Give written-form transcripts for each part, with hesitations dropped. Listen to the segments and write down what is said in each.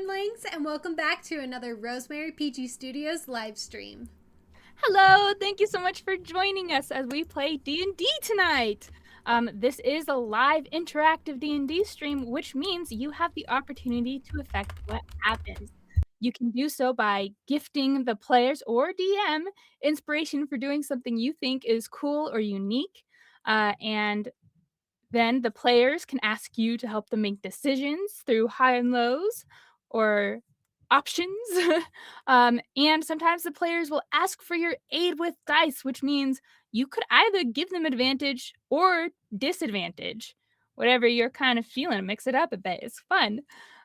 Thornlings, and welcome back to another Rosemary PG Studios live stream. Hello, thank you so much for joining us as we play D&D tonight. This is a live interactive D&D stream, which means you have the opportunity to affect what happens. You can do so by gifting the players or DM inspiration for doing something you think is cool or unique, and then the players can ask you to help them make decisions through high and lows or options. And sometimes the players will ask for your aid with dice, which means you could either give them advantage or disadvantage, whatever you're kind of feeling. Mix it up a bit. It's fun.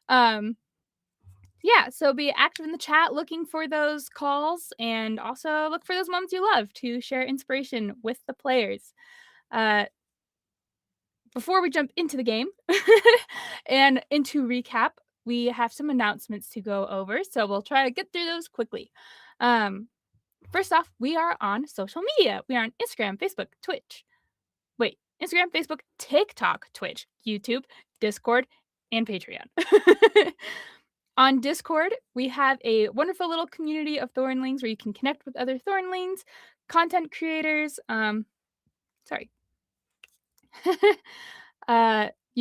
Yeah, so be active in the chat looking for those calls, and also look for those moments you love to share inspiration with the players. Before we jump into the game and into recap, we have some announcements to go over, so we'll try to get through those quickly. First off, we are on social media. We are on Instagram, Facebook, Twitch. Instagram, Facebook, TikTok, Twitch, YouTube, Discord, and Patreon. On Discord, we have a wonderful little community of Thornlings where you can connect with other Thornlings, content creators. You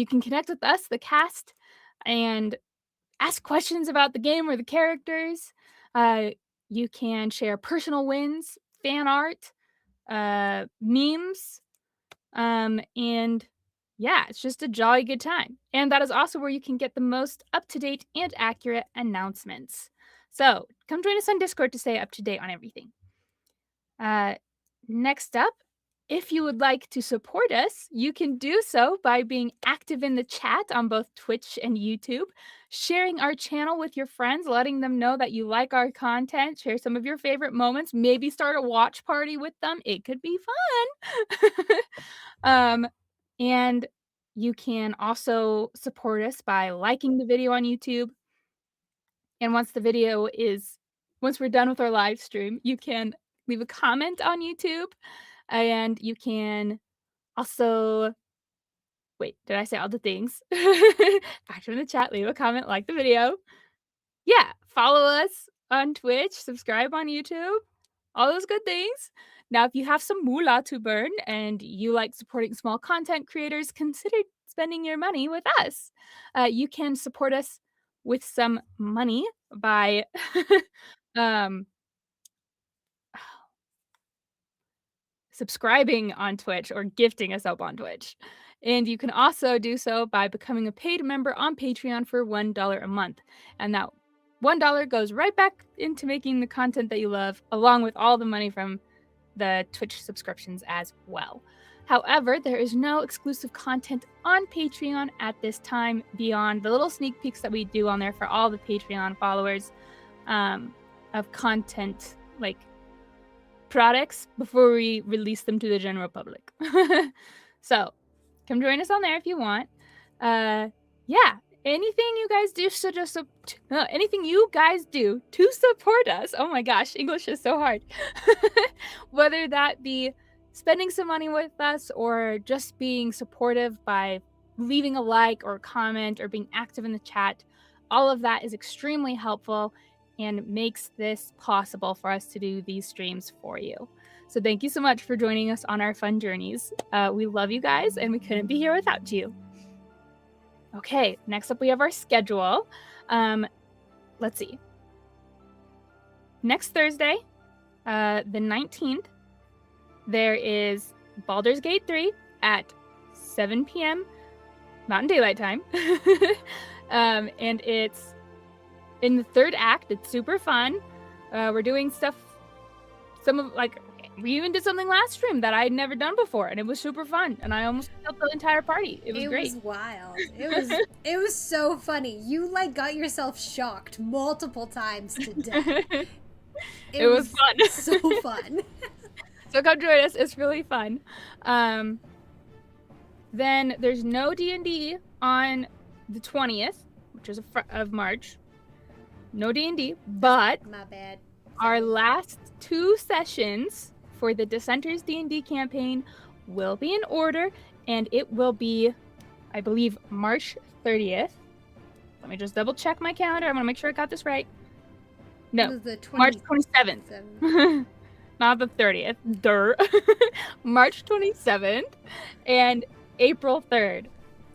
can connect with us, the cast, and ask questions about the game or the characters. You can share personal wins, fan art, memes, and yeah, it's just a jolly good time. And that is also where you can get the most up-to-date and accurate announcements. So come join us on Discord to stay up to date on everything. Next up, if you would like to support us, you can do so by being active in the chat on both Twitch and YouTube, sharing our channel with your friends, letting them know that you like our content, share some of your favorite moments, maybe start a watch party with them. It could be fun. And you can also support us by liking the video on YouTube. And once we're done with our live stream, you can leave a comment on YouTube. And you can also, did I say all the things? Active in the chat, leave a comment, like the video. Yeah, follow us on Twitch, subscribe on YouTube, all those good things. Now, if you have some moolah to burn and you like supporting small content creators, consider spending your money with us. You can support us with some money by subscribing on Twitch or gifting us up on Twitch. And you can also do so by becoming a paid member on Patreon for $1 a month. And that $1 goes right back into making the content that you love, along with all the money from the Twitch subscriptions as well. However, there is no exclusive content on Patreon at this time beyond the little sneak peeks that we do on there for all the Patreon followers of content, like products, before we release them to the general public. So come join us on there if you want. Anything you guys do to support us, oh my gosh, English is so hard. Whether that be spending some money with us or just being supportive by leaving a like or a comment or being active in the chat, all of that is extremely helpful and makes this possible for us to do these streams for you. So thank you so much for joining us on our fun journeys. We love you guys, and we couldn't be here without you. Okay, next up we have our schedule. Let's see. Next Thursday, the 19th, there is Baldur's Gate 3 at 7 p.m. Mountain Daylight Time. And it's in the third act. It's super fun. We're doing stuff, we even did something last stream that I had never done before, and it was super fun, and I almost killed the entire party. It was great. It was wild. It was so funny. You got yourself shocked multiple times to death. It was fun. So fun. So come join us. It's really fun. Then there's no D&D on the 20th, which is of March. No D&D, but my bad. Our last 2 sessions for the Dissenters D&D campaign will be in order, and it will be, I believe, March 30th. Let me just double check my calendar. I want to make sure I got this right. No, It was the March 27th. Not the 30th. March 27th and April 3rd.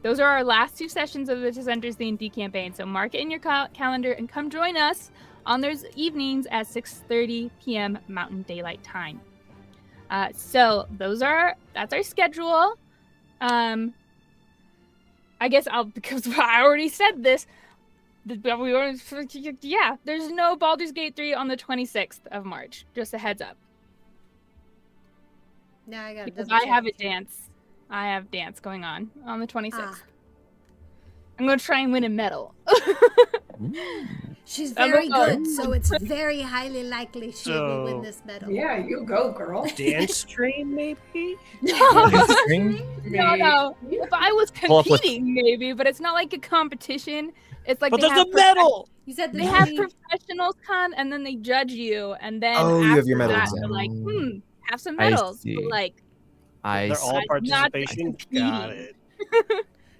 Those are our last 2 sessions of the Dissenters D&D campaign. So mark it in your calendar and come join us on those evenings at 6:30 p.m. Mountain Daylight Time. So that's our schedule. I guess because I already said this. There's no Baldur's Gate 3 on the 26th of March. Just a heads up. Now I gotta Because double I have a check. dance. I have dance going on the 26th. I'm gonna try and win a medal. She's very good, so it's very highly likely she will win this medal. Yeah, you go, girl. Dance stream, maybe? Dance stream? No. If I was competing, maybe, but it's not like a competition. It's like But there's a medal! You said they have professionals come and then they judge you, and then Oh, you have your after medals. that, they're like, have some I medals. see. But like, They're all I'm not participation? competing. Got it.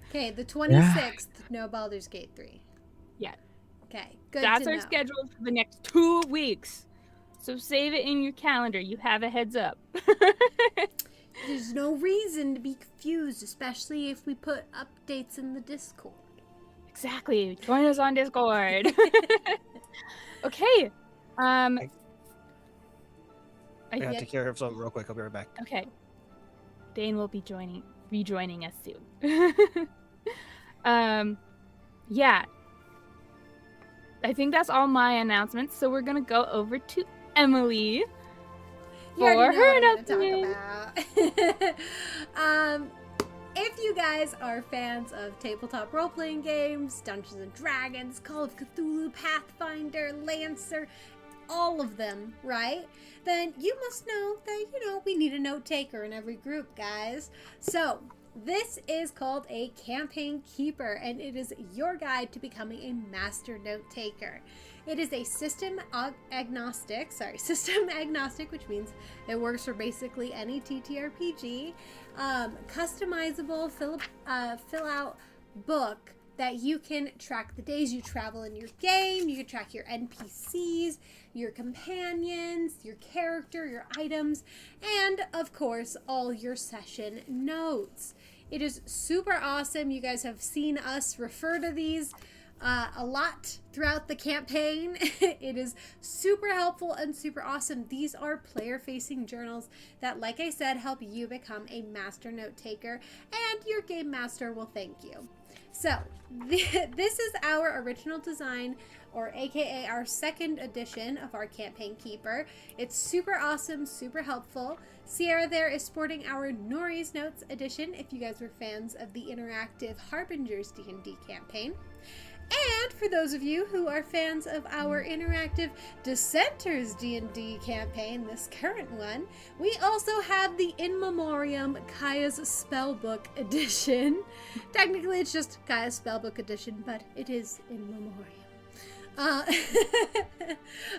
Okay, the 26th, no Baldur's Gate 3. Yeah. Okay, good That's to our know. schedule for the next 2 weeks. So save it in your calendar. You have a heads up. There's no reason to be confused, especially if we put updates in the Discord. Exactly. Join us on Discord. Okay. I have to take care of something real quick. I'll be right back. Okay. Dane will be rejoining us soon. Yeah. I think that's all my announcements. So we're gonna go over to Emily You already for know her what I'm announcement. gonna talk about. If you guys are fans of tabletop role-playing games, Dungeons and Dragons, Call of Cthulhu, Pathfinder, Lancer, all of them, right? Then you must know that, we need a note taker in every group, guys. So, this is called a campaign keeper, and it is your guide to becoming a master note taker. It is a system agnostic, which means it works for basically any TTRPG, customizable fill out book that you can track the days you travel in your game. You can track your NPCs, your companions, your character, your items, and of course, all your session notes. It is super awesome. You guys have seen us refer to these a lot throughout the campaign. It is super helpful and super awesome. These are player-facing journals that, like I said, help you become a master note taker, and your game master will thank you. So, this is our original design, or aka our second edition of our campaign keeper. It's super awesome, super helpful. Sierra there is sporting our Nori's Notes edition, if you guys were fans of the interactive Harbingers D&D campaign. And for those of you who are fans of our interactive Dissenters D&D campaign, this current one, we also have the In Memoriam Kaya's Spellbook edition. Technically, it's just Kaya's Spellbook edition, but it is In Memoriam.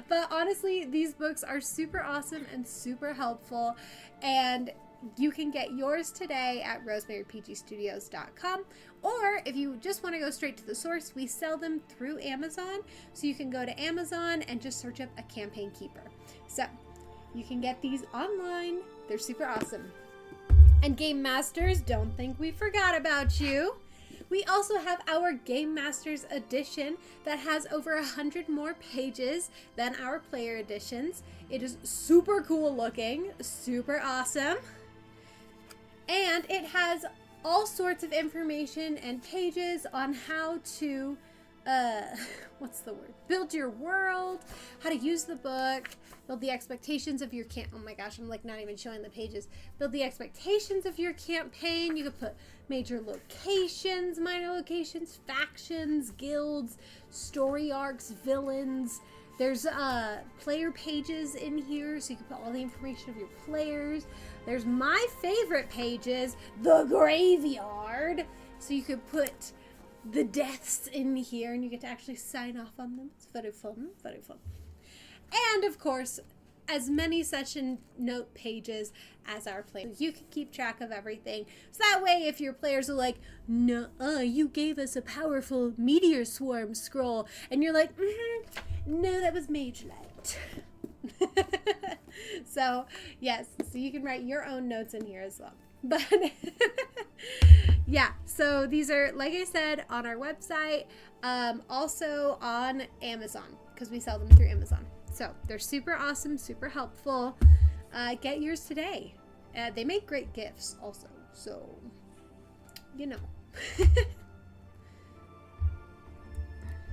But honestly, these books are super awesome and super helpful, and you can get yours today at rosemarypgstudios.com, or if you just want to go straight to the source, we sell them through Amazon, so you can go to Amazon and just search up a campaign keeper. So you can get these online. They're super awesome. And Game Masters, don't think we forgot about you. We also have our Game Masters edition that has over 100 more pages than our player editions. It is super cool looking, super awesome. And it has all sorts of information and pages on how to, build your world, how to use the book, build the expectations of your oh my gosh, I'm like not even showing the pages. Build the expectations of your campaign. You could put major locations, minor locations, factions, guilds, story arcs, villains. There's player pages in here, so you can put all the information of your players. There's my favorite pages, the graveyard. So you could put the deaths in here, and you get to actually sign off on them. It's very fun, very fun. And of course, as many session note pages as our players. You can keep track of everything. So that way, if your players are like, no, you gave us a powerful meteor swarm scroll, and you're like, no, that was Mage Light. So, yes, so you can write your own notes in here as well. But, yeah, so these are, like I said, on our website, also on Amazon, because we sell them through Amazon. So they're super awesome, super helpful. Get yours today. They make great gifts also, so, you know.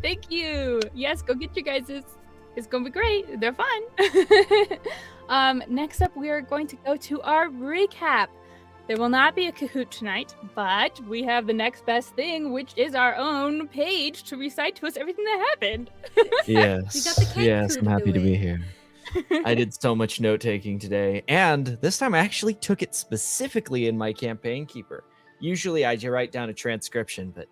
Thank you. Yes, go get your guys's. It's going to be great. They're fun. Next up, we are going to go to our recap. There will not be a Kahoot tonight, but we have the next best thing, which is our own page to recite to us everything that happened. Yes, I'm happy to be here. I did so much note-taking today, and this time I actually took it specifically in my campaign keeper. Usually I write down a transcription, but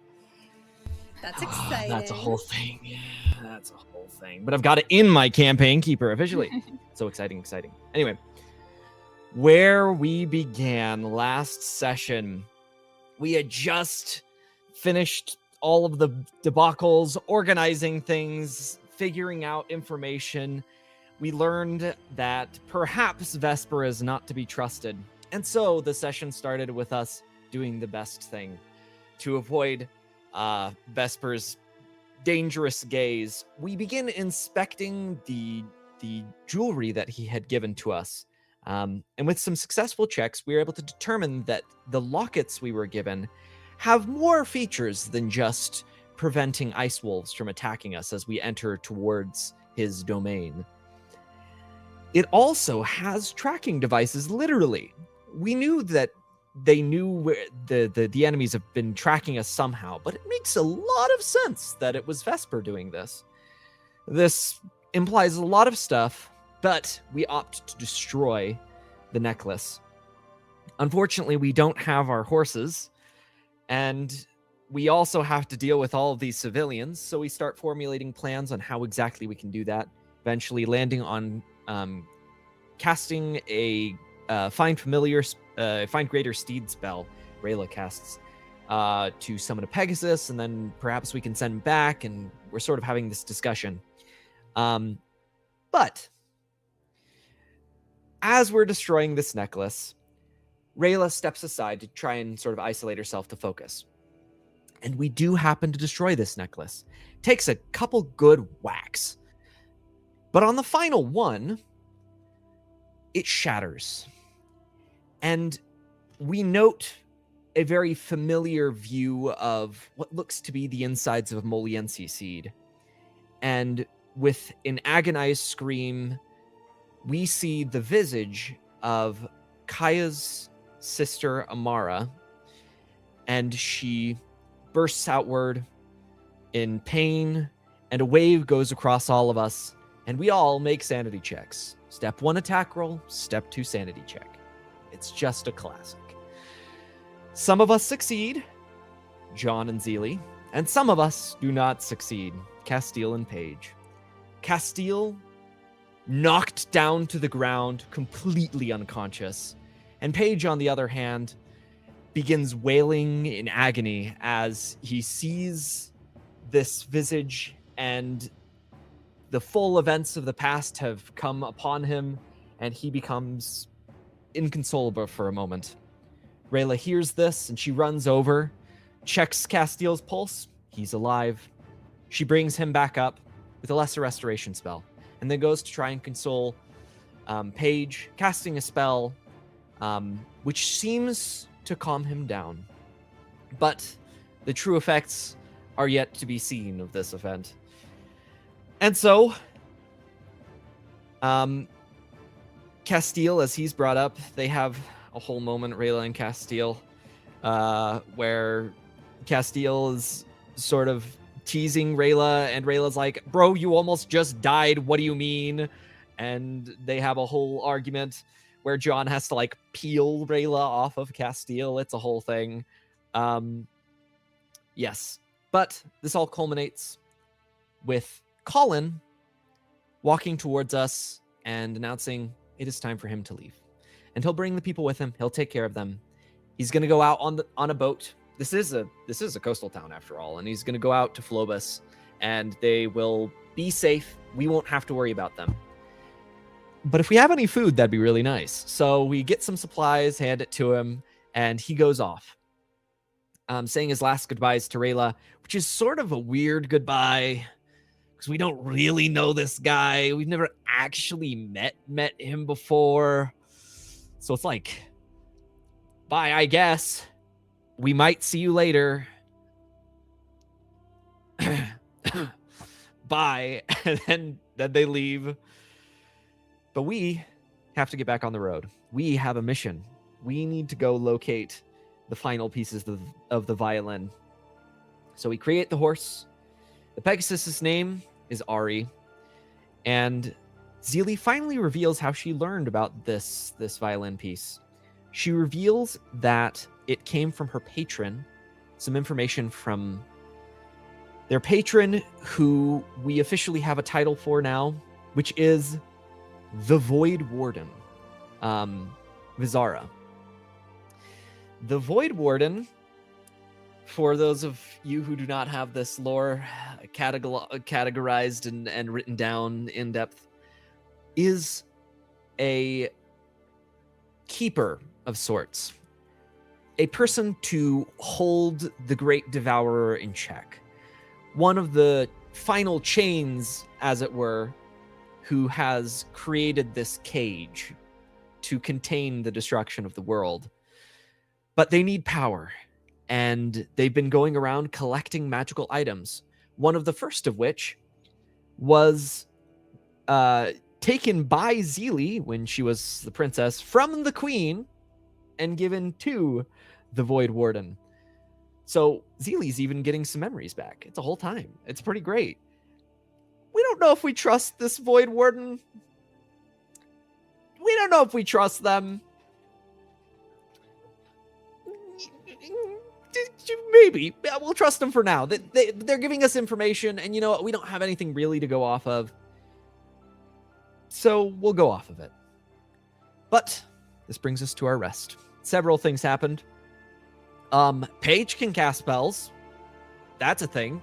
That's exciting. that's a whole thing. Yeah, that's a whole thing. But I've got it in my campaign keeper officially. So exciting. Anyway, where we began last session, we had just finished all of the debacles, organizing things, figuring out information. We learned that perhaps Vesper is not to be trusted. And so the session started with us doing the best thing to avoid Vesper's dangerous gaze. We begin inspecting the jewelry that he had given to us. And with some successful checks, we were able to determine that the lockets we were given have more features than just preventing ice wolves from attacking us as we enter towards his domain. It also has tracking devices, literally. We knew that they knew where the enemies have been tracking us somehow, but it makes a lot of sense that it was Vesper doing this. This implies a lot of stuff, but we opt to destroy the necklace. Unfortunately, we don't have our horses, and we also have to deal with all of these civilians, so we start formulating plans on how exactly we can do that, eventually landing on casting a Find Greater Steed spell Rayla casts to summon a Pegasus, and then perhaps we can send him back, and we're sort of having this discussion. But as we're destroying this necklace, Rayla steps aside to try and sort of isolate herself to focus. And we do happen to destroy this necklace. Takes a couple good whacks. But on the final one, it shatters. And we note a very familiar view of what looks to be the insides of a Moliense seed. And with an agonized scream, we see the visage of Kaya's sister, Amara, and she bursts outward in pain, and a wave goes across all of us, and we all make sanity checks. Step 1, attack roll. Step 2, sanity check. It's just a classic. Some of us succeed, John and Zilli, and some of us do not succeed, Castil and Paige. Castil knocked down to the ground, completely unconscious, and Paige, on the other hand, begins wailing in agony as he sees this visage, and the full events of the past have come upon him, and he becomes inconsolable for a moment. Rayla hears this, and she runs over, checks Castil's pulse. He's alive. She brings him back up with a lesser restoration spell, and then goes to try and console Paige, casting a spell which seems to calm him down. But the true effects are yet to be seen of this event. And so, Castil, as he's brought up, they have a whole moment, Rayla and Castil, where Castil is sort of teasing Rayla, and Rayla's like, bro, you almost just died, what do you mean? And they have a whole argument where John has to like peel Rayla off of Castil. It's a whole thing. Yes, but this all culminates with Colin walking towards us and announcing it is time for him to leave. And he'll bring the people with him. He'll take care of them. He's going to go out on a boat. This is a coastal town after all, and he's going to go out to Flobus, and they will be safe. We won't have to worry about them. But if we have any food, that'd be really nice. So we get some supplies, hand it to him, and he goes off, saying his last goodbyes to Rayla, which is sort of a weird goodbye because we don't really know this guy. We've never actually met him before. So it's like, bye, I guess. We might see you later. Bye. And then they leave. But we have to get back on the road. We have a mission. We need to go locate the final pieces of the violin. So we create the horse. The Pegasus's name is Ari. And Zilli finally reveals how she learned about this violin piece. She reveals that it came from her patron, some information from their patron, who we officially have a title for now, which is the Void Warden, Vizara. The Void Warden, for those of you who do not have this lore categorized and written down in depth, is a keeper of sorts. A person to hold the Great Devourer in check. One of the final chains, as it were, who has created this cage to contain the destruction of the world. But they need power, and they've been going around collecting magical items. One of the first of which was taken by Zilli when she was the princess from the queen and given to the Void Warden. So Zilli's even getting some memories back. It's a whole time. It's pretty great. We don't know if we trust this Void Warden. We don't know if we trust them. Maybe. We'll trust them for now. They're giving us information, and you know what? We don't have anything really to go off of. So we'll go off of it. But this brings us to our rest. Several things happened. Paige can cast spells. That's a thing.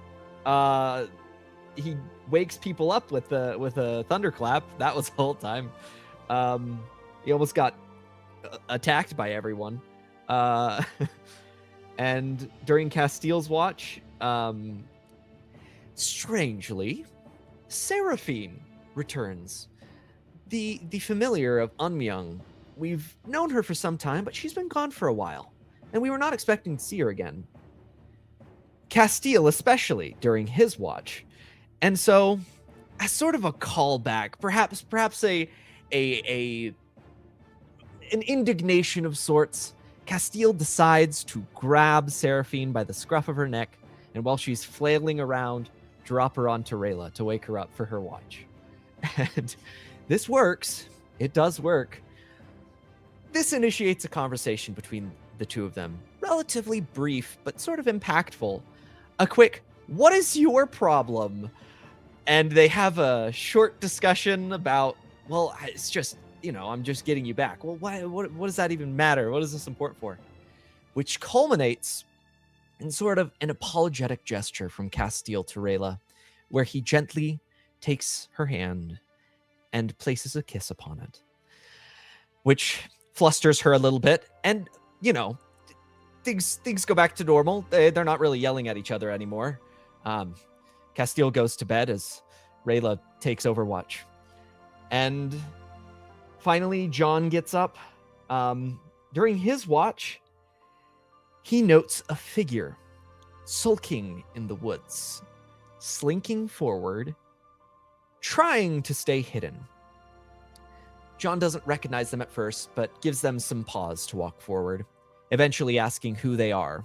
He wakes people up with a thunderclap. That was the whole time. He almost got attacked by everyone. And during Castil's watch, strangely, Seraphine returns. The familiar of Unmyoung. We've known her for some time, but she's been gone for a while, and we were not expecting to see her again. Castil, especially during his watch. And so, as sort of a callback, perhaps an indignation of sorts, Castil decides to grab Seraphine by the scruff of her neck, and while she's flailing around, drop her onto Rayla to wake her up for her watch. And this works. It does work. This initiates a conversation between the two of them. Relatively brief, but sort of impactful. A quick, what is your problem? And they have a short discussion about, well, it's just, I'm just getting you back. Well, what does that even matter? What is this important for? Which culminates in sort of an apologetic gesture from Castil to Rayla, where he gently takes her hand and places a kiss upon it, which flusters her a little bit. And, things go back to normal. They're not really yelling at each other anymore. Castil goes to bed as Rayla takes over watch. And finally, John gets up. During his watch, he notes a figure sulking in the woods, slinking forward, trying to stay hidden. John doesn't recognize them at first, but gives them some pause to walk forward, eventually asking who they are.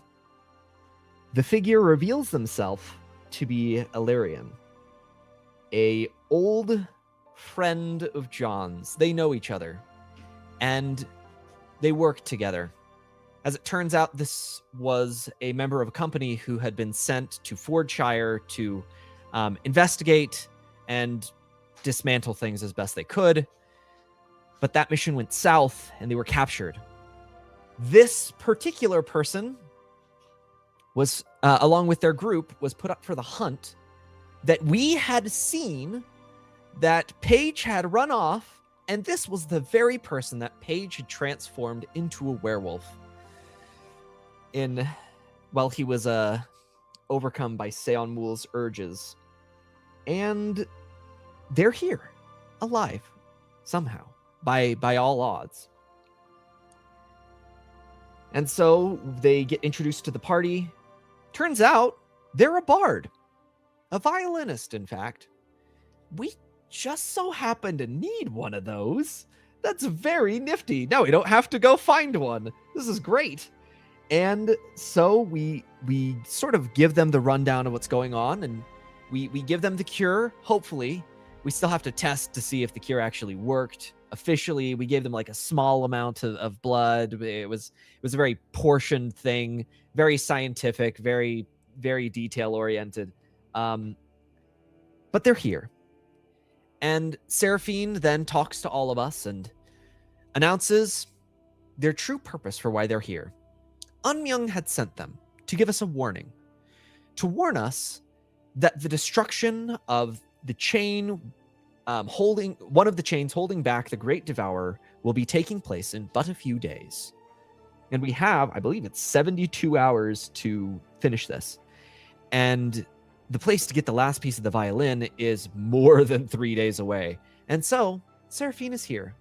The figure reveals themselves to be Illyrian, a old friend of John's. They know each other, and they work together. As it turns out, this was a member of a company who had been sent to Fordshire to investigate and dismantle things as best they could. But that mission went south and they were captured. This particular person was, along with their group, was put up for the hunt that we had seen that Paige had run off, and this was the very person that Paige had transformed into a werewolf while he was overcome by Seon Mool's urges. And they're here, alive, somehow, by all odds. And so they get introduced to the party. Turns out they're a bard, a violinist, in fact. We just so happen to need one of those. That's very nifty. Now we don't have to go find one. This is great. And so we sort of give them the rundown of what's going on, and we give them the cure, hopefully. We still have to test to see if the cure actually worked. Officially, we gave them like a small amount of blood. It was a very portioned thing, very scientific, very, very detail oriented. But they're here. And Seraphine then talks to all of us and announces their true purpose for why they're here. Unmyoung had sent them to give us a warning, to warn us that the destruction of the chain one of the chains holding back the Great Devourer will be taking place in but a few days. And we have, I believe it's 72 hours to finish this. And the place to get the last piece of the violin is more than 3 days away. And so, Seraphine is here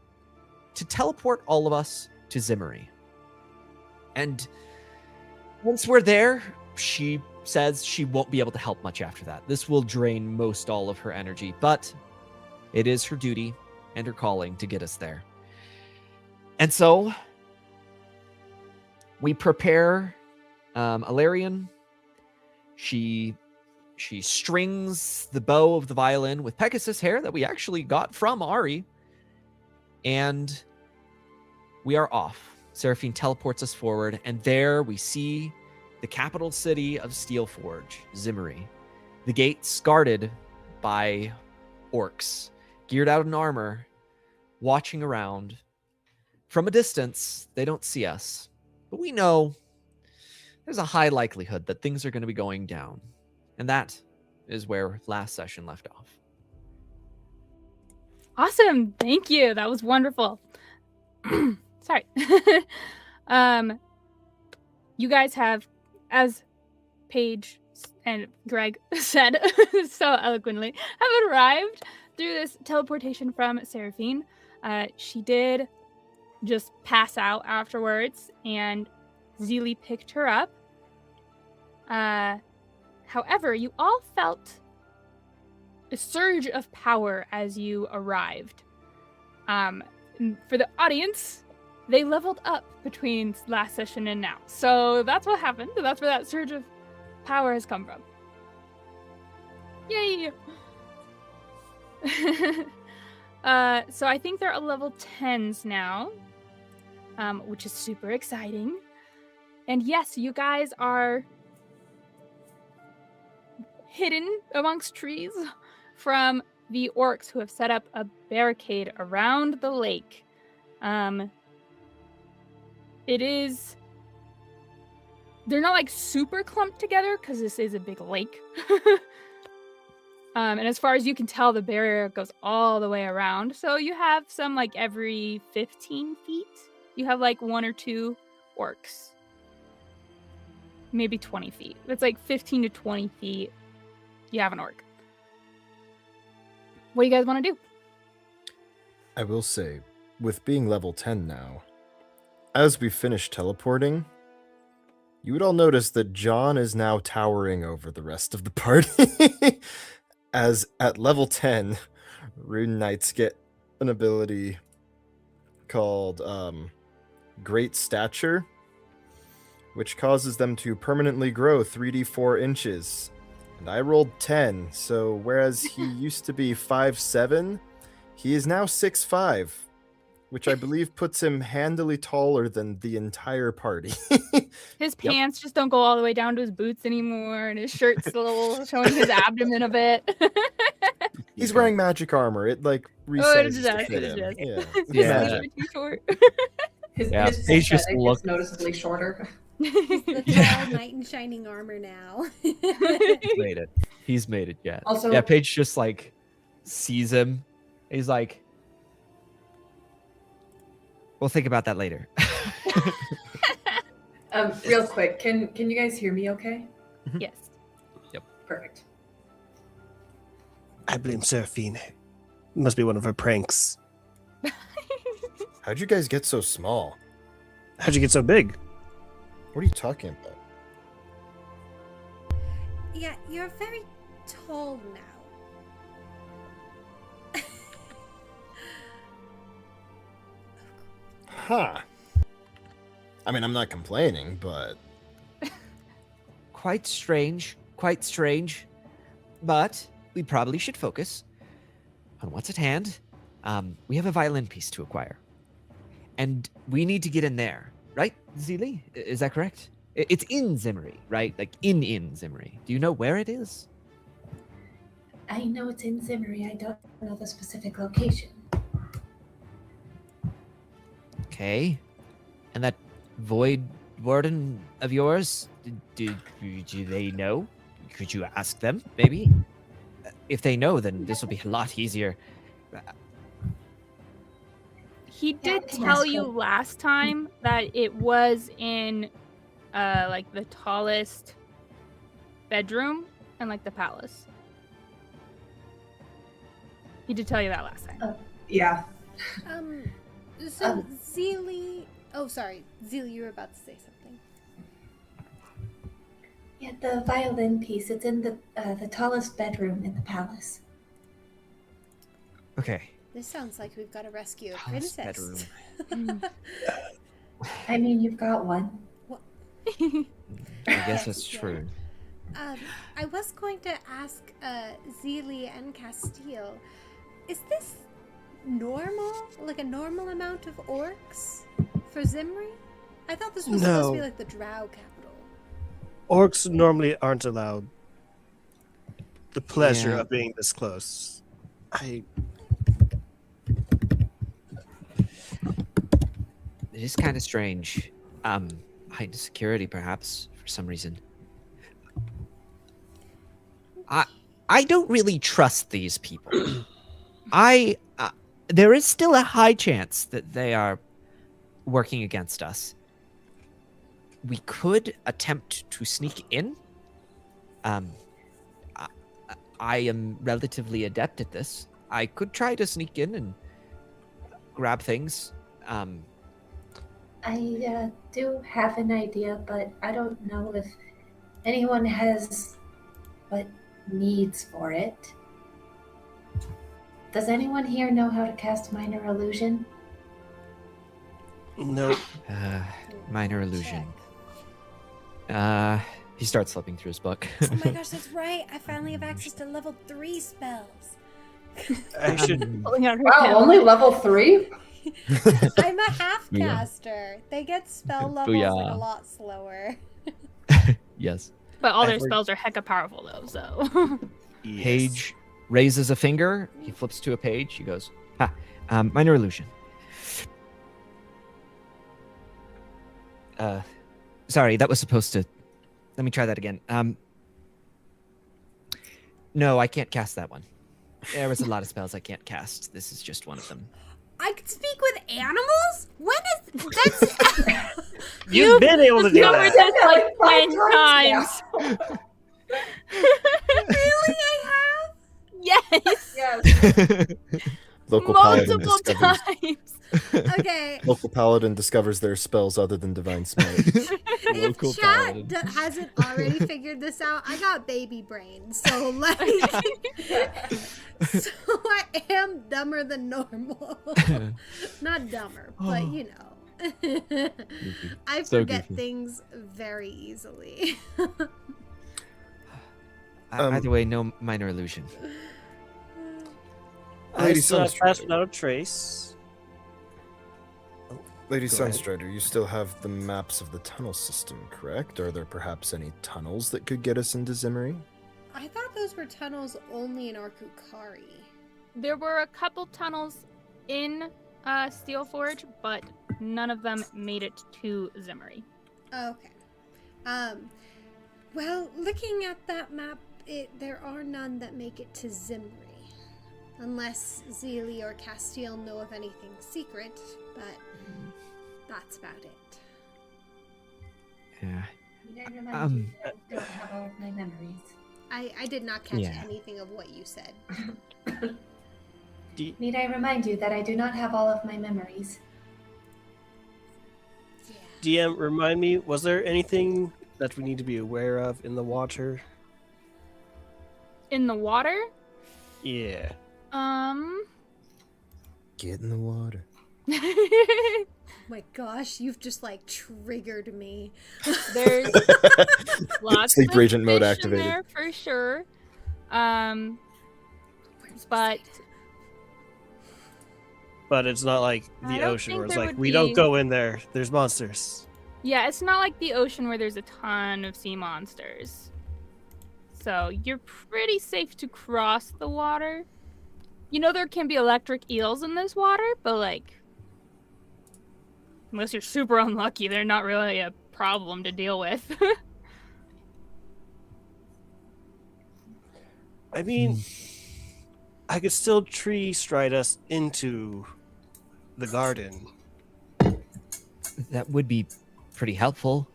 to teleport all of us to Zimmery. And once we're there, she says she won't be able to help much after that. This will drain most all of her energy, but it is her duty and her calling to get us there. And so we prepare Alarian. She strings the bow of the violin with Pegasus hair that we actually got from Ari. And we are off. Seraphine teleports us forward, and there we see the capital city of Steelforge, Zimmery. The gates guarded by orcs, geared out in armor, watching around. From a distance, they don't see us, but we know there's a high likelihood that things are going to be going down. And that is where last session left off. Awesome. Thank you. That was wonderful. Sorry. You guys have, as Paige and Greg said so eloquently, have arrived through this teleportation from Seraphine. She did just pass out afterwards, and Zilli picked her up. However, you all felt a surge of power as you arrived. For the audience, they leveled up between last session and now. So that's what happened. That's where that surge of power has come from. Yay! So I think they're at level 10s now, which is super exciting. And yes, you guys are hidden amongst trees from the orcs who have set up a barricade around the lake. They're not like super clumped together because this is a big lake. And as far as you can tell, the barrier goes all the way around. So you have some like every 15 feet. You have like 1 or 2 orcs. Maybe 20 feet. It's like 15 to 20 feet. You have an orc. What do you guys want to do? I will say, with being level 10 now, as we finish teleporting, you would all notice that John is now towering over the rest of the party. As at level 10, Rune Knights get an ability called Great Stature, which causes them to permanently grow 3d4 inches. And I rolled 10, so whereas he used to be 5'7", he is now 6'5", which I believe puts him handily taller than the entire party. His pants just don't go all the way down to his boots anymore, and his shirt's still showing his abdomen a bit. He's wearing magic armor. It like resizes to fit him. Yeah. His Yeah. sleeves are too short. His Paige just prosthetic looked. is noticeably shorter. The tall knight in shining armor now. He's made it. He's made it yet. Also- yeah, Paige just like sees him. He's like, we'll think about that later. Real quick, can you guys hear me okay? Yes. Perfect. I blame Seraphine. Must be one of her pranks. How'd you guys get so small? How'd you get so big? What are you talking about? Yeah, you're very tall now. Huh. I mean, I'm not complaining, but Quite strange. Quite strange. But we probably should focus on what's at hand. We have a violin piece to acquire. And we need to get in there. Right, Zilli? Is that correct? It's in Zimmery, right? Like in Zimmery. Do you know where it is? I know it's in Zimmery. I don't know the specific location. Okay. And that void warden of yours, do they know? Could you ask them, maybe? If they know, then this will be a lot easier. He did can tell ask you him. last time that it was in like the tallest bedroom and like the palace. He did tell you that last time. Yeah. So Zilli. Oh, sorry, Zilli, you were about to say something. Yeah, the violin piece. It's in the tallest bedroom in the palace. Okay. This sounds like we've got to rescue a Palace princess. I mean, you've got one. I guess that's Yeah. true. I was going to ask Zilli and Castil, is this normal? Like a normal amount of orcs for Zimri? I thought this was supposed to be No. like the Drow capital. Orcs normally aren't allowed the pleasure Yeah. of being this close. It is kind of strange. Heightened security, perhaps, for some reason. I don't really trust these people. There is still a high chance that they are working against us. We could attempt to sneak in. I am relatively adept at this. I could try to sneak in and grab things. I do have an idea, but I don't know if anyone has what needs for it. Does anyone here know how to cast minor illusion? Nope. Minor illusion. Check. He starts flipping through his book. Oh my gosh, that's right. I finally have access to level 3 spells. I should. Pulling out her Wow, pen. only level 3? I'm a half Booyah. caster. They get spell levels like Booyah. a lot slower. Yes. But all their Edward- spells are hecka powerful though, so. Page raises a finger. He flips to a page. He goes, minor illusion. Sorry, that was supposed to. Let me try that again. No, I can't cast that one. There was a lot of spells I can't cast. This is just one of them. I can speak with animals? When is that's You've been able to do Covered that. this like 10 times. really I have? Yes. Yes. local paladin Multiple discovers times. Okay. local paladin discovers their spells other than divine smite. Local If chat paladin. hasn't already figured this out, I got baby brain, so like, so I am dumber than normal. Not dumber, but you know, I So forget goofy. things very easily. Either way, no minor illusion. Lady I saw Sunstrider. Fast Without a Trace. Lady Go ahead. Sunstrider, you still have the maps of the tunnel system, correct? Are there perhaps any tunnels that could get us into Zimmery? I thought those were tunnels only in Arkukari. There were a couple tunnels in Steelforge, but none of them made it to Zimmery. Okay. Well, looking at that map, there are none that make it to Zimmery. Unless Zilli or Castil know of anything secret, but that's about it. Yeah. May I remind you that I don't have all of my memories. I did not catch Yeah. anything of what you said. Need I remind you that I do not have all of my memories? Yeah. DM, remind me, was there anything that we need to be aware of in the water? In the water? Yeah. Get in the water. My gosh, you've just like triggered me. There's lots Sleep of Ragent mode fish in activated. there for sure. Where's But But it's not like I the don't ocean think where it's there like, would we don't be- go in there. There's monsters. yeah, it's not like the ocean where there's a ton of sea monsters. So you're pretty safe to cross the water. You know there can be electric eels in this water, but like, unless you're super unlucky, they're not really a problem to deal with. I mean, I could still tree stride us into the garden. That would be pretty helpful.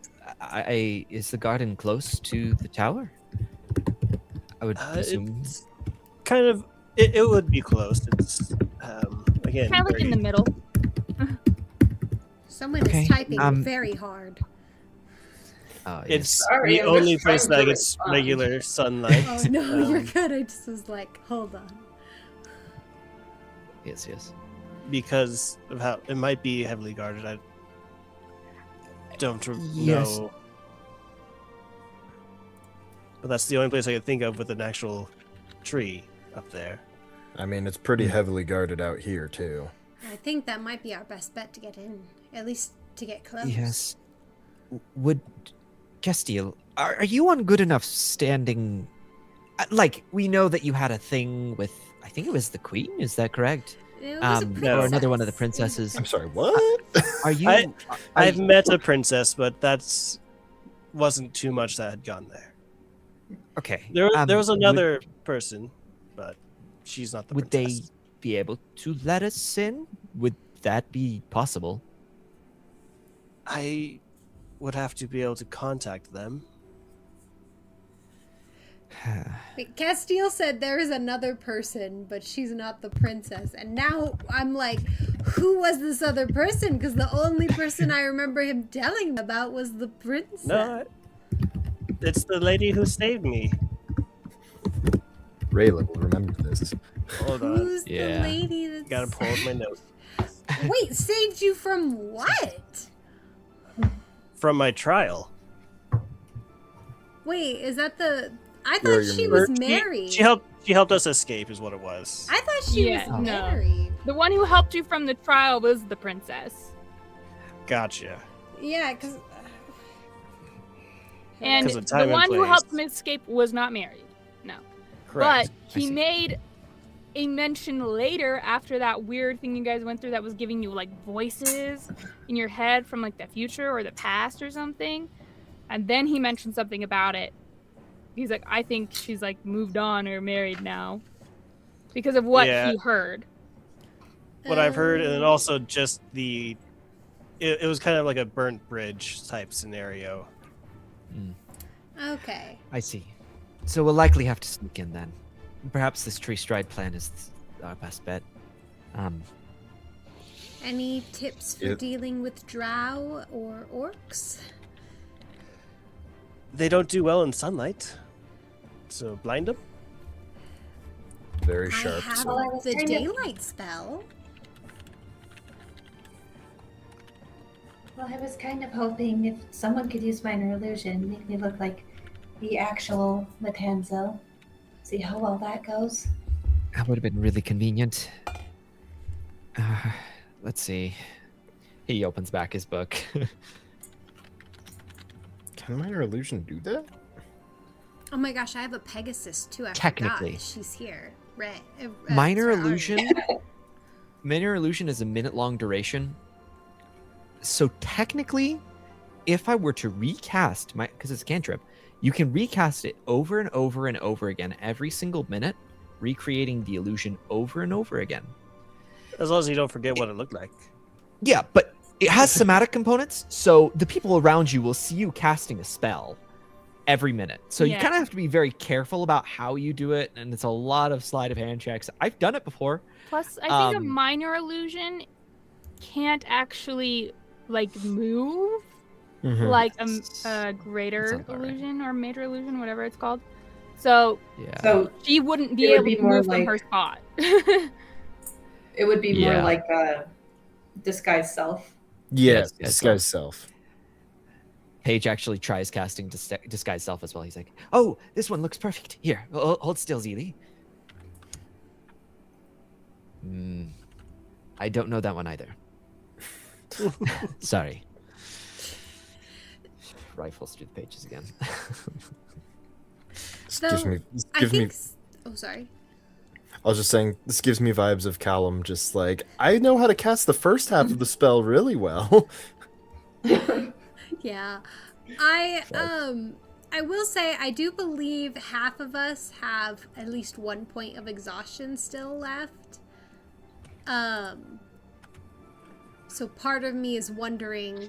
Is the garden close to the tower? I would assume. It's kind of, it would be close. It's, again, Kind of like in the middle. Someone Okay, is typing very hard. Oh, it's Sorry, the I was only trying place to that gets respond. regular sunlight. Oh no, you're um, good. I just was like, hold on. yes, yes. because of how it might be heavily guarded. I don't Yes. know. But that's the only place I could think of with an actual tree up there. I mean, it's pretty heavily guarded out here, too. I think that might be our best bet to get in, at least to get close. Yes. Would Castil, are you on good enough standing? Like, we know that you had a thing with, I think it was the queen. Is that correct? It was a no. Or another one of the princess. It was a princesses. I'm sorry, what? Are you? I've met a princess, but that's wasn't too much that had gone there. Okay. There was another person, but she's not the Would princess. they be able to let us in? Would that be possible? I would have to be able to contact them. Wait, Castil said there is another person, but she's not the princess. And now I'm like, who was this other person? Because the only person I remember him telling about was the princess. No, it's the lady who saved me. Rayla will remember this. Hold on, Who's Yeah. the lady that's... gotta pull up my notes. Wait, saved you from what? From my trial. Wait, is that the... I Where thought you're she married. was married. She helped us escape, is what it was. I thought she Yeah, was no. married. The one who helped you from the trial was the princess. Gotcha. Yeah, because... And 'Cause of the time and one who place. helped him escape was not married. No. Correct. But I he see. made a mention later after that weird thing you guys went through that was giving you like voices in your head from like the future or the past or something. And then he mentioned something about it. He's like, I think she's like moved on or married now because of what Yeah. he heard. What I've heard, and then also just it was kind of like a burnt bridge type scenario. Okay. I see. So we'll likely have to sneak in then. Perhaps this tree stride plan is our best bet. Any tips for Yep. dealing with drow or orcs? They don't do well in sunlight, so blind them. Very I sharp. have So Well, I was the trying to- daylight spell. Well, I was kind of hoping if someone could use minor illusion, make me look like the actual Matanzo. See how well that goes. That would have been really convenient. Let's see. He opens back his book. Can minor illusion do that? Oh my gosh, I have a Pegasus too. I Technically. forgot she's here. Right. Minor sorry, illusion. Minor illusion is a minute-long duration. So technically, if I were to recast because it's a cantrip, you can recast it over and over and over again every single minute, recreating the illusion over and over again. As long as you don't forget what it looked like. Yeah, but it has somatic components, so the people around you will see you casting a spell every minute. So you Yeah. kind of have to be very careful about how you do it, and it's a lot of sleight of hand checks. I've done it before. Plus, I think a Um, minor illusion can't actually like move Mhm. like a greater sounds about right. illusion or major illusion, whatever it's called. So Yeah. So she wouldn't be It would able be to more move from like- her spot. it would be more Yeah. like a disguised self. Yeah, Yes, yes, disguise self. Paige actually tries casting disguise self as well. He's like, "Oh, this one looks perfect. Here, hold still, Zilli." I don't know that one either. Sorry. Rifles through the pages again. This So, gives me. This I gives me. think. Oh, sorry. I was just saying. This gives me vibes of Callum. Just like I know how to cast the first half of the spell really well. Yeah. I will say I do believe half of us have at least 1 point of exhaustion still left. So part of me is wondering,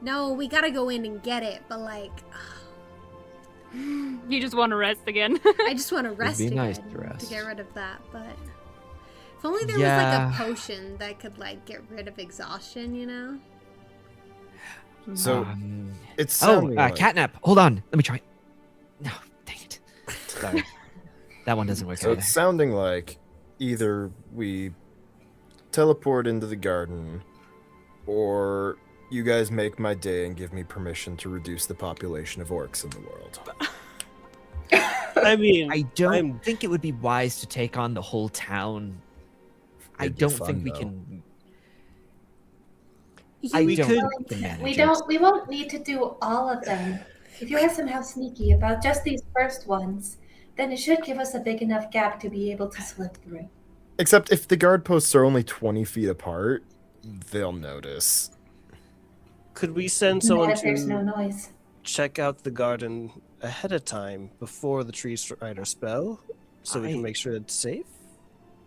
no, we gotta go in and get it, but like You just want to rest again. I just want to rest be again nice to rest. get rid of that, but if only there Yeah. was like a potion that could like get rid of exhaustion, you know? So Um, it's sounding like, catnap. Hold on. Let me try. No, dang it. Sorry. That one doesn't work so either. it's sounding like either we teleport into the garden, or you guys make my day and give me permission to reduce the population of orcs in the world. I mean, I don't I'm- think it would be wise to take on the whole town. I It'd be don't fun, think we though. can. You I We don't could- think we can manage We it. don't. We won't need to do all of them. If you are somehow sneaky about just these first ones, then it should give us a big enough gap to be able to slip through. Except if the guard posts are only 20 feet apart, they'll notice. could we send someone And there's no to noise. check out the garden ahead of time before the tree strider spell, so we I- can make sure it's safe?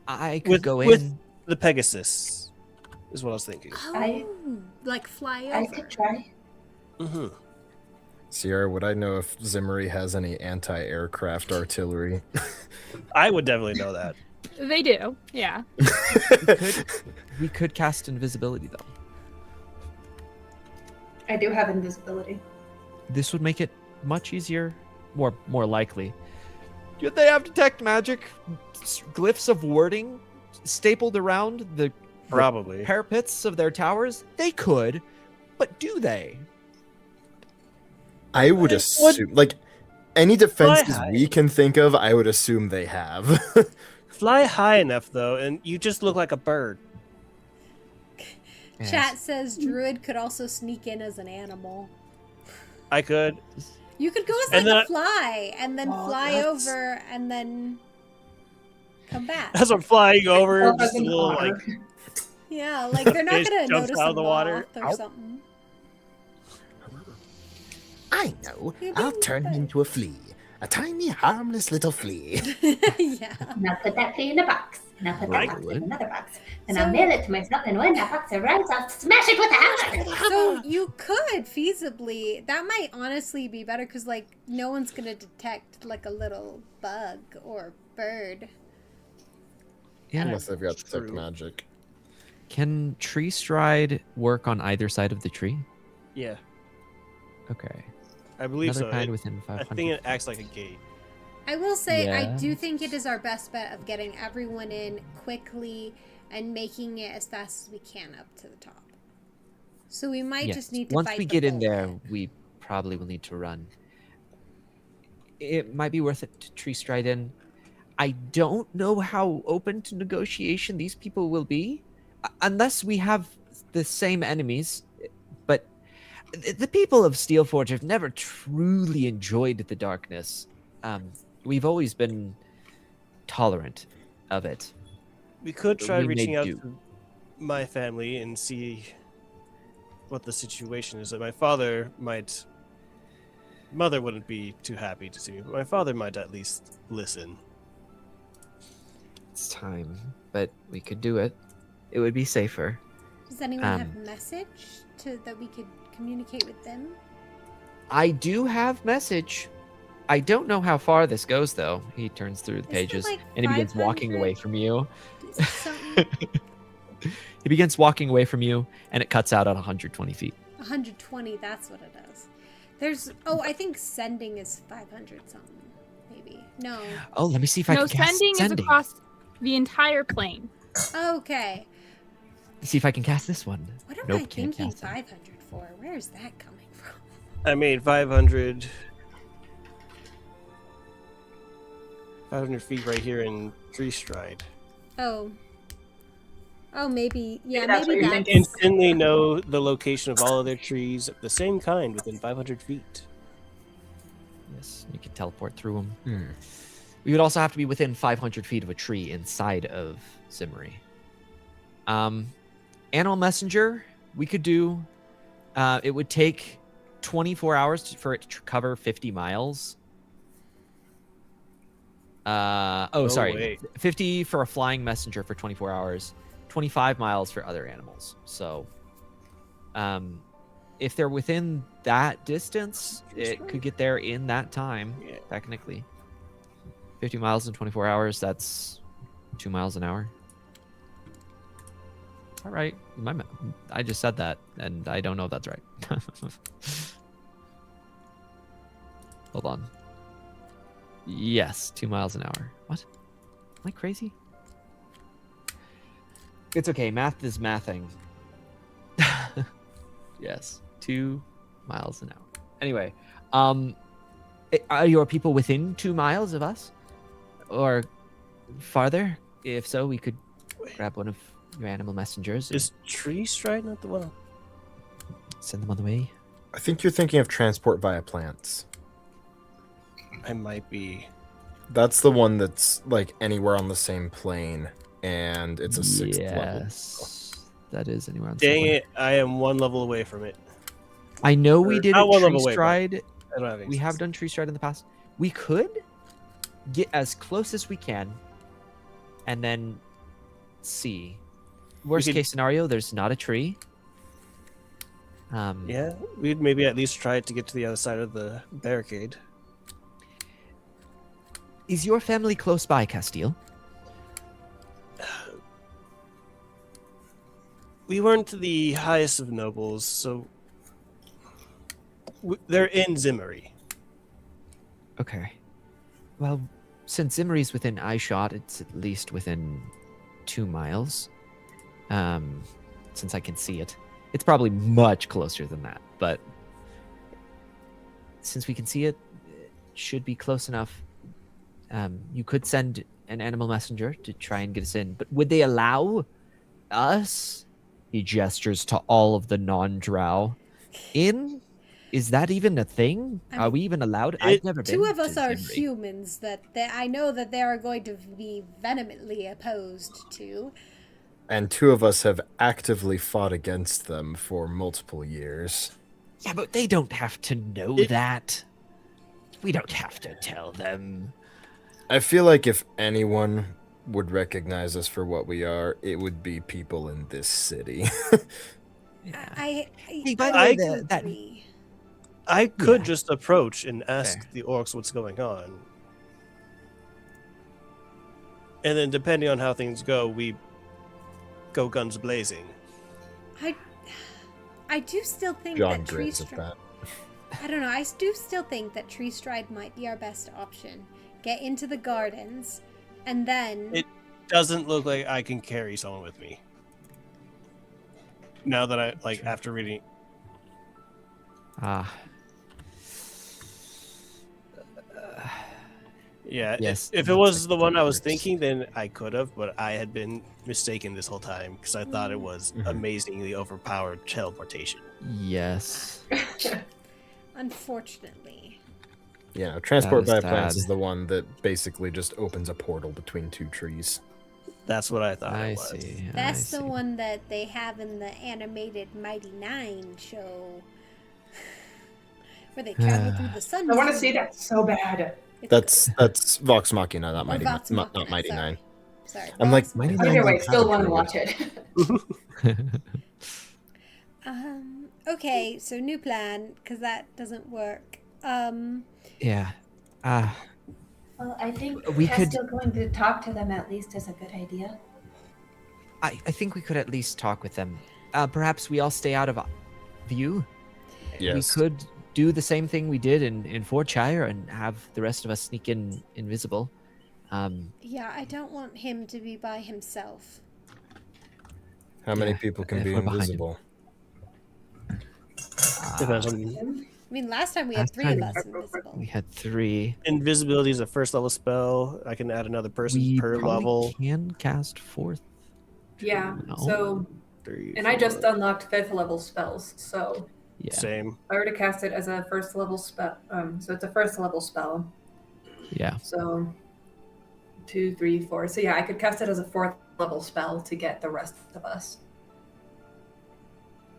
I could With- go with- in. The Pegasus is what I was thinking. Oh, like fly over. I could try. hmm Sierra, would I know if Zimmery has any anti-aircraft artillery? I would definitely know that. They do, yeah. We could cast invisibility though. I do have invisibility. This would make it much easier, more likely. Do they have detect magic glyphs of wording stapled around the Probably. parapets of their towers? They could, but do they? I would What- assume, like, any defenses high. we can think of, I would assume they have. Fly high enough though, and you just look like a bird. Chat says Druid could also sneak in as an animal. I could. You could go as And like then a fly and then Oh, fly that's- over and then come back. As I'm flying over, Well, just a as an little otter. like Yeah, like they're not Fish gonna jumps notice out a of the water. moth or Ow. something. I know. Yeah, I'll but- turn into a flea. A tiny, harmless little flea. Yeah. Now put that flea in a box. Now put Right. that box in another box. And So- I'll mail it to myself, and when that box arrives, I'll smash it with a hammer. So you could feasibly. That might honestly be better because like no one's gonna detect like a little bug or bird. Yeah. Unless they've got detect True. magic. Can tree stride work on either side of the tree? yeah, Okay. I believe Another so. kind It- within I 500. think it acts like a gate. I will say I Yeah. do think it is our best bet of getting everyone in quickly and making it as fast as we can up to the top. So we might Yes. just need to Once fight we the get in bull. there, we probably will need to run. It might be worth it to tree stride in. I don't know how open to negotiation these people will be, unless we have the same enemies, but the people of Steelforge have never truly enjoyed the darkness. We've always been tolerant of it. We could try We may reaching out do. to my family and see what the situation is. My father might. Mother wouldn't be too happy to see me, but my father might at least listen. It's time, but we could do it. It would be safer. Does anyone have a message that we could communicate with them? I do have message. I don't know how far this goes, though. He turns through the Isn't it pages like and he begins walking 500? away from you. Something He begins walking away from you, and it cuts out at 120 feet. 120. That's what it is. I think sending is 500 something. Maybe no. Oh, let me see if I No, can cast sending is across the entire plane. Okay. See if I can cast this one. What am Nope, I can't thinking cast it. 500 for? Where is that coming from? I made 500 feet right here in Tree Stride. Oh, maybe. Yeah, Maybe that's what maybe you're that's. thinking. Instantly know the location of all of their trees of the same kind within 500 feet. Yes, you can teleport through them. We would also have to be within 500 feet of a tree inside of Zimri. Animal Messenger, we could do. It would take 24 hours for it to cover 50 miles. Sorry. Wait. 50 for a flying messenger for 24 hours. 25 miles for other animals. So, if they're within that distance, it could get there in that time, Yeah. technically. 50 miles in 24 hours, that's 2 miles an hour. All right. I just said that, and I don't know if that's right. Hold on. Yes, 2 miles an hour. What? Am I crazy? It's okay. Math is mathing. Yes, 2 miles an hour. Anyway, are your people within 2 miles of us, or farther? If so, we could grab one of your animal messengers and Is Tree Stride not the one? send them on the way. I think you're thinking of transport via plants. I might be. That's the one that's like anywhere on the same plane, and it's a 6th level. Yes, that is anywhere on the Dang same it! I am one level away from it. I know we Or did not a one tree level away, but stride. I don't have We access. have done tree stride in the past. We could get as close as we can, and then see. Worst could- case scenario, there's not a tree. Yeah, we'd maybe at least try to get to the other side of the barricade. Is your family close by, Castil? We weren't the highest of nobles, so they're in Zimri. Okay. Well, since Zimri's within eyeshot, it's at least within 2 miles. Since I can see it. It's probably much closer than that, but since we can see it, it should be close enough. You could send an animal messenger to try and get us in, but would they allow us? He gestures to all of the non-drow in. Is that even a thing? Are we even allowed? I've never been. Two of us to are Zimri. humans that I know that they are going to be vehemently opposed to. And 2 of us have actively fought against them for multiple years. Yeah, but they don't have to know that. We don't have to tell them. I feel like if anyone would recognize us for what we are, it would be people in this city. Yeah. I by the way, agree. I could Yeah. just approach and ask Fair. the orcs what's going on. And then depending on how things go, we go guns blazing. I do still think John that tree grins at stride. that. I don't know. I do still think that tree stride might be our best option. Get into the gardens, and then It doesn't look like I can carry someone with me. Now that I after reading, Yeah, Yes, if it it looks was like the one I was works. thinking, then I could have, but I had been mistaken this whole time because I thought it was amazingly overpowered teleportation. Yes. Unfortunately. Yeah, transport is by plants sad. is the one that basically just opens a portal between two trees. That's what I thought I it was. see. That's I the see. one that they have in the animated Mighty Nine show. Where they travel through the sun. I want to see that so bad. It's That's Vox Machina, not or Mighty, Vox not Machina, Mighty sorry. Nine. Sorry. I'm like, Vox Mighty Machina. Nine. Either way, didn't still have a want to trigger. watch it. Okay, so new plan, because that doesn't work. Yeah. Well, I think We could- Castil going to talk to them at least is a good idea. I think we could at least talk with them. Perhaps we all stay out of view. Yes. We could do the same thing we did in Fortshire and have the rest of us sneak in invisible. Yeah, I don't want him to be by himself. How many Yeah, people can if be we're behind him. invisible? Depends on I mean, last time we had Last 3 of time- us invisible. We had 3. invisibility is a first level spell. I can add another person We per probably level. can cast 4th. Yeah. No. So, 3, and I just 4, unlocked 5th level spells. So Yeah. same. I already cast it as a first level spell. So it's a first level spell. Yeah. So 2, 3, 4. So yeah, I could cast it as a 4th level spell to get the rest of us.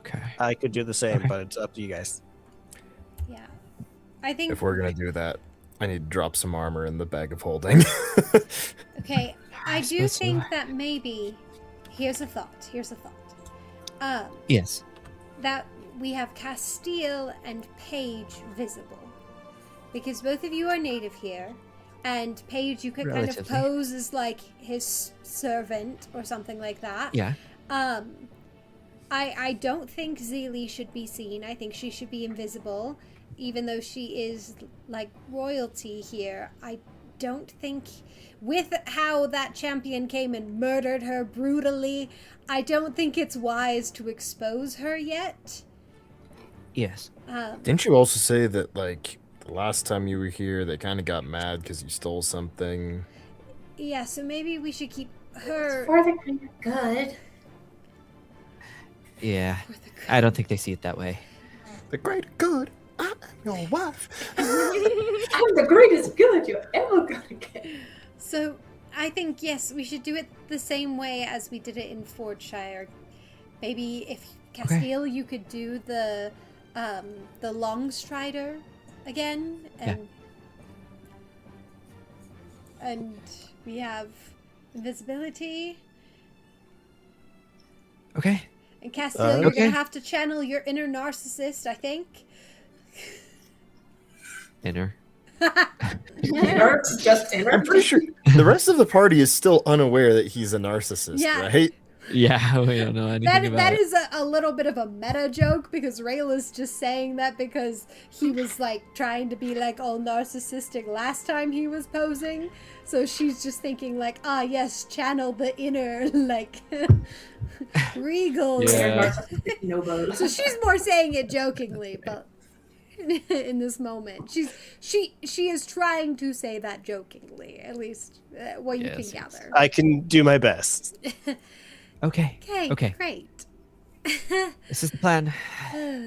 Okay. I could do the same, Okay. but it's up to you guys. Yeah. I think. If we're gonna do that, I need to drop some armor in the bag of holding. Okay, I do suppose so. think that maybe. Here's a thought. Yes. That we have Castil and Paige visible. Because both of you are native here. And Paige, you could kind of Relatively. pose as like his servant or something like that. Yeah. I don't think Zilli should be seen. I think she should be invisible. Even though she is like royalty here. I don't think, with how that champion came and murdered her brutally, I don't think it's wise to expose her yet. Yes. Didn't you also say that, like, the last time you were here, they kind of got mad because you stole something? Yeah, so maybe we should keep her. For the greater good. Yeah. for the I don't think they see it that way. The great good. I'm your wife. I'm the greatest good you're ever gonna get. So I think yes, we should do it the same way as we did it in Fordshire. Maybe if Castil, you could do the long strider again, and we have invisibility. Okay. And Castil, you're Okay. gonna have to channel your inner narcissist, I think. Inner. Inner, just inner. I'm pretty sure the rest of the party is still unaware that he's a narcissist, Yeah. right? Yeah, we don't know anything about That it. is a little bit of a meta joke because Rayla's just saying that because he was like trying to be like all narcissistic last time he was posing. So she's just thinking like, yes, channel the inner like regal. Yeah. Inner narcissistic noble. So she's more saying it jokingly, but in this moment, she is trying to say that jokingly, at least what you Yes, can yes. gather. I can do my best. Okay. Okay, Okay. great. This is the plan.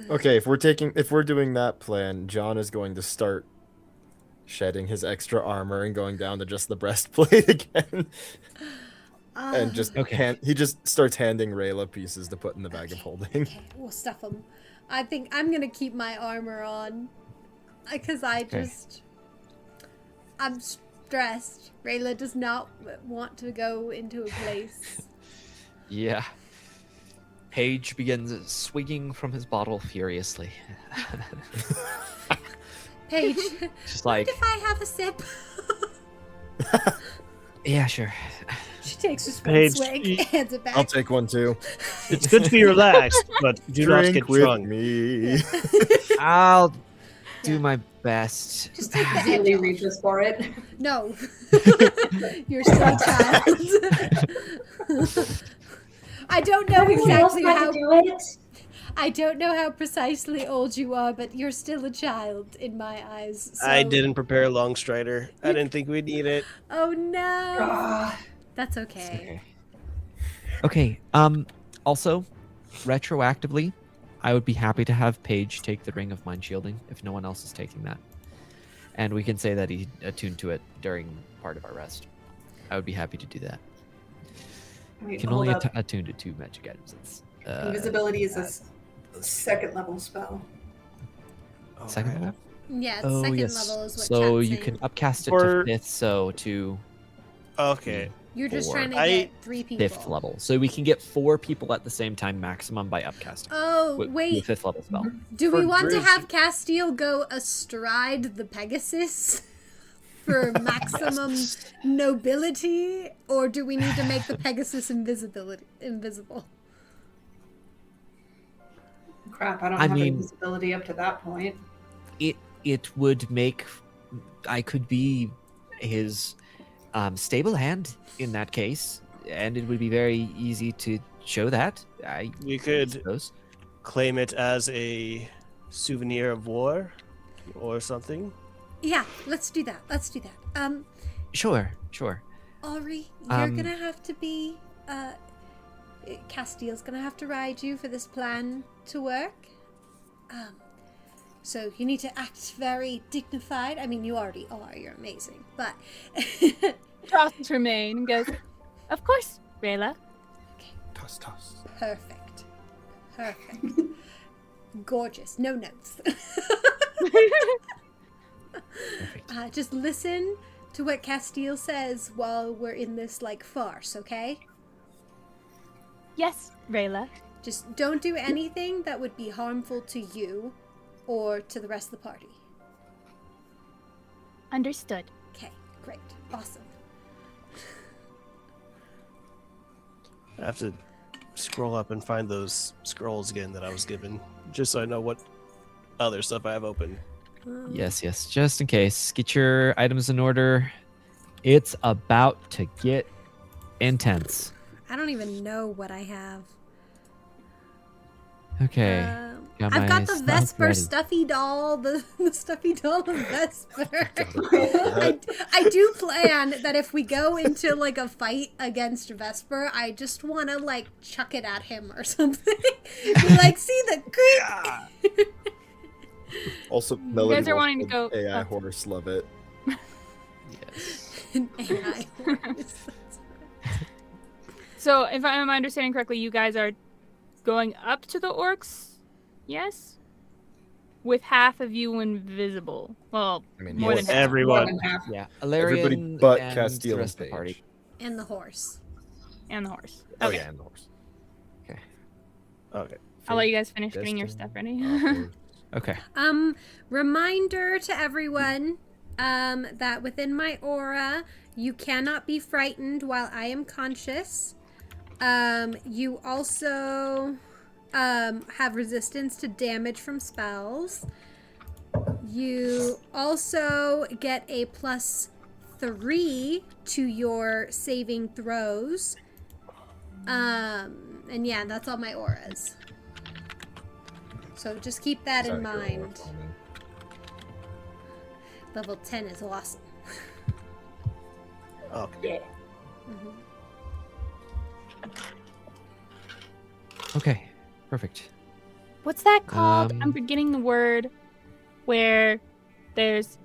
Okay, if we're doing that plan, John is going to start shedding his extra armor and going down to just the breastplate again. And just Okay. he just starts handing Rayla pieces to put in the bag of holding. Okay, we'll stuff them. I think I'm gonna keep my armor on because I'm stressed. Rayla does not want to go into a place. Yeah. Paige begins swinging from his bottle furiously. Paige, Just mind like, if I have a sip? yeah, sure. She takes just Paige, one swig, you- hands it back. I'll take one too. It's good to be relaxed, but do not Drink get with drunk. me. I'll do Yeah. my best. Just take the edge Zilli off. reaches for it. No. You're still child. I don't know Everyone else exactly got how. to do it. I don't know how precisely old you are, but you're still a child in my eyes. So... I didn't prepare Longstrider. I didn't think we'd need it. Oh no. Ah, That's okay. Okay. Also, retroactively, I would be happy to have Paige take the Ring of Mind Shielding if no one else is taking that. And we can say that he attuned to it during part of our rest. I would be happy to do that. wait, You can hold only up. attune to 2 magic items. It's, Invisibility is a second level spell. second level? Yeah, it's Oh, second yes. level is what So chat's you saying. can upcast it For- to 5th, so to Okay. You're just 4. trying to I- get 3 people. 5th level. So we can get 4 people at the same time maximum by upcasting. Oh, with wait. 5th level spell. Do For we want to Drizzt- have Castil go astride the Pegasus for maximum nobility? Or do we need to make the Pegasus invisible? Crap, I don't I have mean- invisibility up to that point. It would make I could be his stable hand in that case, and it would be very easy to show that. We could suppose. claim it as a souvenir of war or something. Yeah, let's do that. Sure. Ari, you're Um, gonna have to be, Castil's gonna have to ride you for this plan to work. So you need to act very dignified. I mean, you already are. You're amazing. But Crosses her mane and goes, "Of course, Rayla." Toss, toss. perfect. Gorgeous. No notes. Perfect. Just listen to what Castil says while we're in this, like, farce, okay? Yes, Rayla. Just don't do anything that would be harmful to you or to the rest of the party. Understood. Okay, great. Awesome. I have to scroll up and find those scrolls again that I was given, just so I know what other stuff I have open. Yes. Just in case, get your items in order. It's about to get intense. I don't even know what I have. Okay. Got I've my got the stuff Vesper ready. stuffy doll, the stuffy doll of Vesper. I do plan that if we go into, like, a fight against Vesper, I just want to, like, chuck it at him or something. Be like, see the creep? Also, Melody guys are Wolf wanting to and go- AI oh. horse love it. Yes. An AI horse. So, if I'm understanding correctly, you guys are going up to the orcs? Yes? With half of you invisible. Well, I mean, more yes. than half. More Everyone. than half. Yeah. Everybody Alarian but and Castil the rest and of the party. Paige. And the horse. And the horse. Oh Okay. yeah, and the horse. Okay. I'll let you guys finish getting your Destin, stuff ready. Okay. Reminder to everyone that within my aura, you cannot be frightened while I am conscious. You also have resistance to damage from spells. You also get a +3 to your saving throws. And yeah, that's all my auras. So just keep that in mind. Level 10 is awesome. Okay. Okay. Perfect. What's that called? Um, I'm forgetting the word. Where there's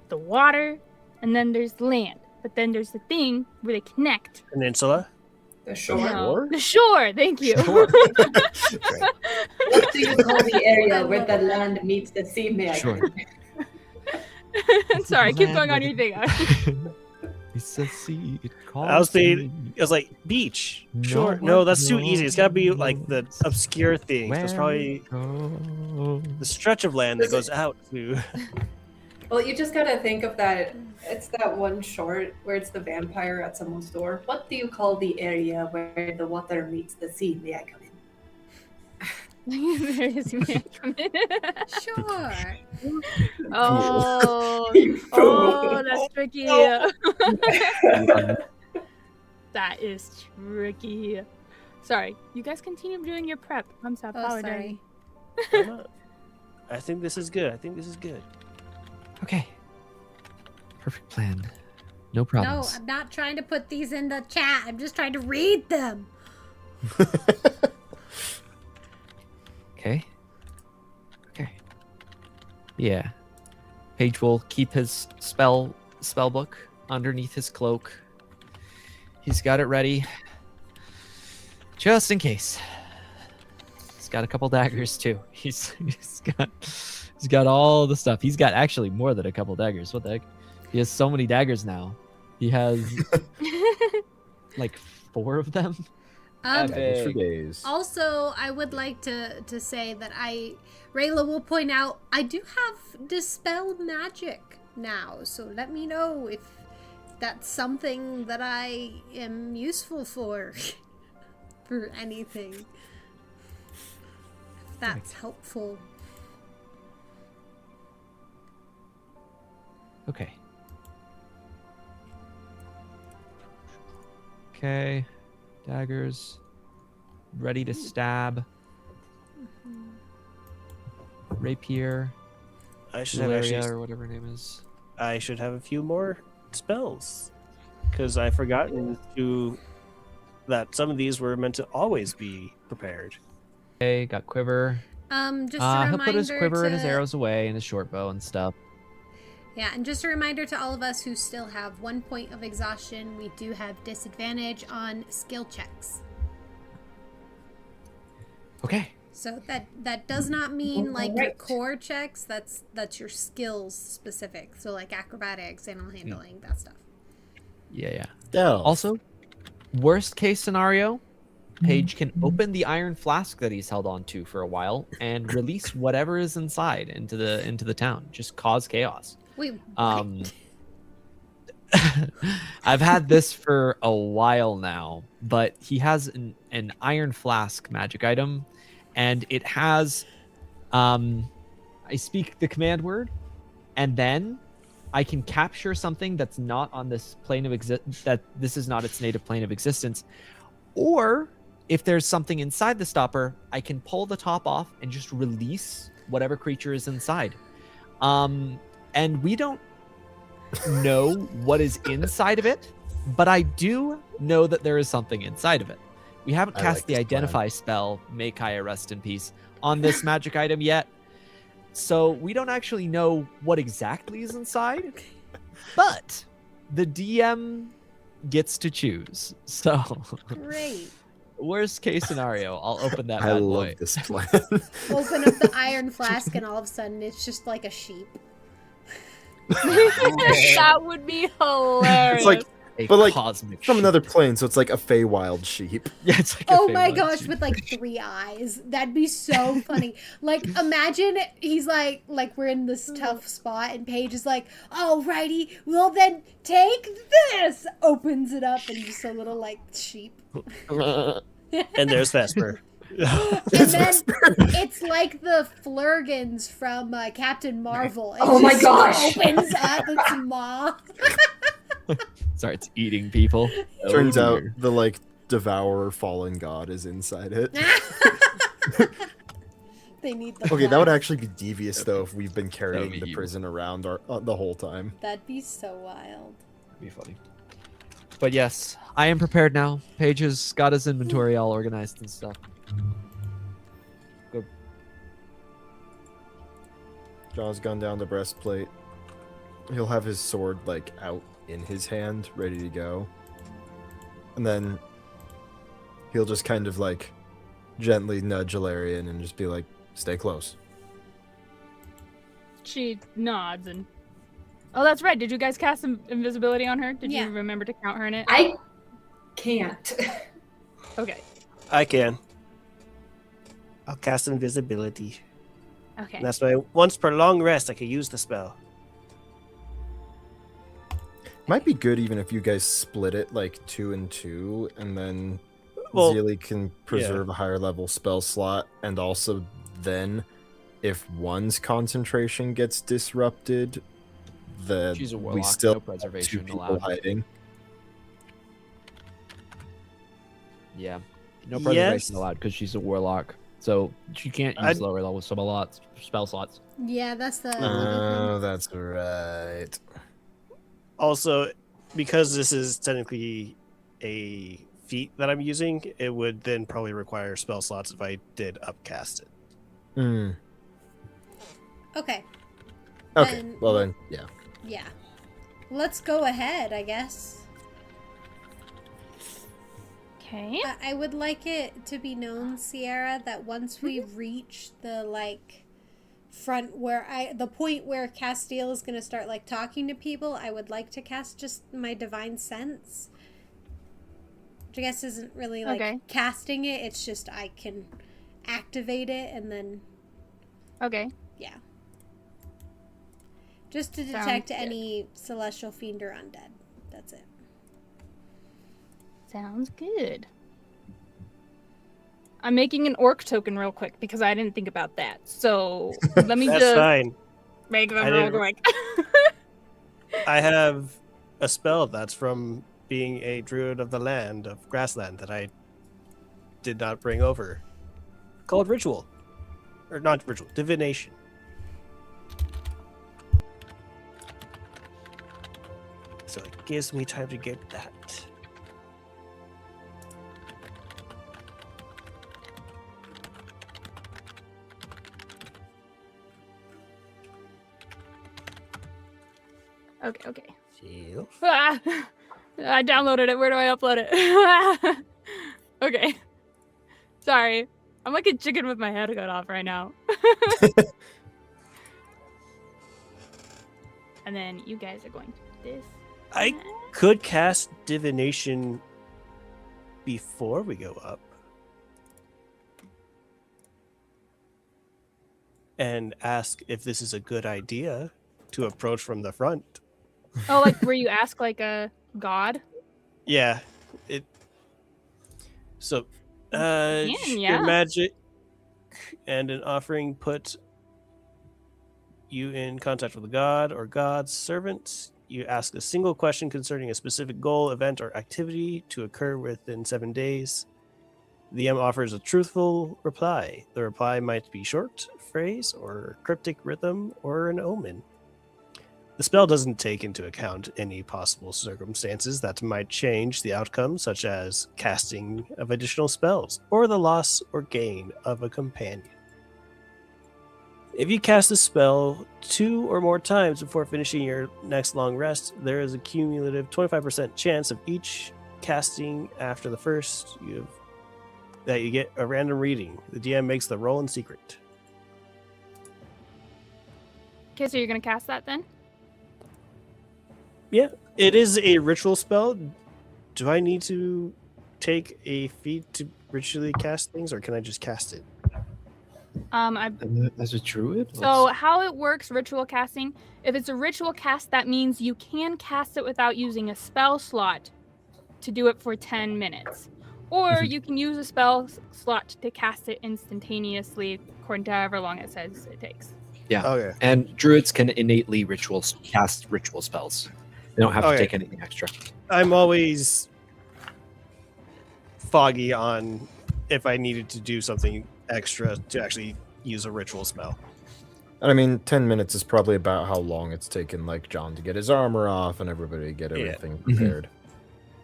the water and then there's land. But then there's the thing where they connect. Peninsula. The shore. No, the shore. Thank you. Sure. What do you call the area where the land meets the sea? May I Sure. Sorry, keep going on your thing. It's a sea. It I was calls thinking, me. it was like beach. No Sure. No, one that's too easy. It's got to be like the knows obscure thing. That's where probably it goes. the stretch of land that goes out to. Well, you just gotta think of that. It's that one short where it's the vampire at someone's door. What do you call the area where the water meets the sea? May I come in? There is man come in. Sure. Oh, that's tricky. That is tricky. Sorry, you guys continue doing your prep. I'm so Oh, apologetic. sorry. I think this is good. Okay. Perfect plan. No No, problems. I'm not trying to put these in the chat. I'm just trying to read them. Okay. Okay. Yeah. Paige will keep his spell book underneath his cloak. He's got it ready. Just in case. He's got a couple daggers too. He's got all the stuff. He's got actually more than a couple daggers. What the heck? He has so many daggers now. He has like 4 of them. Daggers for days. Also, I would like to say that Rayla will point out, I do have Dispel Magic now, so let me know if that's something that I am useful for, for anything. If that's helpful. Okay. Okay. Daggers. Ready to stab. Rapier. I should have actually, or whatever her name is. I should have a few more spells, because I've forgotten that some of these were meant to always be prepared. Okay, got quiver. Just a reminder he'll put his quiver and his to- arrows away and his short bow and stuff. Yeah, and just a reminder to all of us who still have 1 point of exhaustion, we do have disadvantage on skill checks. Okay. So that does not mean like your Right. core checks. That's your skills specific. So like acrobatics, animal handling, that stuff. Yeah. Stealth. Also, worst case scenario, Paige can open the iron flask that he's held on to for a while and release whatever is inside into the town. Just cause chaos. Wait, I've had this for a while now, but he has an iron flask magic item, and it has I speak the command word, and then I can capture something that's not on this plane of that this is not its native plane of existence, or if there's something inside the stopper, I can pull the top off and just release whatever creature is inside. And we don't know what is inside of it, but I do know that there is something inside of it. We haven't I cast like the this identify spell, may Kaya rest in peace, on this magic item yet. So we don't actually know what exactly is inside, but the DM gets to choose. So great. worst case scenario, I'll open that I bad love boy. this plan. Open up the iron flask, and all of a sudden it's just like a sheep. That would be hilarious. It's like A But, like, cosmic from sheep. another plane, so it's like a Feywild sheep. Yeah, it's like a Oh my Feywild gosh, sheep. with like 3 eyes. That'd be so funny. Like, imagine he's like we're in this tough spot, and Paige is like, "Alrighty, well then take this." Opens it up, and just a little like sheep. And there's Vesper. And then it's like the Flurgans from Captain Marvel. It Oh my just gosh. Opens up its maw. Starts eating people. Turns Oh, out dear. the like devourer fallen god is inside it. They need the Okay, that would flask. actually be devious though if we've been carrying be the evil. prison around the whole time. That'd be so wild. That'd be funny. But yes, I am prepared now. Paige has got his inventory all organized and stuff. Good. Jaw's gone down the breastplate. He'll have his sword like out in his hand, ready to go. And then he'll just kind of like gently nudge Ilarion and just be like, "Stay close." She nods and. Oh, that's right. Did you guys cast some invisibility on her? Did Yeah. you remember to count her in it? I can't. Okay. I can. I'll cast invisibility. Okay. And that's why once per long rest I can use the spell. Might be good even if you guys split it like 2 and 2, and then Well, Zilli can preserve a higher level spell slot, and also then if one's concentration gets disrupted, then She's a we warlock, still no have 2 preservation people allowed. hiding. Yeah. No preservation Yes. allowed because she's a warlock. So you can't use lower level spell slots. Yeah, that's the Oh, that's right. Also, because this is technically a feat that I'm using, it would then probably require spell slots if I did upcast it. Hmm. Okay. Okay. Then- Well then, yeah. Yeah. Let's go ahead, I guess. Okay. I would like it to be known, Sierra, that once we reach the front the point where Castil is gonna start talking to people, I would like to cast just my divine sense. Which I guess isn't really Okay. casting it, it's just I can activate it and then Okay. yeah. Just to Sounds detect good. any celestial fiend or undead. That's it. Sounds good. I'm making an orc token real quick because I didn't think about that. So let me That's just fine. make them I real didn't- quick. I have a spell that's from being a druid of the land of grassland that I did not bring over, called ritual, or not ritual, divination. So it gives me time to get that. Okay. Chill. Ah, I downloaded it. Where do I upload it? Okay. Sorry. I'm like a chicken with my head cut off right now. And then you guys are going to do this. I could cast divination before we go up. And ask if this is a good idea to approach from the front. Oh, like where you ask like a god? Yeah. So Yeah. your magic and an offering put you in contact with a god or god's servant. You ask a single question concerning a specific goal, event, or activity to occur within 7 days. The DM offers a truthful reply. The reply might be short, phrase, or cryptic rhythm, or an omen. The spell doesn't take into account any possible circumstances that might change the outcome, such as casting of additional spells, or the loss or gain of a companion. If you cast a spell 2 or more times before finishing your next long rest, there is a cumulative 25% chance of each casting after the first that you get a random reading. The DM makes the roll in secret. Okay, so you're gonna cast that then? Yeah, it is a ritual spell. Do I need to take a feat to ritually cast things, or can I just cast it? As a druid? So how it works, ritual casting, if it's a ritual cast, that means you can cast it without using a spell slot to do it for 10 minutes. Or you can use a spell slot to cast it instantaneously, according to however long it says it takes. Yeah. Okay. And druids can innately cast ritual spells. They don't have to Okay. take anything extra. I'm always foggy on if I needed to do something extra to actually use a ritual spell. And I mean, 10 minutes is probably about how long it's taken, like, John to get his armor off and everybody to get Yeah. everything prepared.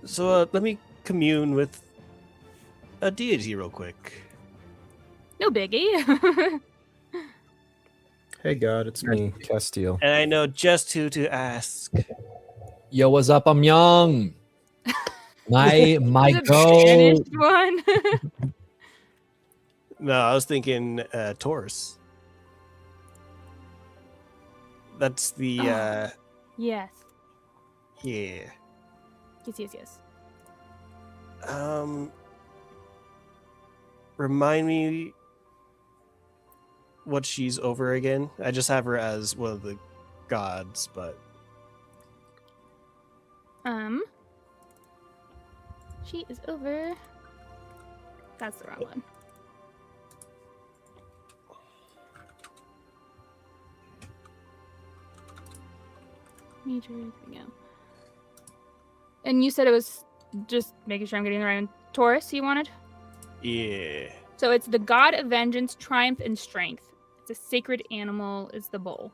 So let me commune with a deity real quick. No biggie. Hey, God, it's me, Castil. And I know just who to ask. Yo, what's up? I'm young. My The goal. banished one. No, I was thinking Taurus. That's the Yes. yeah. Yes. Remind me what she's over again. I just have her as one of the gods, but She is over. That's the wrong one. Major, there we go. And you said it was just making sure I'm getting the right one. Taurus, you wanted? yeah. So it's the god of vengeance, triumph, and strength. It's a sacred animal. Is the bull.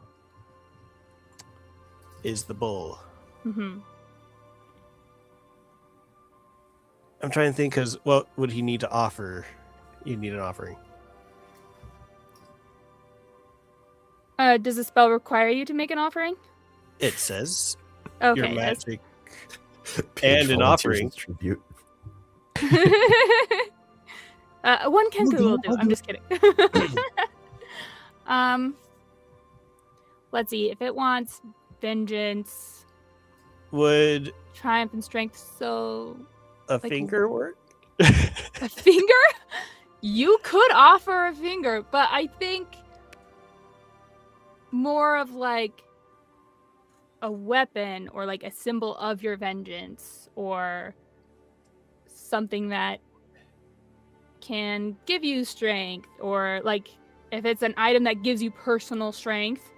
Is the bull. Mm-hmm. I'm trying to think, because what would he need to offer? You need an offering. Does the spell require you to make an offering? It says Okay. your magic Paid and an volunteers offering. as tribute. One Kenku will do. I'm just kidding. Let's see. If it wants vengeance, Would triumph, and strength, so a Like- finger work? a finger? You could offer a finger, but I think more of like a weapon or like a symbol of your vengeance or something that can give you strength, or like if it's an item that gives you personal strength,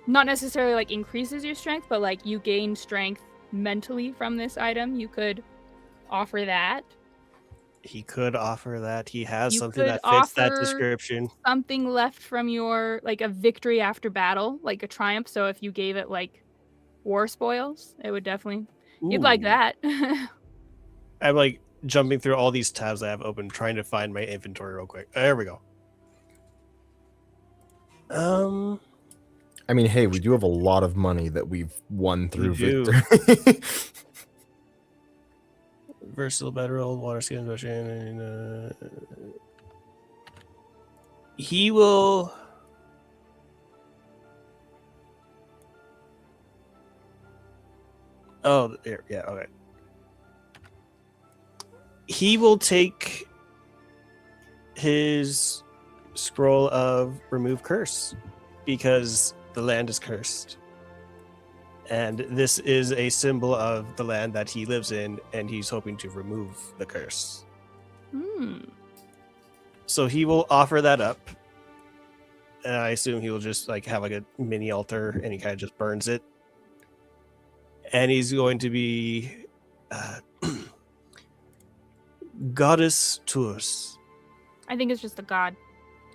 not necessarily like increases your strength, but like you gain strength mentally from this item, you could offer that. He could offer that. He has You something could that fits that offer- description. Something left from your like a victory after battle, like a triumph. So if you gave it like war spoils, it would definitely you'd like Ooh. that. I'm like jumping through all these tabs I have open, trying to find my inventory real quick. There we go. I mean, hey, we do have a lot of money that we've won through do. victory. Versatile bedroll, water skin potion, and he will. Oh, there, yeah, okay. He will take his scroll of remove curse because the land is cursed. And this is a symbol of the land that he lives in, and he's hoping to remove the curse. So he will offer that up. And I assume he will just like have like a mini altar, and he kind of just burns it. And he's going to be Goddess Tours. I think it's just a god.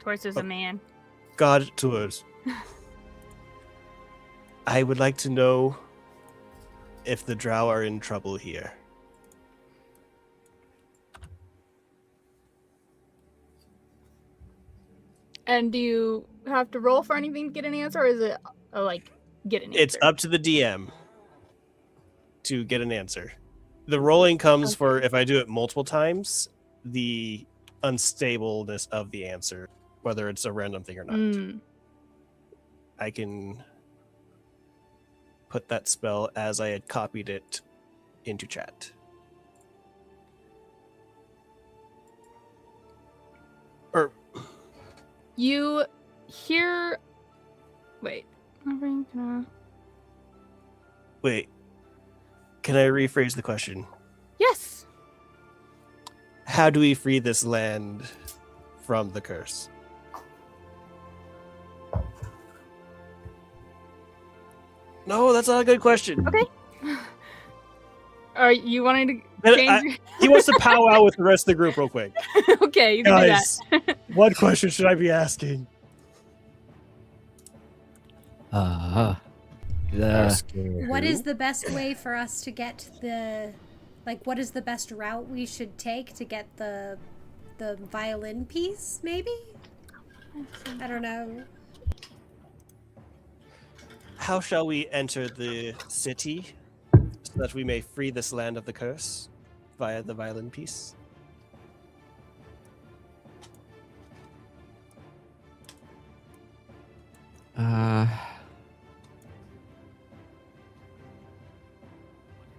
Taurus is Oh. a man. God Tours. I would like to know if the drow are in trouble here. And do you have to roll for anything to get an answer, or is it like get an answer? It's up to the DM to get an answer. The rolling comes for if I do it multiple times, the unstableness of the answer, whether it's a random thing or not. I can put that spell as I had copied it into chat. Or You hear. Wait. wait, can I rephrase the question? Yes. How do we free this land from the curse? No, that's not a good question. Okay. Are you wanting to But change? He wants to powwow with the rest of the group real quick. Okay, you can Guys, what question should I be asking? Asking What who? is the best way for us to get the, like, what is the best route we should take to get the violin piece, maybe? I don't know. How shall we enter the city so that we may free this land of the curse via the violin piece?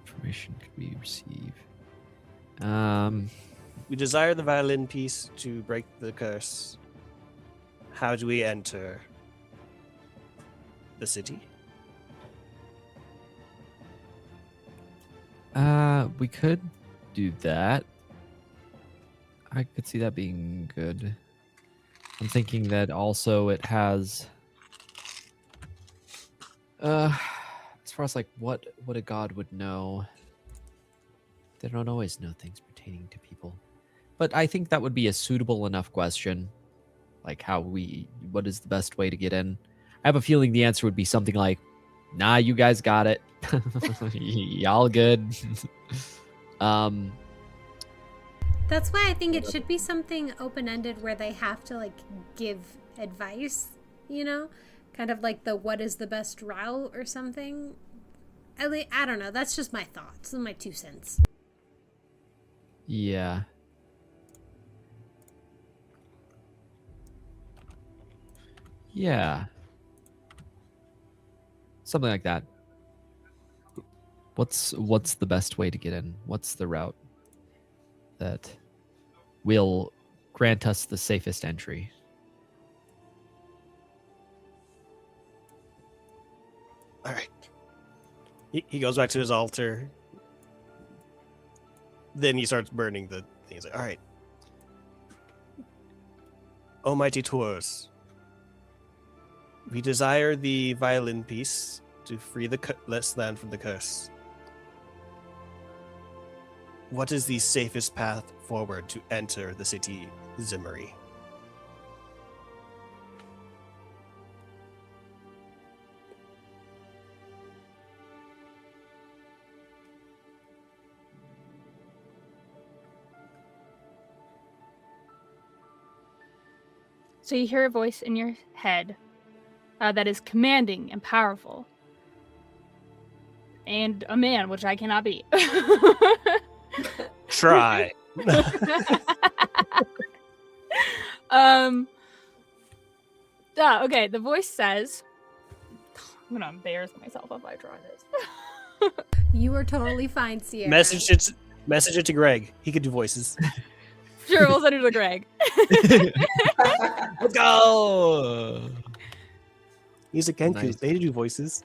Information could we receive? We desire the violin piece to break the curse. How do we enter the city? We could do that. I could see that being good. I'm thinking that also it has as far as like what a god would know. They don't always know things pertaining to people. but I think that would be a suitable enough question. Like what is the best way to get in? I have a feeling the answer would be something like, nah, you guys got it. Y'all good. That's why I think it should be something open-ended where they have to like give advice, you know? Kind of like the what is the best route or something. At least, I don't know. That's just my thoughts and my 2 cents. Yeah. Yeah. Something like that. What's the best way to get in? What's the route that will grant us the safest entry? All right. He goes back to his altar. Then he starts burning the thing. He's like, all right. Almighty Taurus, we desire the violin piece to free the land from the curse. What is the safest path forward to enter the city Zimmery? So you hear a voice in your head that is commanding and powerful. And a man, which I cannot be. Try. Okay, the voice says, I'm gonna embarrass myself if I try this. You are totally fine, Sierra. Message it to Greg. He could do voices. Sure, we'll send it to Greg. Let's go. He's a Kenku. Nice. They do voices.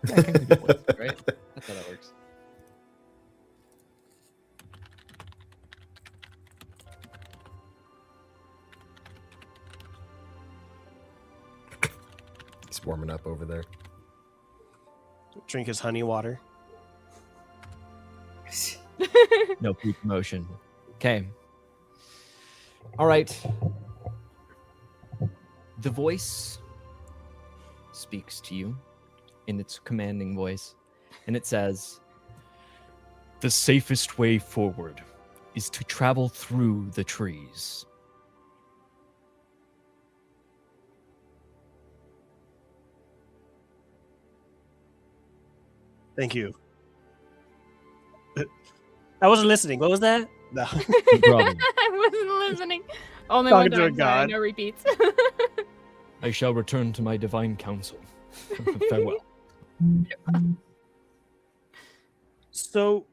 Yeah, I can do voices, right? That's how that works. He's warming up over there. Drink his honey water. No pre-promotion. Okay. All right. The voice speaks to you in its commanding voice, and it says, "The safest way forward is to travel through the trees." Thank you. I wasn't listening. What was that? No. No problem. I wasn't listening. Only Talking one to a time, sorry, god. no repeats. I shall return to my divine counsel. Farewell. So,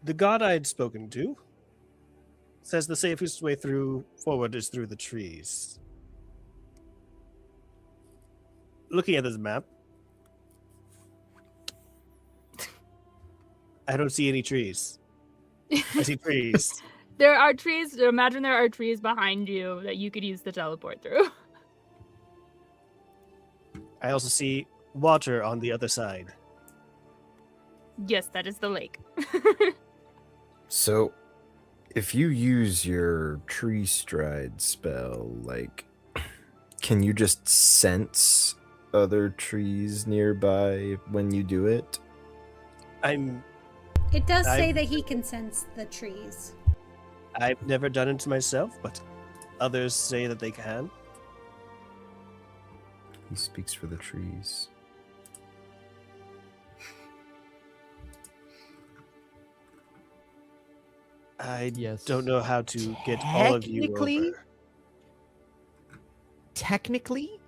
the god I had spoken to says the safest way forward is through the trees. Looking at this map, I don't see any trees. I see trees. There are trees. Imagine there are trees behind you that you could use to teleport through. I also see water on the other side. Yes, that is the lake. So, if you use your tree stride spell, like, can you just sense other trees nearby when you do it? It does say that he can sense the trees. I've never done it to myself, but others say that they can. He speaks for the trees. I Yes. don't know how to get all of you Technically- over. Technically,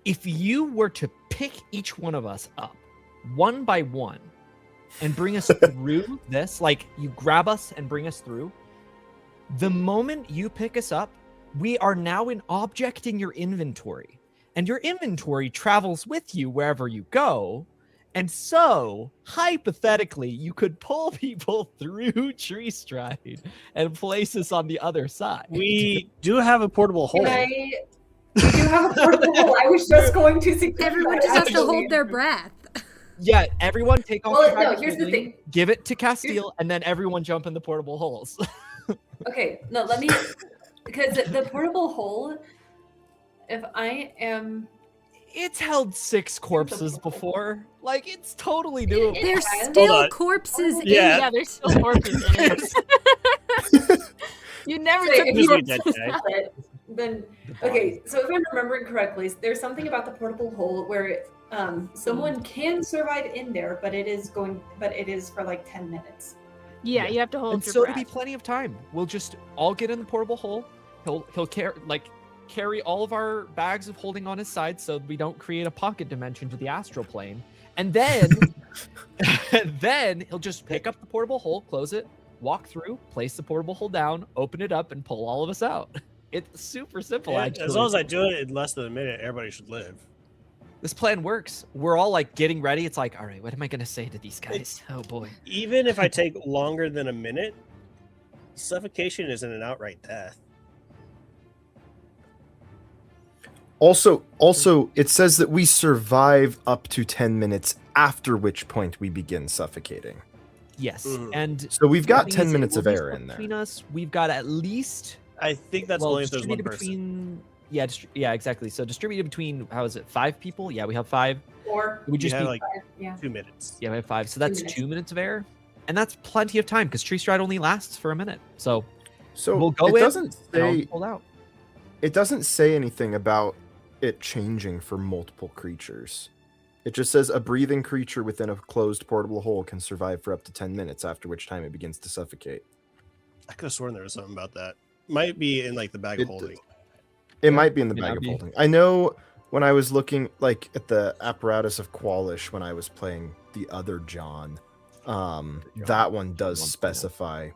if you were to pick each one of us up one by one and bring us through this, like you grab us and bring us through, the moment you pick us up, we are now an object in your inventory. And your inventory travels with you wherever you go. And so, hypothetically, you could pull people through Tree Stride and place us on the other side. We do have a portable hole. We do have a portable hole. I was just going to suggest Everyone that, just has to actually. hold their breath. Yeah, everyone take off. Well, your bag no, of here's the holding, thing. Give it to Castil, and then everyone jump in the portable holes. Okay, no, let me, because the portable hole, if I am, It's held 6 corpses before. Like, it's totally doable. There's Hold still on. corpses in Yeah. Yeah, there's still corpses in it. You never So took if the you Just corpses be dead, out. but then, okay, so if I'm remembering correctly, there's something about the portable hole where someone can survive in there, but it is for like 10 minutes. Yeah, Yeah. you have to hold And your so breath. to be plenty of time. We'll just all get in the portable hole. He'll carry all of our bags of holding on his side so we don't create a pocket dimension to the astral plane. And then then he'll just pick up the portable hole, close it, walk through, place the portable hole down, open it up, and pull all of us out. It's super simple, Yeah, actually. as long as I do it in less than a minute, everybody should live. This plan works. We're all like getting ready. It's like, all right, what am I gonna say to these guys? Oh boy. Even if I take longer than a minute, suffocation isn't an outright death. Also, it says that we survive up to 10 minutes, after which point we begin suffocating. Yes. Mhm. And So we've got these 10 minutes will of be air split in there. between us. We've got at least I think that's only if there's one distributed person. between yeah, exactly. So distributed between, how is it, 5 people? Yeah, we have 5. Or It would You just have be like yeah. 2 minutes. yeah, we have 5. So that's 2 minutes. 2 minutes of air, and that's plenty of time because tree stride only lasts for a minute. So So we'll go it in. doesn't and I'll say pull out. it doesn't say anything about it changing for multiple creatures. It just says a breathing creature within a closed portable hole can survive for up to 10 minutes, after which time it begins to suffocate. I could have sworn there was something about that. Might be in like the bag of It- holding. It might be in the May bag not of be. holding. I know when I was looking like at the apparatus of Qualish when I was playing the other John, that one does 1.0. specify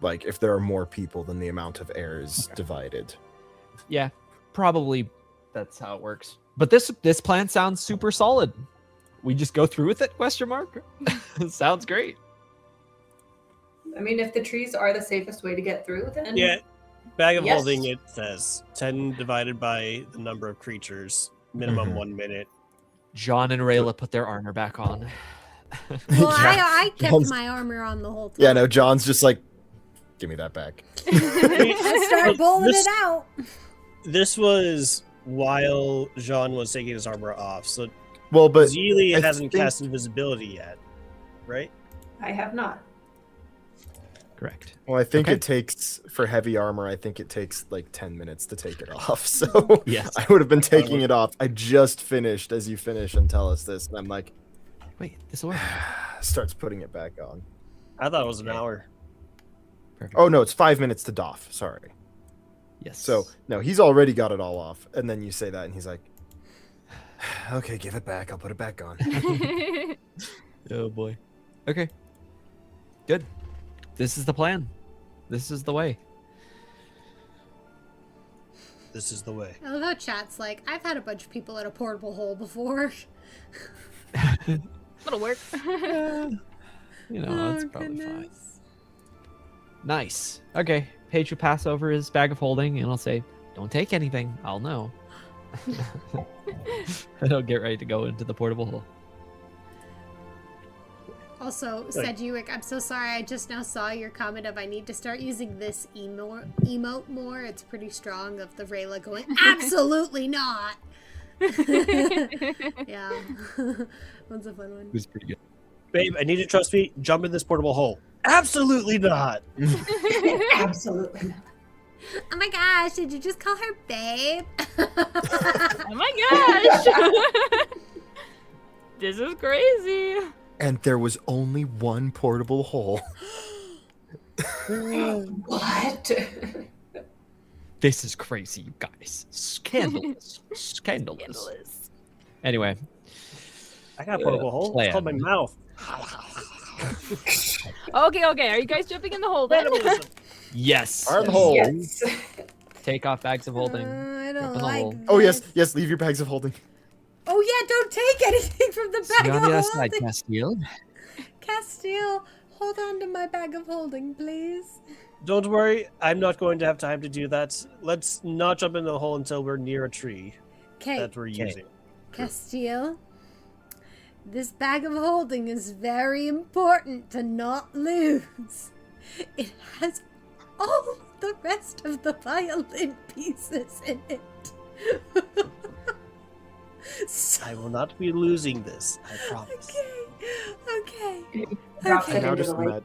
like if there are more people, then the amount of air is divided. Yeah, probably that's how it works. But this plan sounds super solid. We just go through with it? Question mark. Sounds great. I mean, if the trees are the safest way to get through, then Yeah, bag of Yes. holding, it says 10 divided by the number of creatures, minimum Mhm. 1 minute. John and Rayla put their armor back on. Well, Yeah, I kept John's- my armor on the whole time. Yeah, no, John's just like, give me that back. I start pulling This- it out. This was while Jean was taking his armor off, so Well, but Zilli I hasn't think- cast invisibility yet, right? I have not. Correct. well, I think Okay. it takes for heavy armor. I think it takes like 10 minutes to take it off. So Yes. I would have been taking it off. I just finished as you finish and tell us this, and I'm like, Wait, this will work. starts putting it back on. I thought it was an hour. Perfect. Oh no, it's 5 minutes to doff. Sorry. Yes. So no, he's already got it all off, and then you say that, and he's like, "Okay, give it back. I'll put it back on." Oh boy. Okay. Good. This is the plan. This is the way. This is the way. I love how chat's like, I've had a bunch of people in a portable hole before. It'll work. You know, that's Oh, probably fine. goodness. Nice. Okay. Paige will pass over his bag of holding, and I'll say, "Don't take anything. I'll know." And I'll get ready to go into the portable hole. Also, Sedgwick, I'm so sorry. I just now saw your comment of I need to start using this emote more. It's pretty strong of the Rayla going, absolutely not. Yeah. That's a fun one. It was pretty good. Babe, I need to trust me. Jump in this portable hole. Absolutely not. Absolutely not. Oh my gosh, did you just call her babe? Oh my gosh! This is crazy. And there was only one portable hole. What? This is crazy, you guys. Scandalous. Scandalous. Anyway, I got a portable hole. plan. It's called my mouth. Okay. Are you guys jumping in the hole then? yes. Armhole. Yes. Take off bags of holding. I Jump in don't the like hole. Oh yes, this. yes. Leave your bags of holding. Oh yeah, don't take anything from the See bag you on of the other side, holding. Castil. Castil, hold on to my bag of holding, please. Don't worry, I'm not going to have time to do that. Let's not jump in the hole until we're near a tree Okay, that we're using. Castil, This bag of holding is very important to not lose. It has all the rest of the violin pieces in it. So, I will not be losing this. I promise. okay. Drops Okay. it into the lake.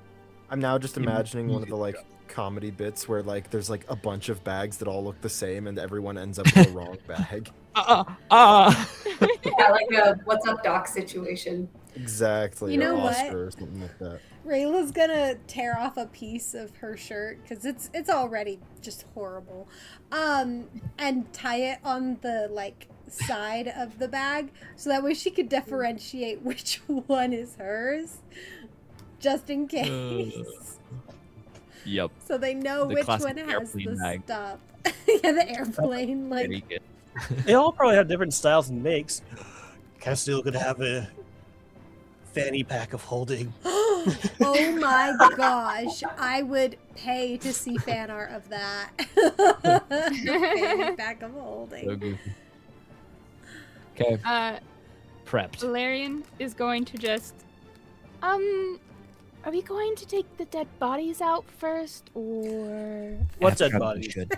I'm now just imagining one of the like comedy bits where like there's like a bunch of bags that all look the same and everyone ends up with the wrong bag. Yeah, like a "What's up, Doc" situation. Exactly. You know or what? Oscar or something like that. Rayla's gonna tear off a piece of her shirt because it's already just horrible, and tie it on the like side of the bag so that way she could differentiate which one is hers, just in case. Yep. So they know The which classic one has airplane the bag. stuff. Yeah, the airplane. Very Like, good. They all probably have different styles and makes. Castil could have a fanny pack of holding. oh my gosh, I would pay to see fan art of that. Fanny pack of holding. So goofy. Okay, prepped. Valerian is going to just, are we going to take the dead bodies out first, or? What's that Probably body? should.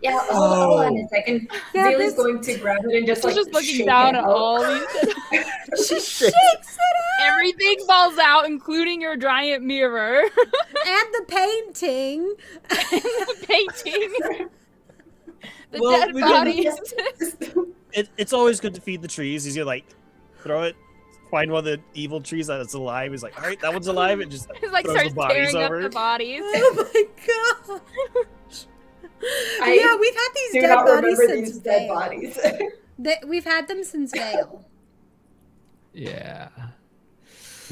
Yeah, hold on a second. Yeah, Zilli's this- going to grab it and just She's like just looking shake down it at out. all these. She shakes it out! Everything falls out, including your giant mirror, And the painting! the painting, the Well, dead we can- bodies. It's always good to feed the trees. He's gonna like throw it, find one of the evil trees that's alive. He's like, all right, that one's alive, and just He's like throws the starts bodies tearing up over. the bodies. Oh my gosh! I Yeah, we've had these do dead not bodies remember since these dead Vale. bodies. We've had them since Vale. Yeah.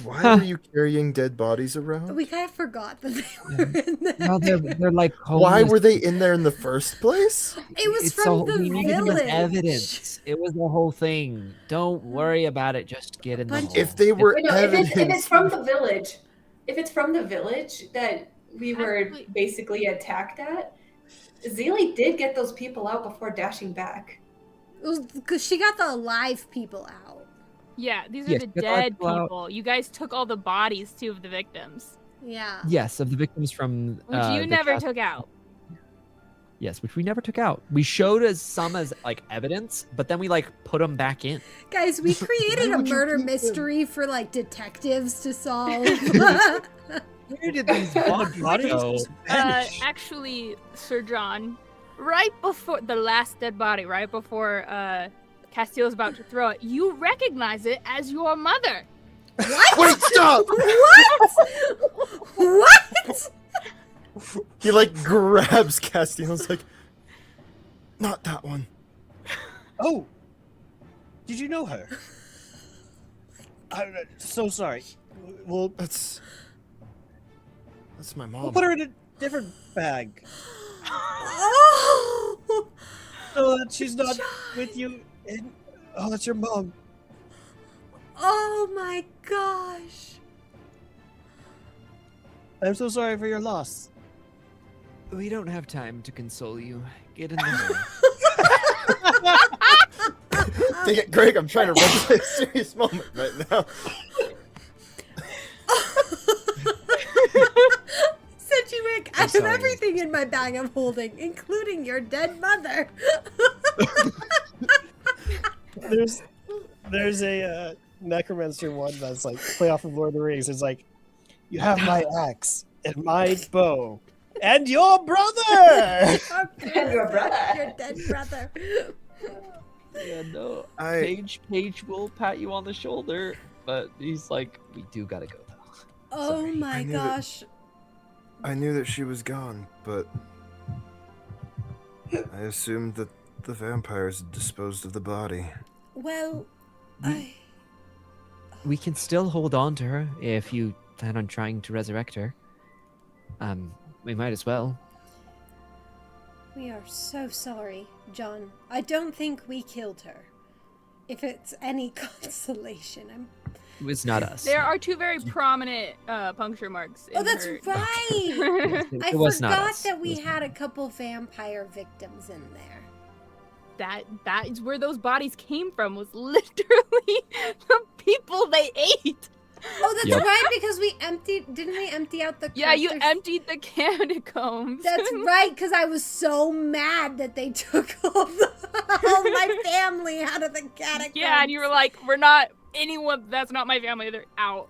Why were you carrying dead bodies around? We kind of forgot that they were in there. No, they're like Why homeless. were they in there in the first place? It was It's from a- the we needed them as village. evidence. It was the whole thing. Don't worry about it. Just get in the Bunch hole. If they were Wait, no, evidence, if it's from the village, if it's from the village that we were Actually- basically attacked at, Zilli did get those people out before dashing back. It was because she got the alive people out. Yeah, these are Yes, the get our dead people out. people. You guys took all the bodies too of the victims, Yeah. Yes, of the victims from which you the never cast- took out. Yes, which we never took out. We showed as some as like evidence, but then we like put them back in. Guys, we created Why a would you murder keep them? mystery for like detectives to solve. Where did these bodies go? just vanish? Actually, Sir John, right before the last dead body, right before Castil was about to throw it, you recognize it as your mother. Wait, stop! What? What? He like grabs Castil's like, not that one. Oh, did you know her? I'm so sorry. We'll That's my mom. we'll put her in a different bag Oh! so that she's not with you. And oh, that's your mom. Oh my gosh. I'm so sorry for your loss. We don't have time to console you. Get in the hole. Dang it, Greg, I'm trying to run a serious moment right now. Sedgwick, I I'm have sorry. everything in my bag of holding, including your dead mother. There's a necromancer one that's like play off of Lord of the Rings. It's like, you have my axe and my bow and your brother. And your brother. Your dead brother. Yeah, no. I Paige will pat you on the shoulder, but he's like, we do gotta go though. Oh Sorry. my I knew that- gosh. I knew that she was gone, but I assumed that the vampires had disposed of the body. Well, I. We can still hold on to her if you plan on trying to resurrect her. We might as well. We are so sorry, John. I don't think we killed her. If it's any consolation, It was not us. There are two very prominent puncture marks. Oh, in that's her- right! It I was not forgot us. that It we was had a couple vampire victims in there. that is where those bodies came from, was literally the people they ate. Oh, that's Yep. right, because didn't we empty out the Yeah, you catacombs? emptied the catacombs. That's right, because I was so mad that they took all my family out of the catacombs. Yeah, and you were like, we're not anyone, that's not my family, they're out.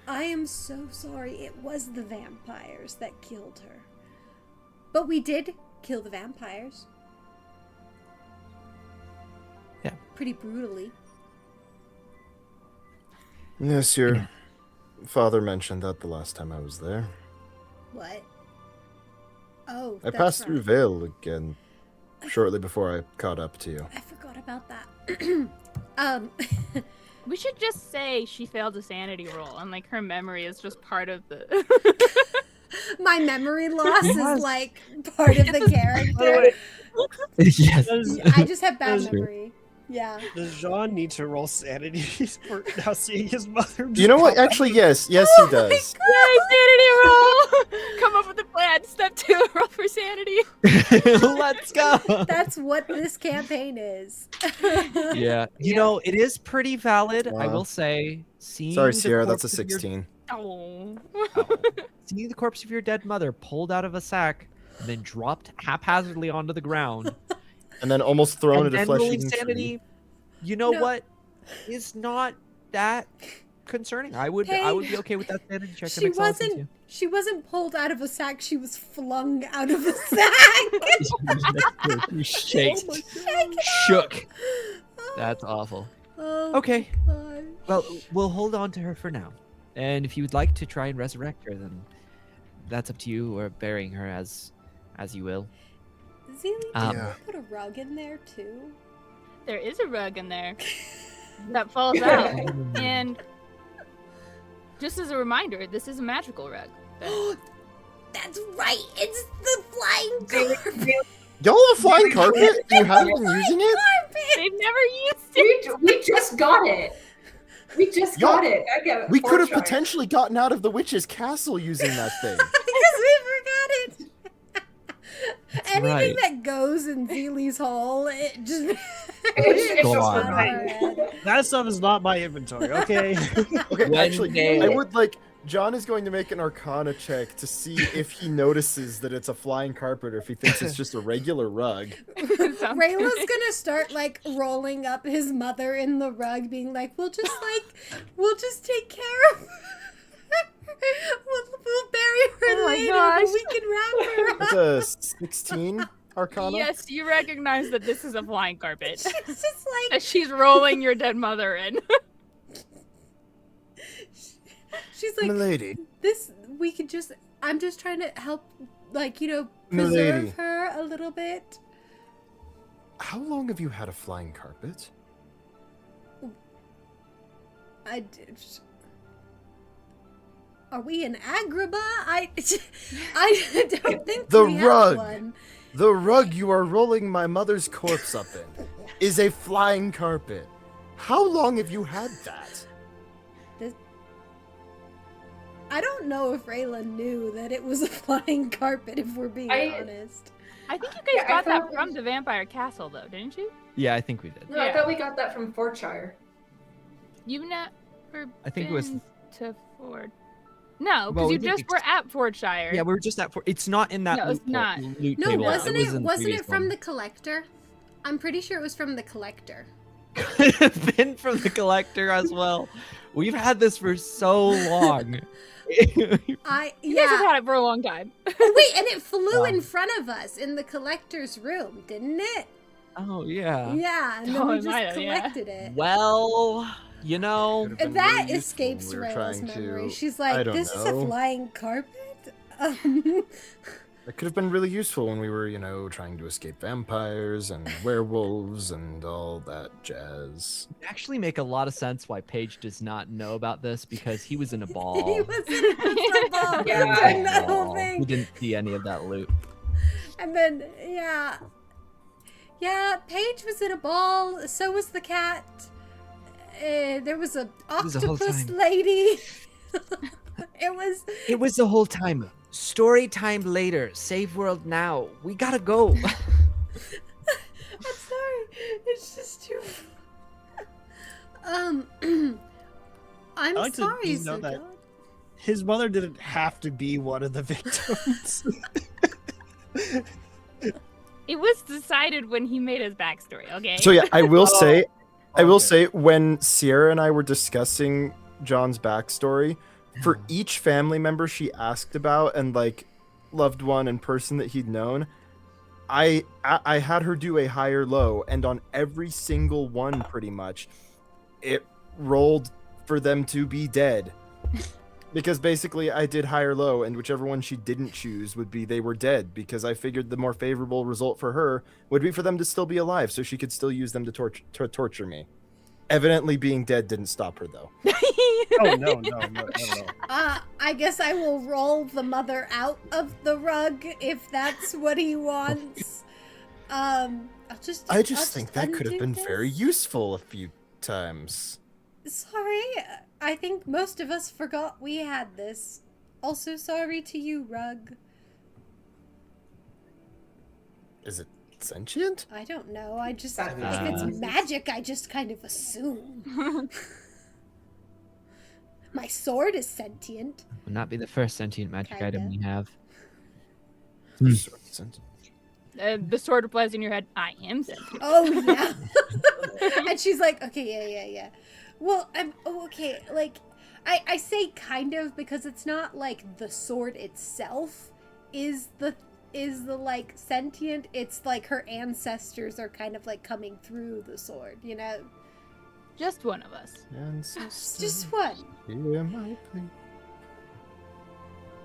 I am so sorry. It was the vampires that killed her. But we did kill the vampires. Yeah. Pretty brutally. Yes, your father mentioned that the last time I was there. What? Oh, I that's passed through right. Vale again shortly before I caught up to you. I forgot about that. We should just say she failed a sanity roll, and like her memory is just part of the. My memory loss Yes. is like part of the By the character. way, Yes. I just have bad That's memory. Yeah. does Jean need to roll sanity for now seeing his mother? You know what? Actually, yes. Yes, Oh he does. Yay, sanity roll! Come up with a plan. Step 2, roll for sanity. Let's go. That's what this campaign is. Yeah. You Yeah. know, it is pretty valid, I Wow. will say. Seeing Sorry, the Sierra, that's a corpse of your- 16. Oh. Seeing the corpse of your dead mother pulled out of a sack and then dropped haphazardly onto the ground And then almost thrown and at a then flesh rolling eating tree. sanity, you know No. what? Is not that concerning. I would be okay with that sanity check. That She makes a lot of sense, wasn't. She wasn't pulled out of a sack. She was flung out of a sack. yeah. You shaked. Shook. That's awful. Oh, Okay. gosh. Well, we'll hold on to her for now. And if you would like to try and resurrect her, then that's up to you, or burying her as you will. Zilli, did Um, you Yeah. put a rug in there too? There is a rug in there that falls out. And just as a reminder, this is a magical rug. That's right. It's the flying carpet. Y'all have a flying carpet? You haven't been using it? They've never used it. We just got it. We just got it. I get it. We could have Fortune. potentially gotten out of the witch's castle using that thing. Because we forgot it. Anything right. that goes in Zilli's hole, it just. It's Go just on. for Right. mine. That stuff is not my inventory, okay? Okay, actually, Wednesday. I would like. John is going to make an Arcana check to see if he notices that it's a flying carpet or if he thinks it's just a regular rug. Sounds Rayla's good. gonna start like rolling up his mother in the rug, being like, we'll just take care of her. We'll bury her Oh my later, gosh. but we can wrap her That's up. a 16 Arcana. Yes, you recognize that this is a flying carpet. She's just like, That she's rolling your dead mother in. she's like, Milady. this, we could just, I'm just trying to help, like, preserve Milady. her a little bit. How long have you had a flying carpet? I did. Are we in Agrabah? I don't think The we rug. have one. The rug you are rolling my mother's corpse up in is a flying carpet. How long have you had that? I don't know if Rayla knew that it was a flying carpet, if we're being honest. I think you guys Yeah, I got that thought- from the vampire castle, though, didn't you? Yeah, I think we did. No, I Yeah. thought we got that from Fortshire. You've never I think it was- been to Ford. No, Well, because we you did just were at Fordshire. Yeah, we were just at. It's not in that. No, it's loot not. Loot No, table. wasn't was it? in the Wasn't previous it from one. the collector? I'm pretty sure it was from the collector. Could have been from the collector as well. We've had this for so long. You guys have Yeah. had it for a long time. Oh, wait, and it flew Wow. in front of us in the collector's room, didn't it? Oh yeah. Yeah, and then Oh, we it just might have, yeah. collected it. Well, you know. Could've been That really useful escapes when we were Rayla's trying memory. to- She's I like, don't this is a know. flying carpet? That could have been really useful when we were, trying to escape vampires and werewolves and all that jazz. Actually, make a lot of sense why Paige does not know about this because he was in a He ball. was in a crystal ball Yeah. during that whole Ball. thing. We didn't see any of that loot. And then, yeah. Yeah, Paige was in a ball, so was the cat. There was a was the whole octopus time. lady. It It was the whole time. Story time later. Save world now. We gotta go. I'm sorry. It's just too. I'm like to sorry, just know that- Sir John. His mother didn't have to be one of the victims. It was decided when he made his backstory, okay? So yeah, I will say, okay. when Sierra and I were discussing John's backstory, for each family member she asked about and like loved one and person that he'd known, I had her do a high or low, and on every single one, pretty much, it rolled for them to be dead. Because basically I did high or low, and whichever one she didn't choose would be they were dead, because I figured the more favorable result for her would be for them to still be alive, so she could still use them to torture me. Evidently being dead didn't stop her, though. Oh, no. I guess I will roll the mother out of the rug if that's what he wants. I just think that could have been very useful a few times. Sorry, I think most of us forgot we had this. Also sorry to you, Rug. Is it sentient? I don't know, if it's Uh, magic, I just kind of assume. My sword is sentient. Would not be the first sentient magic Kinda. item we have. Sentient. The sword replies in your head, I am sentient. Oh, yeah. And she's like, okay, yeah. Well, okay, like, I say kind of because it's not like the sword itself is the like sentient. It's like her ancestors are kind of like coming through the sword, you know? Just one of us. Just one. Hear my plea.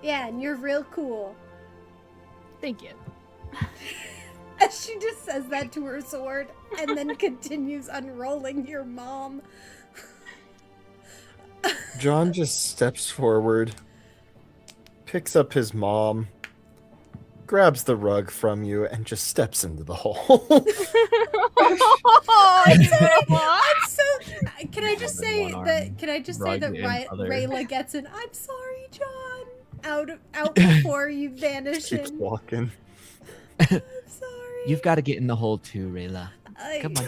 Yeah, and you're real cool. Thank you. As she just says that to her sword and then continues unrolling your mom. John just steps forward, picks up his mom, grabs the rug from you, and just steps into the hole. Can I just say that Rayla gets an "I'm sorry, John" out before you vanish Keeps in. walking. I'm sorry. You've got to get in the hole too, Rayla. Come on.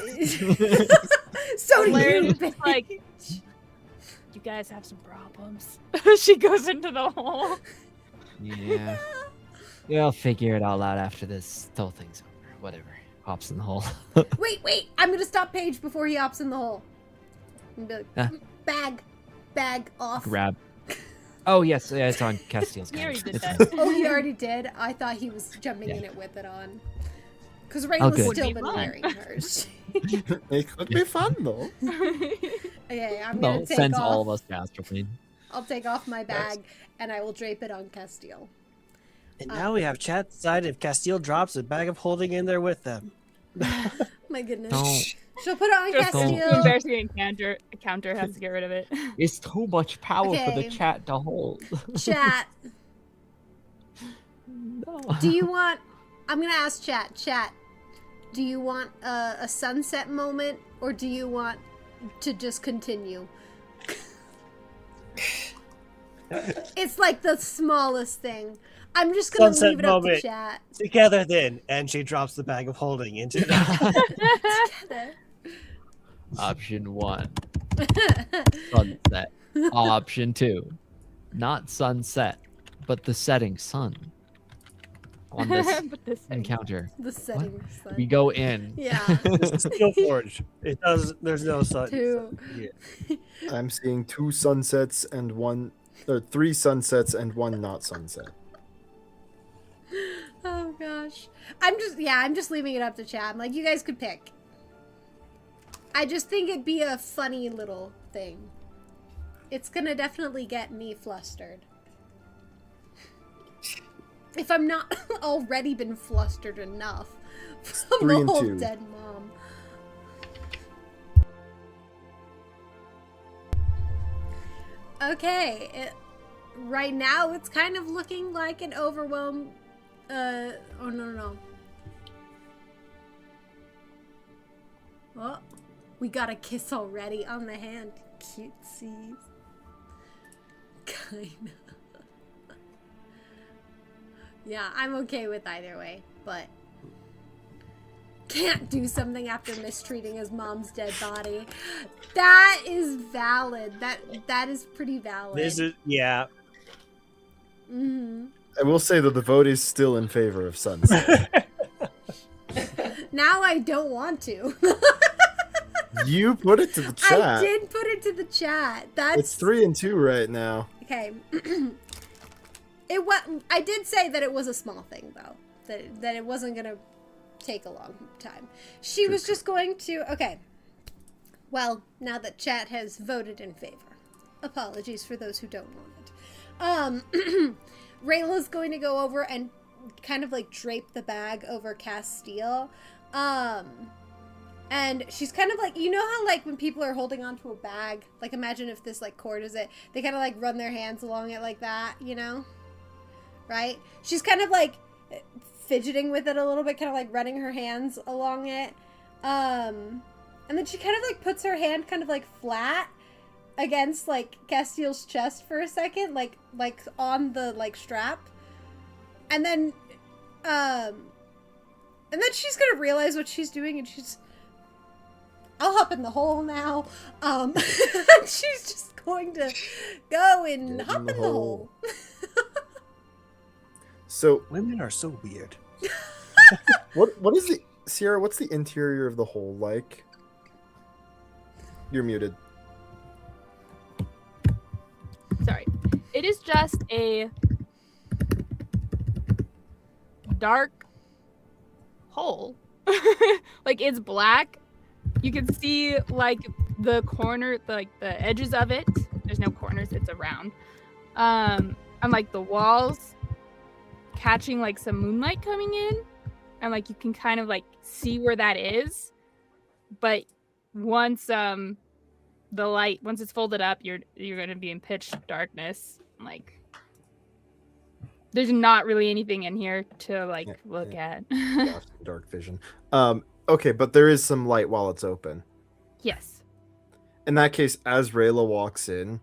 So do Larry you, is just like, you guys have some problems. She goes into the hole. Yeah. We'll figure it all out after this whole thing's over. Whatever. Hops in the hole. Wait! I'm gonna stop Paige before he hops in the hole. And be like, bag off. Grab. Oh, yes. Yeah, it's on Castil's He already did It's- that. Oh, he already did? I thought he was jumping in it with it on. Because Oh, Rayla's good. still Would be been fun. wearing hers. It could be fun, though. Okay, I'm No, gonna take sends off. all of us to Astral Plane. I'll take off my bag and I will drape it on Castil. And now we have chat decide if Castil drops a bag of holding in there with them. My goodness. Don't. She'll put it on Just too Castil. embarrassing encounter has to get rid of it. It's too much power for Okay. the chat to hold. Chat, No. do you want... I'm gonna ask Chat, do you want a sunset moment or do you want to just continue? It's like the smallest thing. I'm just gonna Sunset leave it up to moment. chat. Together then, and she drops the bag of holding into the Together. Option 1. Sunset. Option 2. Not sunset, but the setting sun. On this But this thing. encounter. The setting sun. We go in. Yeah. Steel Forge. It does. There's no sun. Two. Yeah. I'm seeing 2 sunsets and 3 sunsets and 1 not sunset. Oh gosh. I'm just leaving it up to chat. I'm like, you guys could pick. I just think it'd be a funny little thing. It's gonna definitely get me flustered. If I'm not already been flustered enough from 3 the and whole 2. dead mom. Okay, right now it's kind of looking like an overwhelm. Oh no. Oh, we got a kiss already on the hand. Cutesies. Kinda. Yeah, I'm okay with either way, but can't do something after mistreating his mom's dead body. That is valid. That is pretty valid. This is, yeah. Mm-hmm. I will say that the vote is still in favor of sunset. Now I don't want to. You put it to the chat. I did put it to the chat. It's 3-2 right now. Okay. I did say that it was a small thing, though. That it wasn't going to take a long time. She was just going to... Okay. Well, now that chat has voted in favor. Apologies for those who don't want it. Rayla's going to go over and kind of like drape the bag over Castil. And she's kind of like, you know how like when people are holding onto a bag, like imagine if this like cord is it, they kind of like run their hands along it like that, you know? Right? She's kind of like fidgeting with it a little bit, kind of like running her hands along it. And then she kind of like puts her hand kind of like flat against like Castil's chest for a second, like on the like strap. And then she's gonna realize what she's doing, and I'll hop in the hole now. She's just going to go and hop in the hole. So Women are so weird. what is the Sierra? What's the interior of the hole like? You're muted. Sorry. It is just a dark hole. Like, it's black. You can see like the corner, like the edges of it. There's no corners, it's a round. And like the walls catching like some moonlight coming in, and like you can kind of like see where that is. But once once it's folded up, you're gonna be in pitch darkness. Like, there's not really anything in here to like look at. Dark vision. Okay, but there is some light while it's open. Yes. In that case, as Rayla walks in,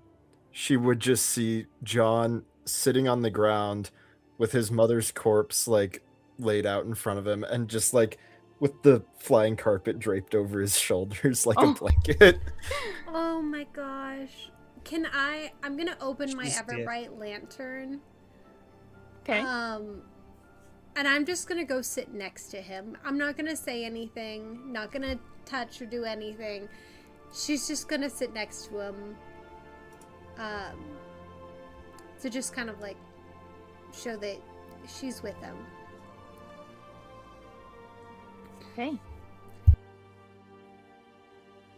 she would just see John sitting on the ground with his mother's corpse like laid out in front of him, and just like with the flying carpet draped over his shoulders like a blanket. Oh my gosh. I'm gonna open my Everbright lantern. Okay. And I'm just gonna go sit next to him. I'm not gonna say anything, not gonna touch or do anything. She's just gonna sit next to him. To just kind of like show that she's with him. Okay.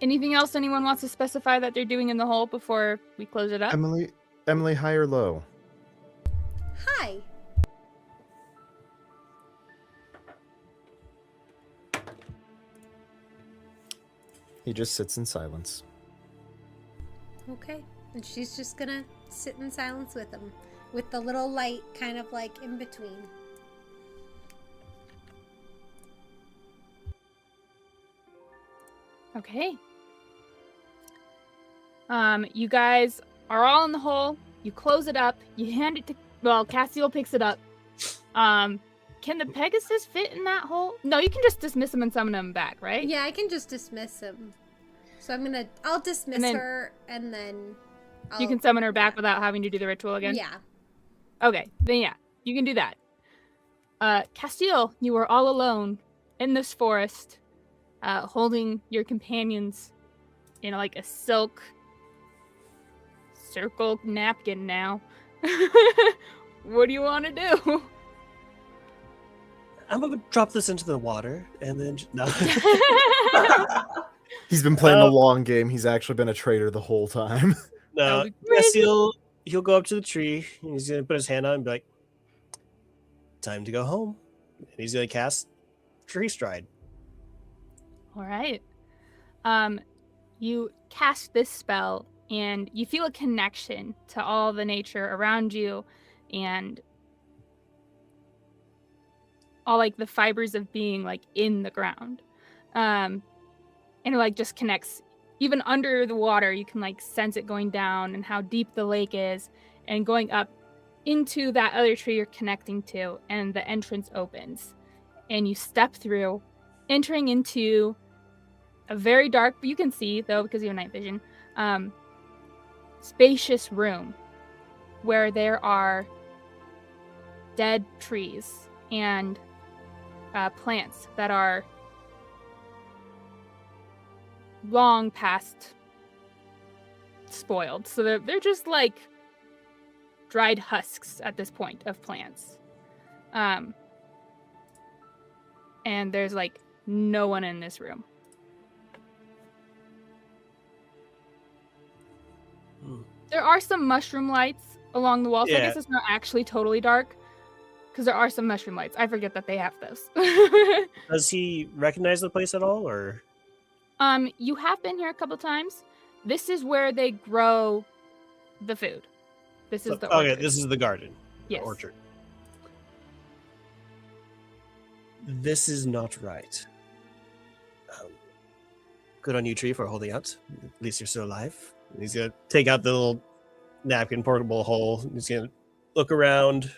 Anything else anyone wants to specify that they're doing in the hole before we close it up? Emily, high or low? Hi. He just sits in silence. Okay. And she's just gonna sit in silence with him, with the little light kind of like in between. Okay. You guys are all in the hole. You close it up. You hand it to... Well, Castil picks it up. Can the Pegasus fit in that hole? No, you can just dismiss him and summon him back, right? Yeah, I can just dismiss him. So I'll dismiss her, and then you can summon her back without having to do the ritual again? Yeah. Okay, then yeah, you can do that. Castil, you are all alone in this forest, holding your companions in like a silk circle napkin now. What do you want to do? I'm gonna drop this into the water and then no. He's been playing the long game. He's actually been a traitor the whole time. No, yes, he'll go up to the tree and he's gonna put his hand on it and be like, "Time to go home." And he's gonna cast Tree Stride. All right. You cast this spell and you feel a connection to all the nature around you and all like the fibers of being like in the ground. And it like just connects. Even under the water, you can like sense it going down and how deep the lake is, and going up into that other tree you're connecting to, and the entrance opens and you step through entering into a very dark, but you can see though because you have night vision, spacious room where there are dead trees and plants that are long past spoiled. So they're just like dried husks at this point of plants. And there's like no one in this room. There are some mushroom lights along the wall, so I guess it's not actually totally dark. Because there are some mushroom lights. I forget that they have those. Does he recognize the place at all, or? You have been here a couple times. This is where they grow the food. This is the orchard. Okay, this is the garden. Yes. The orchard. This is not right. Good on you, Tree, for holding out. At least you're still alive. He's gonna take out the little napkin portable hole. He's gonna look around.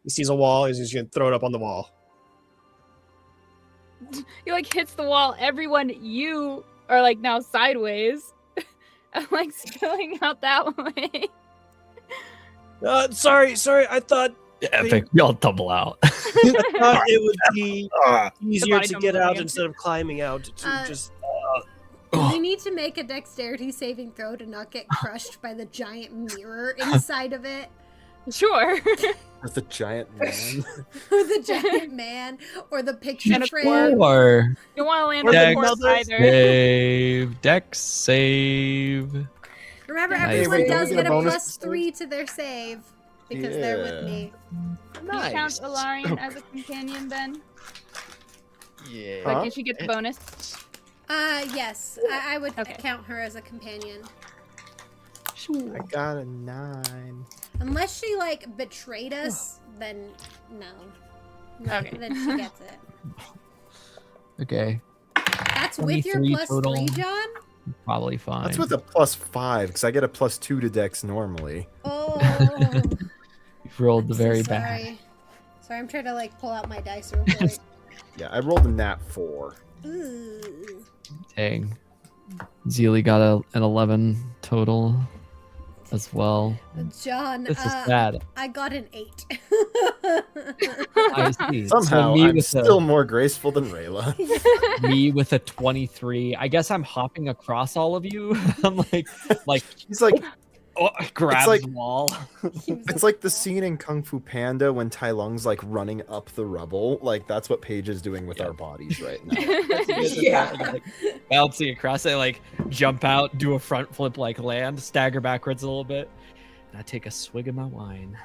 He sees a wall. He's just gonna throw it up on the wall. He like hits the wall. Everyone, you are like now sideways. I'm like spilling out that way. Sorry. I thought Epic. We all tumble out. I thought it would be easier body to get tumbling out in. instead of climbing out. To just You need to make a dexterity saving throw to not get crushed by the giant mirror inside of it. Sure. With the giant man. Or the giant man, or the picture And a frame. Or You don't want to land Or on the the corpse mothers. either. save. Dex save. Remember, Nice. everyone Wait, does don't we get get a a bonus plus to save? 3 to their save because they're with me. You count Ilarion as a companion then? Yeah. Like, Huh? did she get the bonus? Yes, I would Okay. count her as a companion. I got a 9. Unless she, like, betrayed us, then no. Okay. Then she gets it. Okay. That's with your 23 plus total. 3, John? Probably fine. That's with a plus 5, because I get a plus 2 to dex normally. Oh. You've rolled the I'm so very sorry. bad. Sorry, I'm trying to, like, pull out my dice real quick. Yeah, I rolled a nat 4. Ooh. Dang. Zilli got an 11 total as well. John, This is bad. I got an 8. I see. Somehow, so me I'm with still more graceful than Rayla. me with a 23. I guess I'm hopping across all of you. I'm like He's like, grabs like- the wall. it's like the scene in Kung Fu Panda when Tai Lung's like running up the rubble. Like that's what Paige is doing with our bodies right now. Yeah. Like, bouncing across it, like jump out, do a front flip, like land, stagger backwards a little bit. And I take a swig of my wine.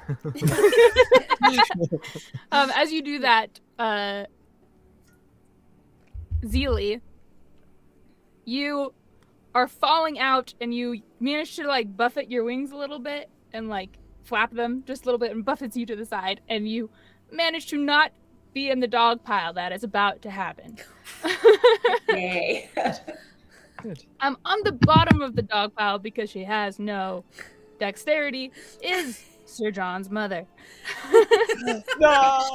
As you do that, Zilli, you are falling out and you manage to like buffet your wings a little bit and like flap them just a little bit and buffets you to the side and you manage to not be in the dog pile that is about to happen. Yay. On the bottom of the dog pile because she has no dexterity is Sir John's mother. no.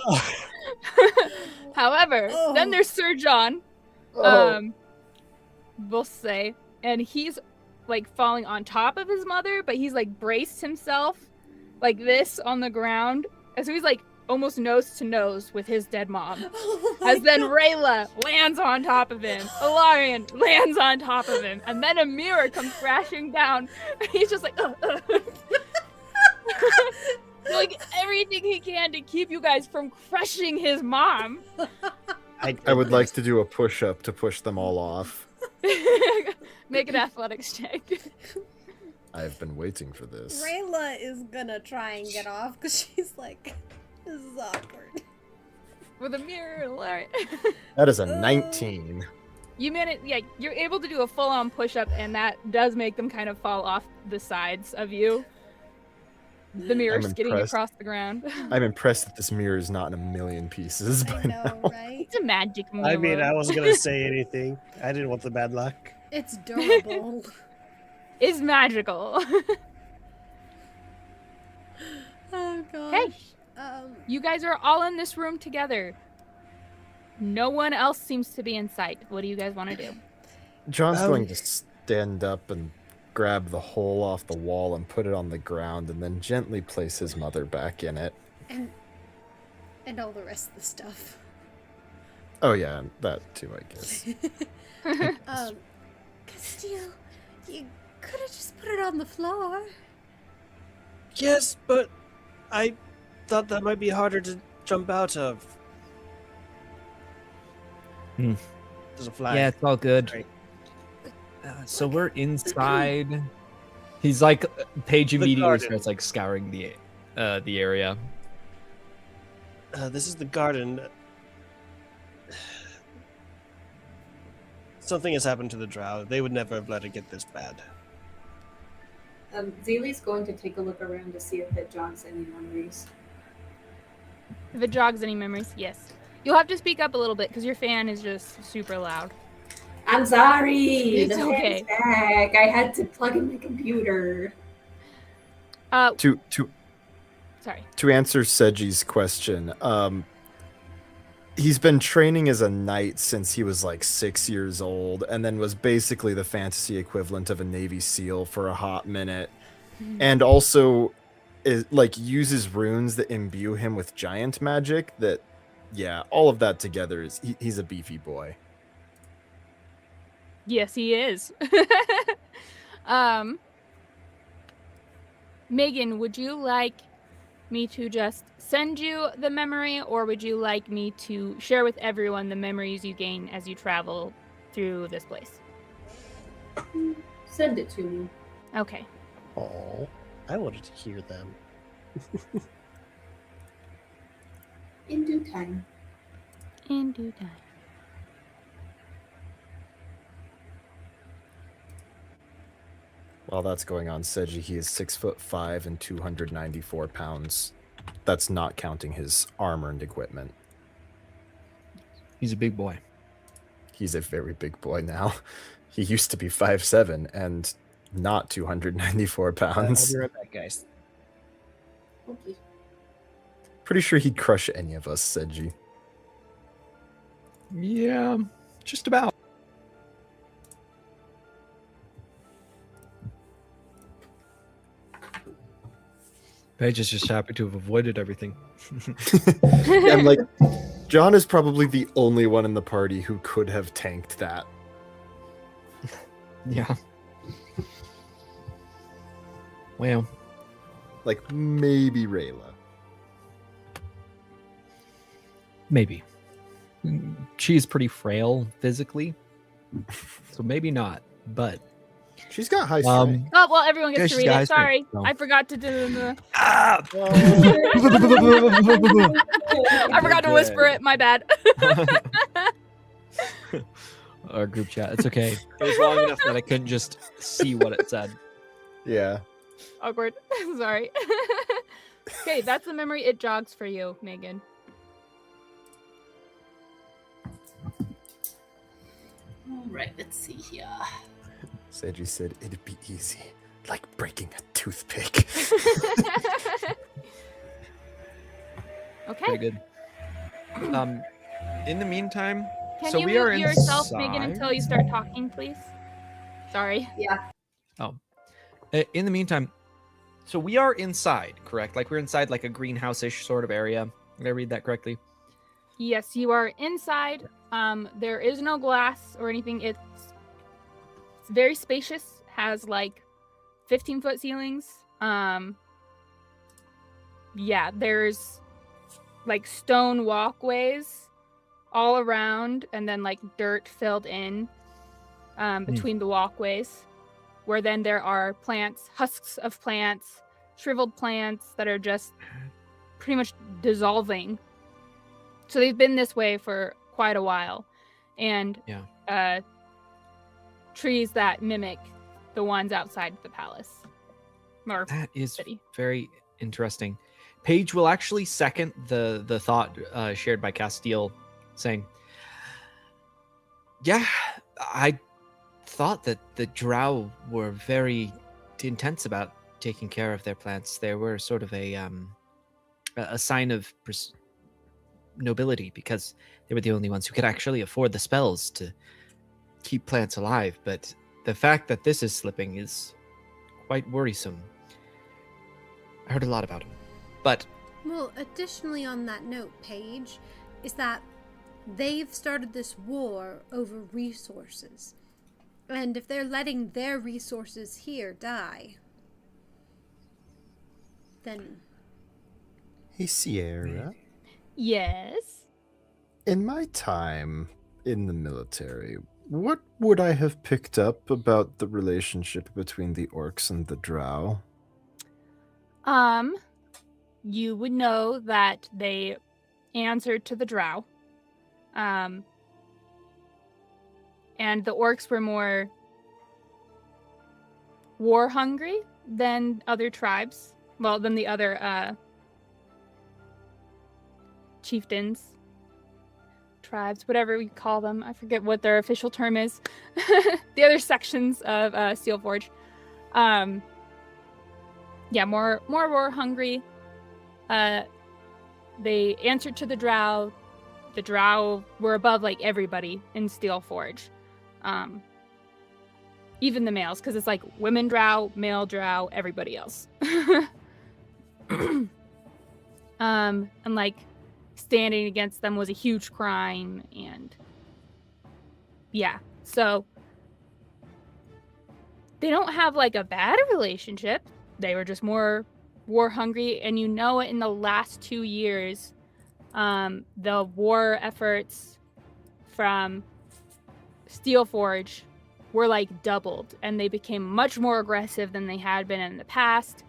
However, Oh. then there's Sir John. We'll say, and he's like falling on top of his mother, but he's like braced himself like this on the ground, and so he's like almost nose to nose with his dead mom. Oh my As then God. Rayla lands on top of him, Ilarion lands on top of him, and then a mirror comes crashing down. And he's just like, doing everything he can to keep you guys from crushing his mom. I would like to do a push-up to push them all off. Make an athletics check. I've been waiting for this. Rayla is gonna try and get off because she's like, this is awkward. With a mirror, Ilarion. That is a 19. You manage, yeah, you're able to do a full-on push-up, and that does make them kind of fall off the sides of you. The mirror I'm skidding impressed. across the ground. I'm impressed that this mirror is not in a million pieces by I know, now. right? It's a magic mirror. I mean, I wasn't gonna say anything. I didn't want the bad luck. It's durable. It's magical. Oh gosh. Hey, you guys are all in this room together. No one else seems to be in sight. What do you guys want to do? John's going to stand up and grab the hole off the wall and put it on the ground and then gently place his mother back in it. And all the rest of the stuff. Oh yeah, that too, I guess. Castil, you could have just put it on the floor. Yes, but I thought that might be harder to jump out of. There's a flag. Yeah, it's all good. Right. So we're inside. He's like, Paige immediately garden. starts like scouring the area. This is the garden. Something has happened to the drow. They would never have let it get this bad. Zilli's going to take a look around to see if it jogs any memories. If it jogs any memories, yes. You'll have to speak up a little bit because your fan is just super loud. I'm sorry. It's the okay. fan's back. I had to plug in my computer. To Sorry. to answer Seji's question, he's been training as a knight since he was like 6 years old, and then was basically the fantasy equivalent of a Navy SEAL for a hot minute, and also uses runes that imbue him with giant magic. That, yeah, all of that together is he's a beefy boy. Yes, he is. Megan, would you like me to just send you the memory, or would you like me to share with everyone the memories you gain as you travel through this place? Send it to me. Okay. Oh, I wanted to hear them. In due time. In due time. While that's going on, Seji, he is 6'5" and 294 pounds. That's not counting his armor and equipment. He's a big boy. He's a very big boy now. He used to be 5'7" and not 294 I'll pounds. be right back, guys. Okay. Pretty sure he'd crush any of us, Seji. Yeah, just about. Paige is just happy to have avoided everything. And like, John is probably the only one in the party who could have tanked that. Yeah. Well, Like, maybe Rayla. maybe. She is pretty frail physically, so maybe not. But She's got high strength. Oh, well, everyone Yeah, gets to she's read got it. Sorry. no. I forgot to do the... ah! I forgot to whisper it. My bad. Our group chat. It's okay. It was long enough that I couldn't just see what it said. Yeah. Awkward. Sorry. Okay, that's the memory it jogs for you, Megan. All right, let's see here. Seji said it'd be easy, like breaking a toothpick. Okay. Pretty good. In the meantime, Can so you we mute are yourself, Megan, inside. until you start talking, please? Sorry. In the meantime, so we are inside, correct? Like we're inside like a greenhouse-ish sort of area. Did I read that correctly? Yes, you are inside. There is no glass or anything. It's very spacious. Has like 15-foot ceilings. Yeah, there's like stone walkways all around, and then like dirt filled in between the walkways, where then there are plants, husks of plants, shriveled plants that are just pretty much dissolving. So they've been this way for quite a while, and trees that mimic the ones outside the palace. Or That is city. very interesting. Paige will actually second the thought shared by Castil, saying, "Yeah, I thought that the drow were very intense about taking care of their plants. They were sort of a sign of nobility because they were the only ones who could actually afford the spells to keep plants alive. But the fact that this is slipping is quite worrisome. I heard a lot about him. But Well, additionally on that note, Paige, is that they've started this war over resources. And if they're letting their resources here die, then... Hey, Sierra. Yes. In my time in the military, what would I have picked up about the relationship between the orcs and the drow? You would know that they answered to the drow. And the orcs were more war hungry than other tribes. Well, than the other chieftains, tribes, whatever we call them. I forget what their official term is. The other sections of Steelforge. Yeah, more war hungry. They answered to the drow. The drow were above like everybody in Steelforge. Even the males, because it's like women drow, male drow, everybody else. And like standing against them was a huge crime, and yeah, so they don't have like a bad relationship. They were just more war hungry, and you know it in the last 2 years, the war efforts from Steelforge were like doubled, and they became much more aggressive than they had been in the past.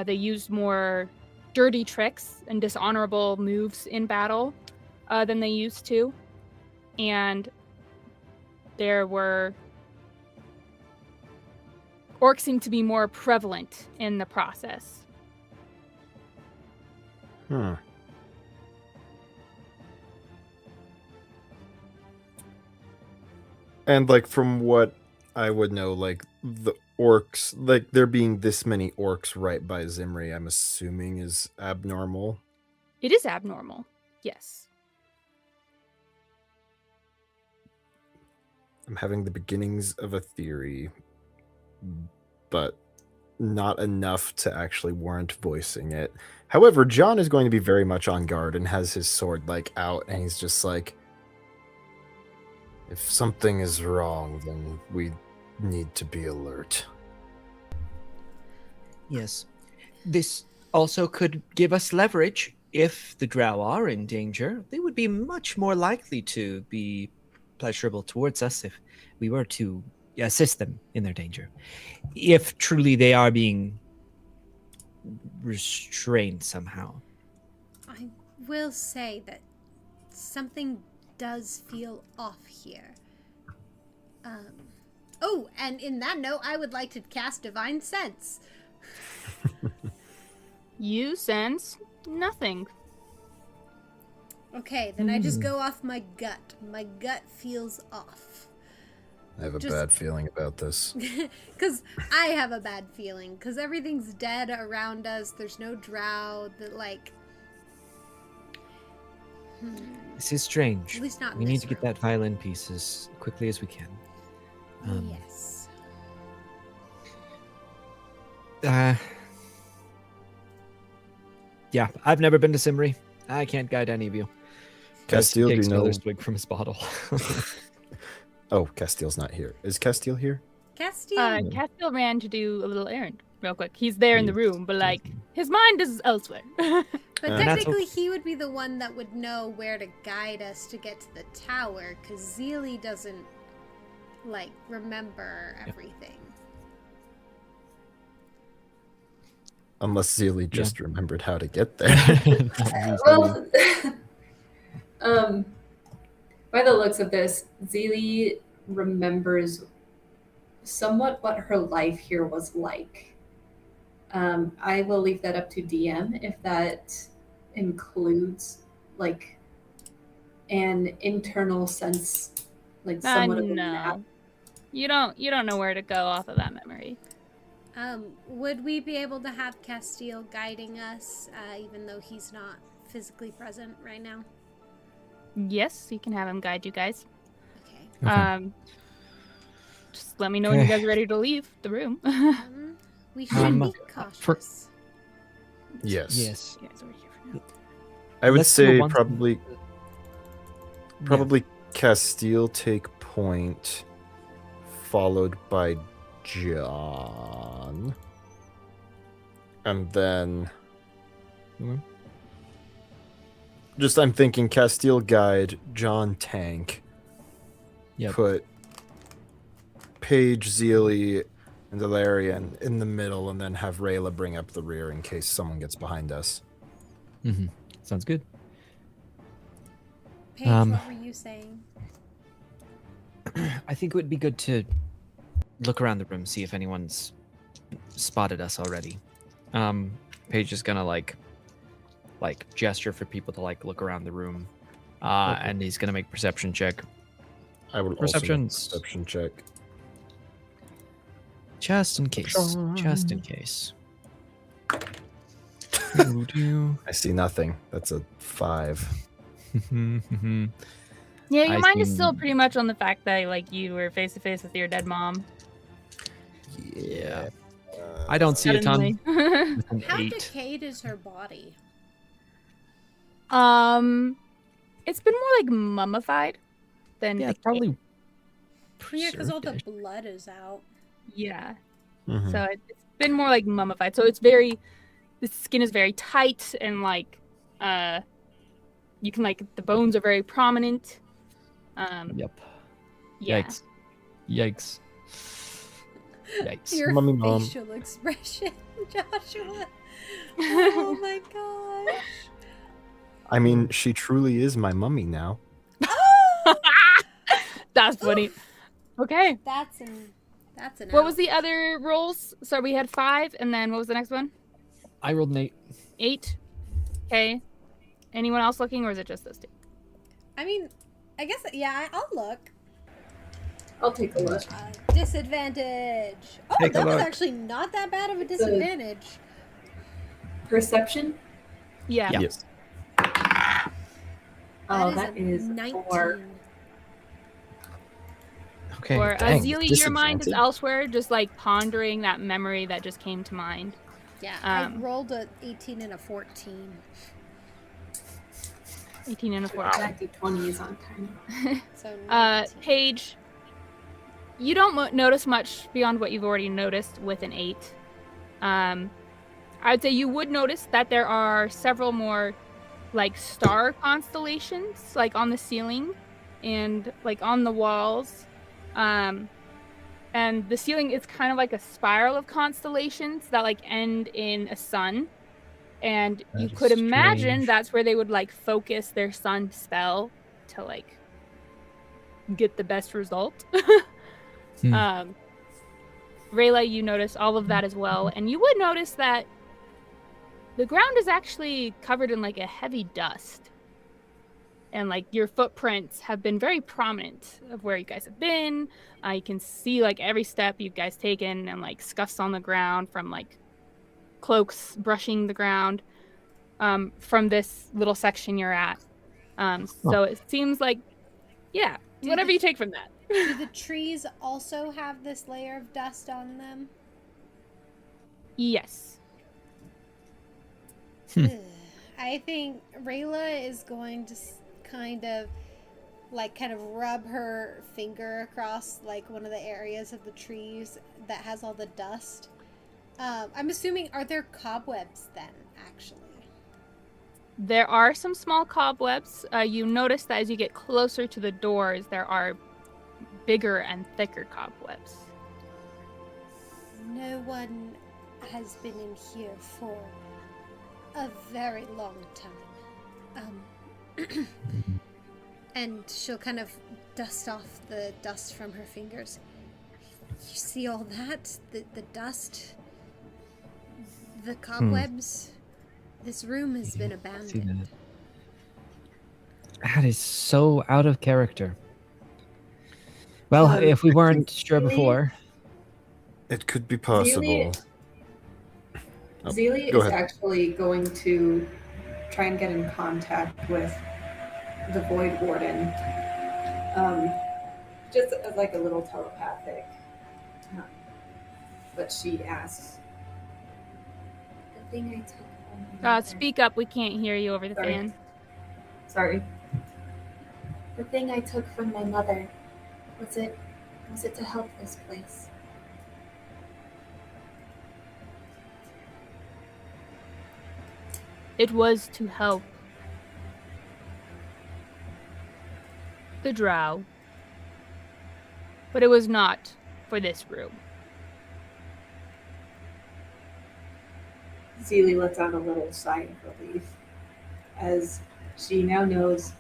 They used more dirty tricks and dishonorable moves in battle than they used to, and there were orcs seemed to be more prevalent in the process. And like from what I would know, like the orcs, like there being this many orcs right by Zimri, I'm assuming is abnormal. It is abnormal, yes. I'm having the beginnings of a theory, but not enough to actually warrant voicing it. However, John is going to be very much on guard and has his sword like out, and he's just like, if something is wrong, then we need to be alert. yes, this also could give us leverage. If the drow are in danger, they would be much more likely to be pleasurable towards us if we were to assist them in their danger. If truly they are being restrained somehow. I will say that something does feel off here. Oh, and in that note, I would like to cast Divine Sense. You sense nothing. Okay, then I just go off my gut. My gut feels off. I have a bad feeling about this. Because I have a bad feeling. Because everything's dead around us. There's no drow. That, like... This is strange. At least not in We need this to get room. that violin piece as quickly as we can. Yes. Yeah, I've never been to Simri. I can't guide any of you. Castil, do you Takes know? another swig from his bottle. Oh, Castil's not here. Is Castil here? Castil. Castil ran to do a little errand real quick. He's there in the room, but like his mind is elsewhere. But that's technically, he would be the one that would know where to guide us to get to the tower, because Zilli doesn't, like, remember everything. Unless Zilli just remembered how to get there. Well, by the looks of this, Zilli remembers somewhat what her life here was like. I will leave that up to DM if that includes like an internal sense, like somewhat of a map. No. You don't know where to go off of that memory. Would we be able to have Castil guiding us, even though he's not physically present right now? Yes, you can have him guide you guys. Okay. Okay. Just let me know when you Okay. guys are ready to leave the room. We should be for- cautious. Yes. Yes. You guys are here for now. I would Let's do a say once- probably Castil take point, followed by John, and then just I'm thinking Castil guide, John tank, Yep. put Paige, Zilli, and Valerian in the middle, and then have Rayla bring up the rear in case someone gets behind us. Mm-hmm. Sounds good. Paige, what were you saying? I think it would be good to look around the room, see if anyone's spotted us already. Paige is gonna like gesture for people to like look around the room, and he's gonna make perception check. I will Perceptions. also make perception check. Just in case. Sean. Just in case. I see nothing. That's a 5. Yeah, your I mind is see- still pretty much on the fact that like you were face to face with your dead mom. Yeah. I don't see a ton. Suddenly. With an How 8. decayed is her body? It's been more like mummified than Yeah, it's decayed. probably. Yeah, because all the preserved-ish. blood is out. Yeah. Mhm. So it's been more like mummified. So it's very, the skin is very tight and like, you can like the bones are very prominent. Yep. Yeah. Yikes. Yikes. Yikes. Your Mummy mom. facial expression, Joshua. Oh my gosh. I mean, she truly is my mummy now. That's funny. Okay. That's an What was the other rolls? So we had 5, and then what was the next one? I rolled an 8. 8. Okay. Anyone else looking, or is it just those two? I mean, I guess, yeah, I'll look. I'll take a look. Disadvantage. Oh, Take a that was look. actually not that bad of a disadvantage. Perception? Yeah. Yeah. Yes. Oh, a that is 19. 4. Okay. Or dang, Zilli, your mind is disadvantage. elsewhere, just like pondering that memory that just came to mind. Yeah, I Um, rolled a 18 and a 14. 18 and a 4. I do 20s on time. So 19. Paige, you don't notice much beyond what you've already noticed with an 8. I would say you would notice that there are several more like star constellations like on the ceiling and like on the walls. And the ceiling is kind of like a spiral of constellations that like end in a sun. And you That could is imagine strange. that's where they would like focus their sun spell to like get the best result. Hmm. Rayla, you notice all of that as well, and you would notice that the ground is actually covered in like a heavy dust, and like your footprints have been very prominent of where you guys have been. You can see like every step you guys taken, and like scuffs on the ground from like cloaks brushing the ground from this little section you're at. So it seems like, yeah, whatever you take from that. Do the trees also have this layer of dust on them? Yes. Ugh. I think Rayla is going to kind of rub her finger across like one of the areas of the trees that has all the dust. I'm assuming, are there cobwebs then, actually? There are some small cobwebs. You notice that as you get closer to the doors, there are bigger and thicker cobwebs. No one has been in here for a very long time. And she'll kind of dust off the dust from her fingers. You see all that? The dust? The cobwebs? This room has been See abandoned. that is so out of character. Well, if we weren't sure before. It could be possible. Oh, Zilli go is ahead. actually going to try and get in contact with the Void Warden, just as like a little telepathic. But she asks, "The thing I took from my mother." Speak up. We can't hear you over the Sorry. fan. Sorry. The thing I took from my mother, was it to help this place? It was to help the drow, but it was not for this room. Zilli lets out a little sigh of relief as she now knows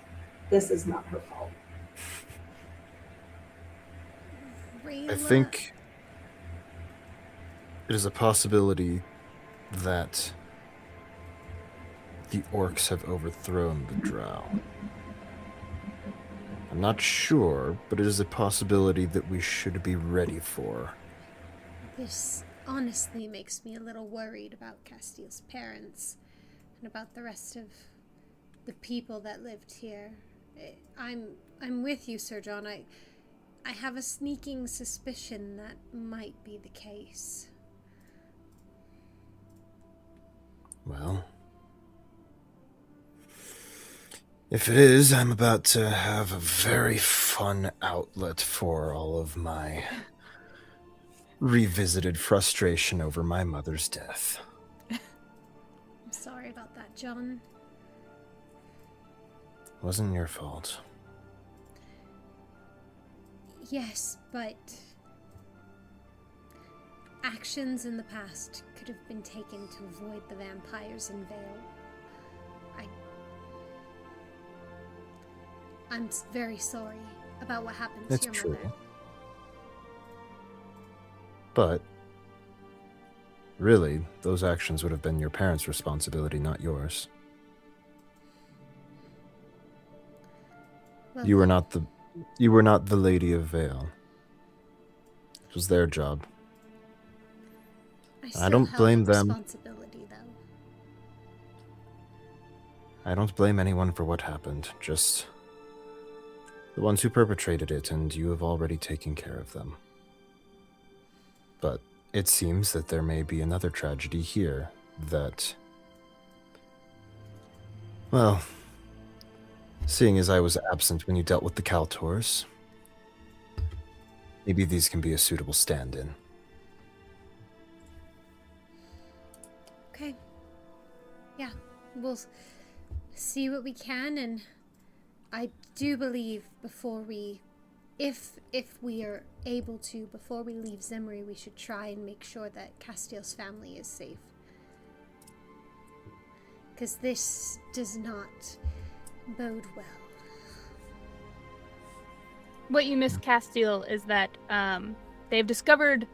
this is not her fault. I Rayla. think it is a possibility that the orcs have overthrown the drow. I'm not sure, but it is a possibility that we should be ready for. This honestly makes me a little worried about Castil's parents and about the rest of the people that lived here. I'm with you, Sir John. I have a sneaking suspicion that might be the case. Well, if it is, I'm about to have a very fun outlet for all of my revisited frustration over my mother's death. I'm sorry about that, John. It wasn't your fault. Yes, but actions in the past could have been taken to avoid the vampires in Vale. I'm very sorry about what happened That's to your true. mother. But really, those actions would have been your parents' responsibility, not yours. Well, You were not the Lady of Vale. It was their job. I still don't held blame a them. responsibility, though. I don't blame anyone for what happened, just the ones who perpetrated it, and you have already taken care of them. But it seems that there may be another tragedy here that, well, seeing as I was absent when you dealt with the Kaltors, maybe these can be a suitable stand-in. Okay. Yeah, we'll see what we can, and I do believe if we are able to, before we leave Zimri, we should try and make sure that Castil's family is safe. Because this does not bode well. What you miss, Castil, is that they've discovered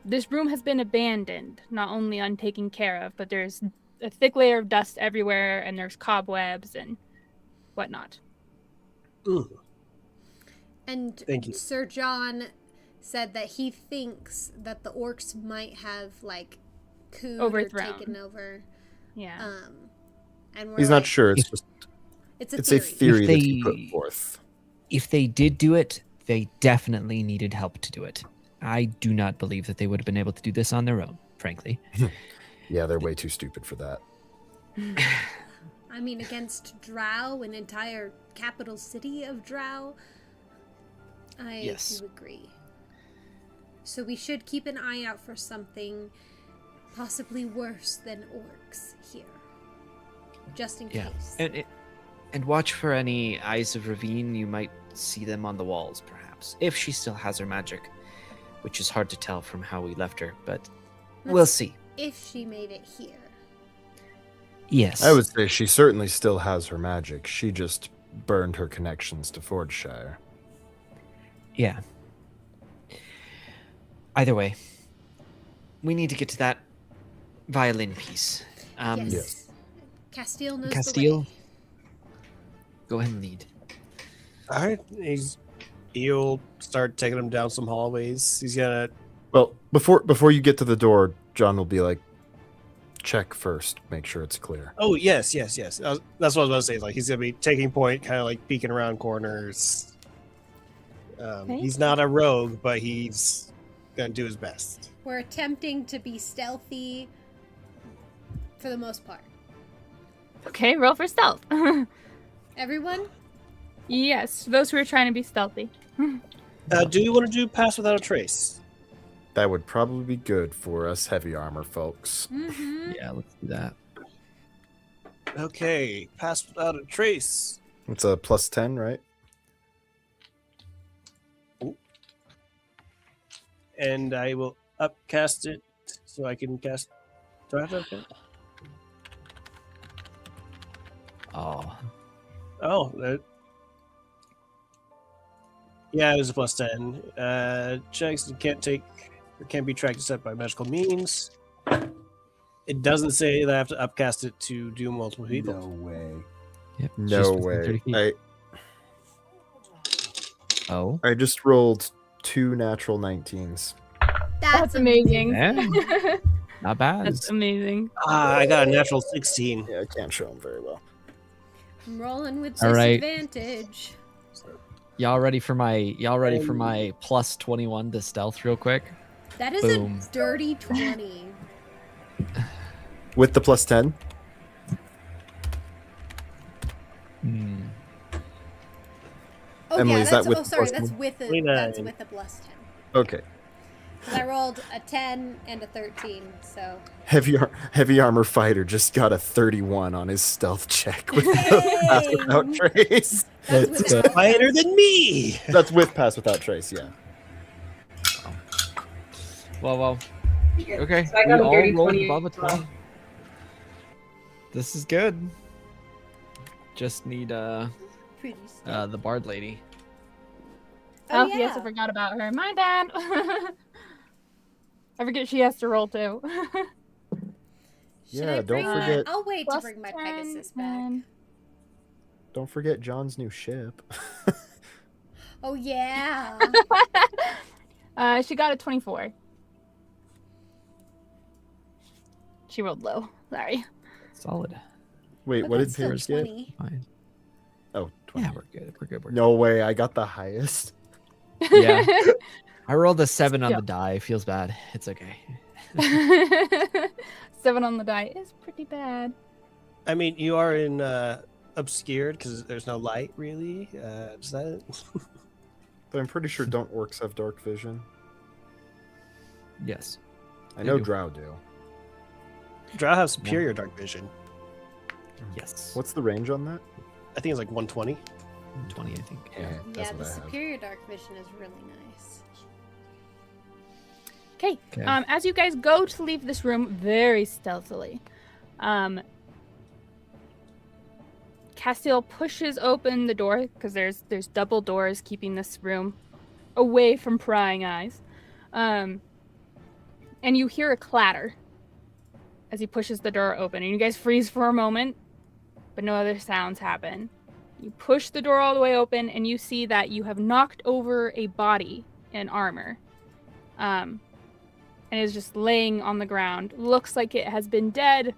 this room has been abandoned, not only untaken care of, but there's a thick layer of dust everywhere, and there's cobwebs and whatnot. Ooh. And Thank you. Sir John said that he thinks that the orcs might have, like, cooed Overthrown. or taken over. Yeah. And we're He's like, not sure, it's just It's a it's theory. a theory If that he they- put forth. If they did do it, they definitely needed help to do it. I do not believe that they would have been able to do this on their own, frankly. Yeah, they're way too stupid for that. I mean, against Drow, an entire capital city of Drow, I Yes. do agree. So we should keep an eye out for something possibly worse than orcs here. Just in Yeah. case. And watch for any eyes of Ravine. You might see them on the walls, perhaps. If she still has her magic, which is hard to tell from how we left her, but we'll Let's- see. If she made it here. Yes. I would say she certainly still has her magic. She just burned her connections to Fordshire. Yeah. Either way, we need to get to that violin piece. Yes. Yes. Castil knows Castil? the way. Go ahead and lead. All right, he'll start taking him down some hallways. He's gonna. Well, before you get to the door, John will be like, check first. Make sure it's clear. Oh, yes. That's what I was about to say. Like, he's going to be taking point, kind of like peeking around corners. He's not a rogue, but he's going to do his best. We're attempting to be stealthy for the most part. Okay, roll for stealth. Everyone? Yes, those who are trying to be stealthy. Do you want to do pass without a trace? That would probably be good for us heavy armor folks. Mm-hmm. Yeah, let's do that. Okay, pass without a trace. It's a plus 10, right? And I will upcast it so I can cast. Do I have to upcast? Oh, Oh, yeah, it was a plus 10. Checks can't be tracked except by magical means. It doesn't say that I have to upcast it to do multiple people. No way. yep. No just within way. 30 feet. Oh, I just rolled 2 natural 19s. That's amazing. yeah, not bad. That's amazing. I got a natural 16. Yeah, I can't show them very well. I'm rolling with All right. disadvantage. Y'all ready for my plus 21 to stealth real quick? That is Boom. a dirty 20. With the plus 10? Hmm. Oh Emily, yeah, is that's that with oh the sorry, plus that's one? with a 29. that's with a plus 10. Okay. 'Cause I rolled a 10 and a 13, so Heavy armor fighter just got a 31 on his stealth check with pass without Dang. trace. that's It's with a Quieter than me! That's with pass without trace, yeah. Well. Okay. So I we got a all dirty rolled 28 above a as well. 20. This is good. Just need pretty stealth. the bard lady. Oh, yes, I forgot about her. My bad. I forget she has to roll too. Should Yeah, I don't bring forget- I'll wait to Plus bring my 10 Pegasus back. and- Don't forget John's new ship. Oh yeah. She got a 24. She rolled low. Sorry. Solid. Wait, But what did that's still Paige get? 20. Fine. Oh, 20. Yeah, we're good. We're good. No way, I got the highest. Yeah. I rolled a 7 on Yeah. the die. Feels bad. It's okay. 7 on the die is pretty bad. I mean, you are in obscured because there's no light, really. Is that But I'm pretty sure don't orcs have dark vision. Yes. I They know do. drow do. Drow have superior dark vision. Yes. What's the range on that? I think it's like 120. 20, I think. Yeah, Yeah, that's the what I have. superior dark vision is really nice. Okay. Okay. As you guys go to leave this room very stealthily, Castil pushes open the door because there's double doors keeping this room away from prying eyes, and you hear a clatter as he pushes the door open, and you guys freeze for a moment, but no other sounds happen. You push the door all the way open, and you see that you have knocked over a body in armor. And is just laying on the ground. Looks like it has been dead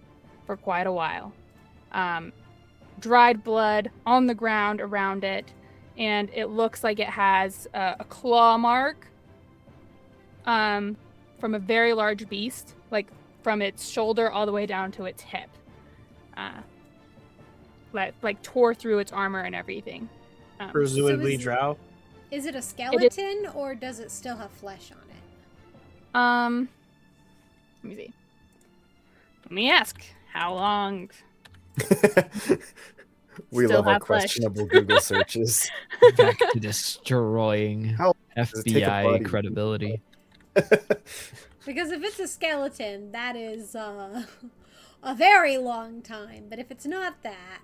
for quite a while. Dried blood on the ground around it, and it looks like it has a claw mark from a very large beast, like from its shoulder all the way down to its hip. Like tore through its armor and everything. Presumably So is- drow. Is it a skeleton or does it still have flesh on it? Let me see. Let me ask. How long? We Still love our have flesh. questionable Google searches. Back to destroying How does it take a FBI body? credibility. Because if it's a skeleton, that is a very long time. But if it's not that,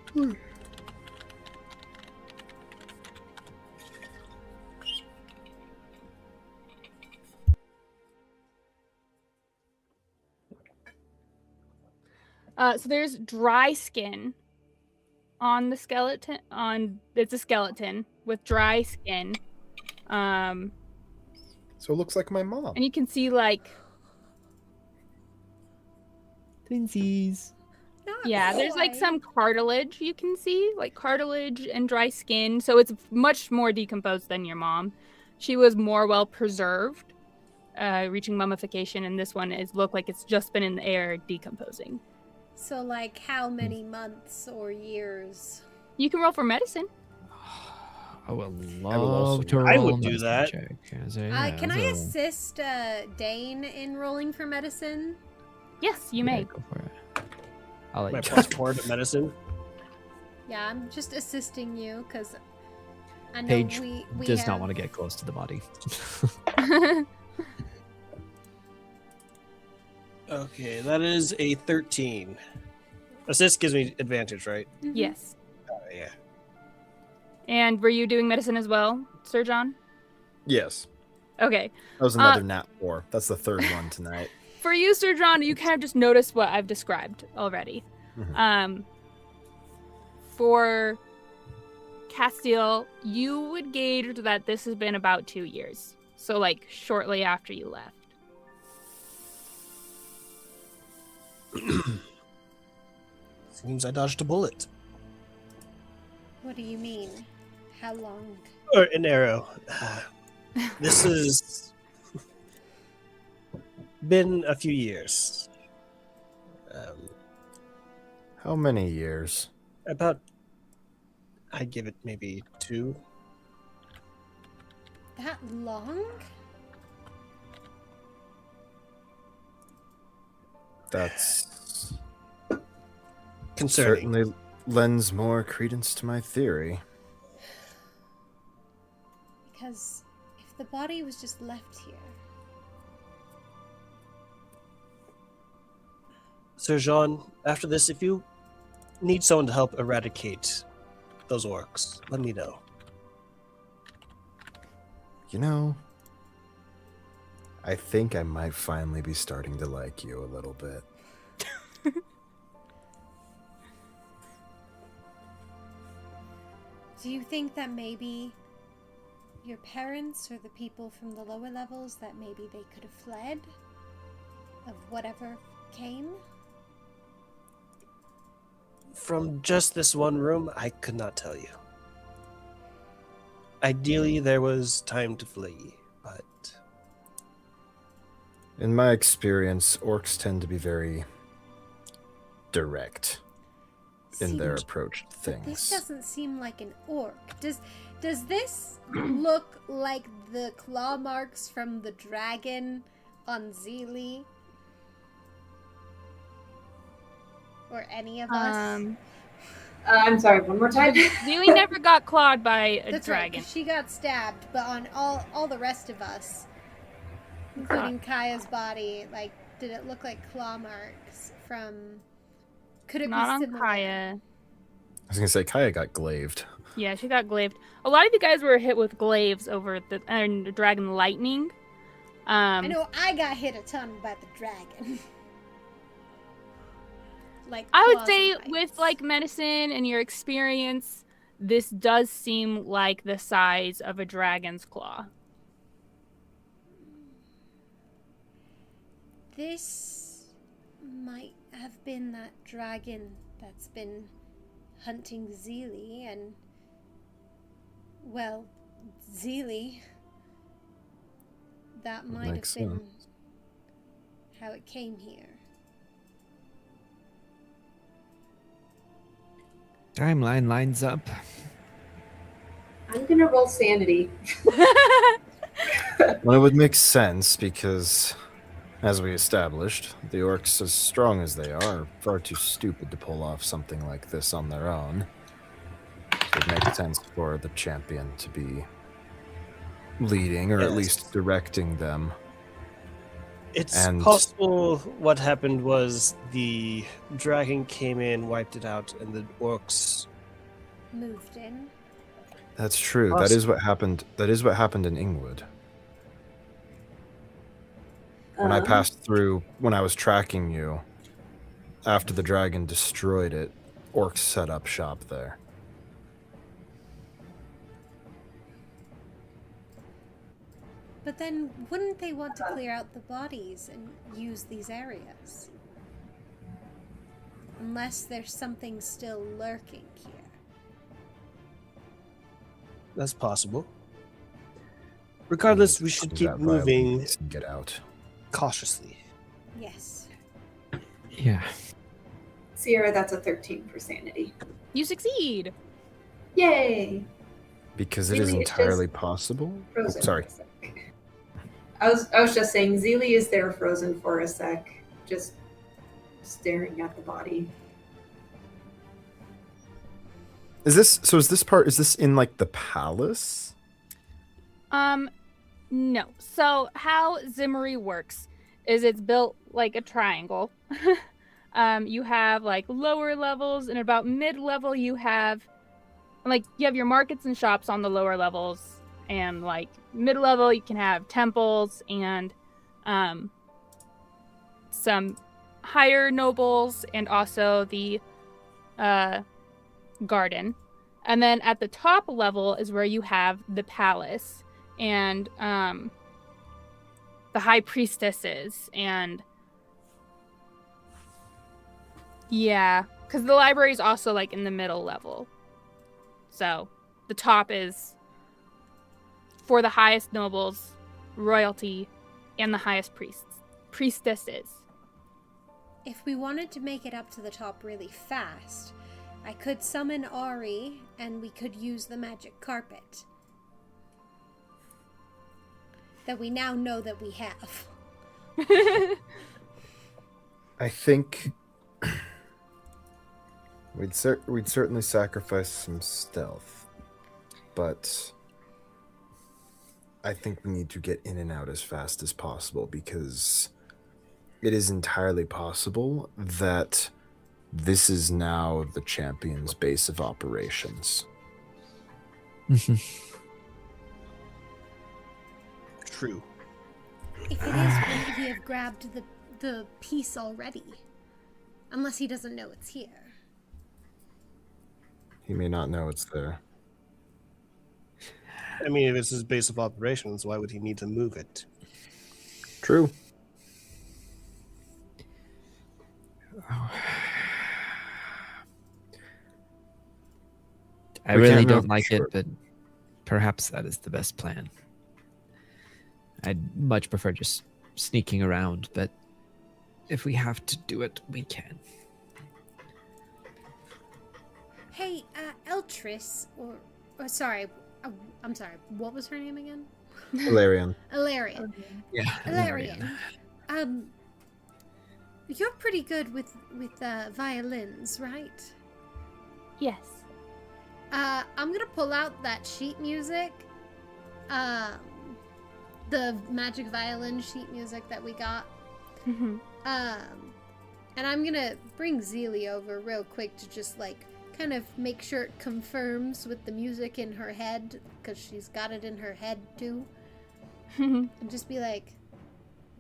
then So there's dry skin on the skeleton. It's a skeleton with dry skin. So it looks like my mom. And you can see like Twinsies. Not there's like quite. some cartilage you can see, like cartilage and dry skin. So it's much more decomposed than your mom. She was more well preserved, reaching mummification, and this one look like it's just been in the air decomposing. So, like, how many months or years? You can roll for medicine. I would I will also- love to roll I would a do medicine that. check. Can I assist Dane in rolling for medicine? Yes, you may. Go for it. I'll let My you +4 to medicine. Yeah, I'm just assisting you because I know Paige we does have... not want to get close to the body. Okay, that is a 13. Assist gives me advantage, right? Yes. Oh, yeah. And were you doing medicine as well, Sir John? Yes. Okay. That was another nat 4. That's the third one tonight. For you, Sir John, you kind of just noticed what I've described already. Mhm. For Castil, you would gauge that this has been about 2 years. So, like, shortly after you left. Seems I dodged a bullet. What do you mean? How long? Or an arrow. This has been a few years. How many years? About, I'd give it maybe 2. That long? That's Concerning. certainly lends more credence to my theory. Because if the body was just left here... Sir Jean, after this, if you need someone to help eradicate those orcs, let me know. You know, I think I might finally be starting to like you a little bit. Do you think that maybe your parents or the people from the lower levels, that maybe they could have fled of whatever came? From just this one room, I could not tell you. Ideally, there was time to flee, but In my experience, orcs tend to be very direct in their approach to But this things. doesn't seem like an orc. Does this look like the claw marks from the dragon on Zilli? Or any of us? I'm sorry, one more time. Zilli never got clawed by a That's right, dragon. 'cause she got stabbed, but on all the rest of us, including Kaya's body, like, did it look like claw marks from... Could it Not be on similar? Kaya. I was gonna say Kaya got glaved. Yeah, she got glaved. A lot of you guys were hit with glaives over the dragon lightning. I know I got hit a ton by the dragon. Like I would claws say and with bites. like medicine and your experience, this does seem like the size of a dragon's claw. This might have been that dragon that's been hunting Zilli and, well, Zilli. That might Makes have been sense. how it came here. Timeline lines up. I'm gonna roll sanity. Well, it would make sense because, as we established, the orcs, as strong as they are far too stupid to pull off something like this on their own. So it makes sense for the champion to be leading, or at Yes. least directing them. it's And- possible what happened was the dragon came in, wiped it out, and the orcs. Moved in. That's true. That is what happened. That is what happened in Ingwood. When I passed through, when I was tracking you, after the dragon destroyed it, orcs set up shop there. But then, wouldn't they want to clear out the bodies and use these areas? Unless there's something still lurking here. That's possible. Regardless, we should keep That violent moving place and get out. cautiously. Yes. Yeah. Sierra, that's a 13 for sanity. You succeed. Yay! Because it is Really, it's entirely possible. Oh, Frozen. sorry. For a sec. I was just saying, Zilli is there frozen for a sec, just staring at the body. Is this in like the palace? No. So how Zimmery works is it's built like a triangle. You have like lower levels, and about mid-level you have your markets and shops on the lower levels, and like mid-level you can have temples and some higher nobles, and also the garden. And then at the top level is where you have the palace and the high priestesses, and yeah, because the library is also like in the middle level. So the top is for the highest nobles, royalty, and the highest priestesses. If we wanted to make it up to the top really fast, I could summon Ari, and we could use the magic carpet that we now know that we have. I think we'd certainly sacrifice some stealth, but I think we need to get in and out as fast as possible, because it is entirely possible that this is now the champion's base of operations. True. If it is, wouldn't he have grabbed the piece already? Unless he doesn't know it's here. He may not know it's there. I mean, if it's his base of operations, why would he need to move it? True. I We really can't know don't for like sure. it, but perhaps that is the best plan. I'd much prefer just sneaking around, but if we have to do it, we can. Hey, Eltris, or sorry, I'm sorry, what was her name again? Valerian. Ilarion. Yeah. Ilarion. You're pretty good with violins, right? Yes. I'm gonna pull out that sheet music, the magic violin sheet music that we got, Mm-hmm. and I'm gonna bring Zilli over real quick to just like kind of make sure it confirms with the music in her head, because she's got it in her head too, and just be like,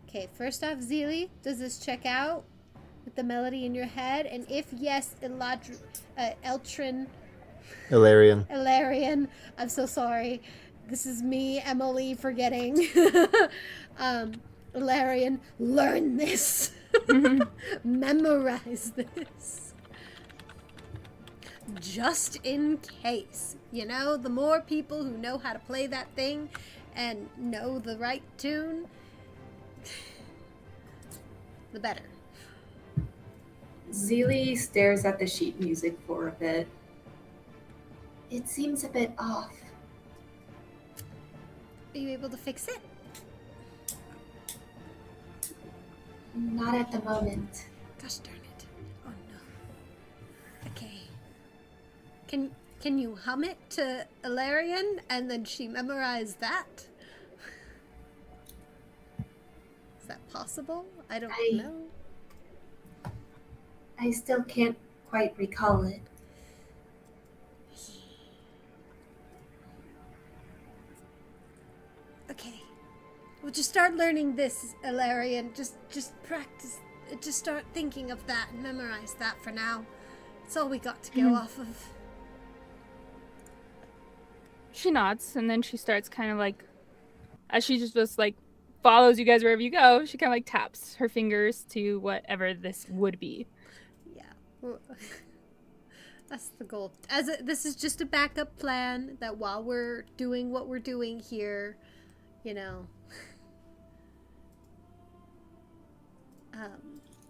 okay, first off, Zilli, does this check out with the melody in your head? And if yes, Ilarion, I'm so sorry. This is me, Emily, forgetting. Ilarion, learn this. Memorize this. Just in case. You know, the more people who know how to play that thing and know the right tune, the better. Zilli stares at the sheet music for a bit. It seems a bit off. Are you able to fix it? Not at the moment. Gosh darn it. Oh no. Okay. Can you hum it to Ilarion and then she memorized that? Is that possible? I don't know. I still can't quite recall it. Okay. We'll just start learning this, Ilarion. Just practice. Just start thinking of that and memorize that for now. It's all we got to go off of. She nods, and then she starts kind of like as she just like follows you guys wherever you go, she kind of like taps her fingers to whatever this would be. Yeah. Well, that's the goal. This is just a backup plan that while we're doing what we're doing here, you know.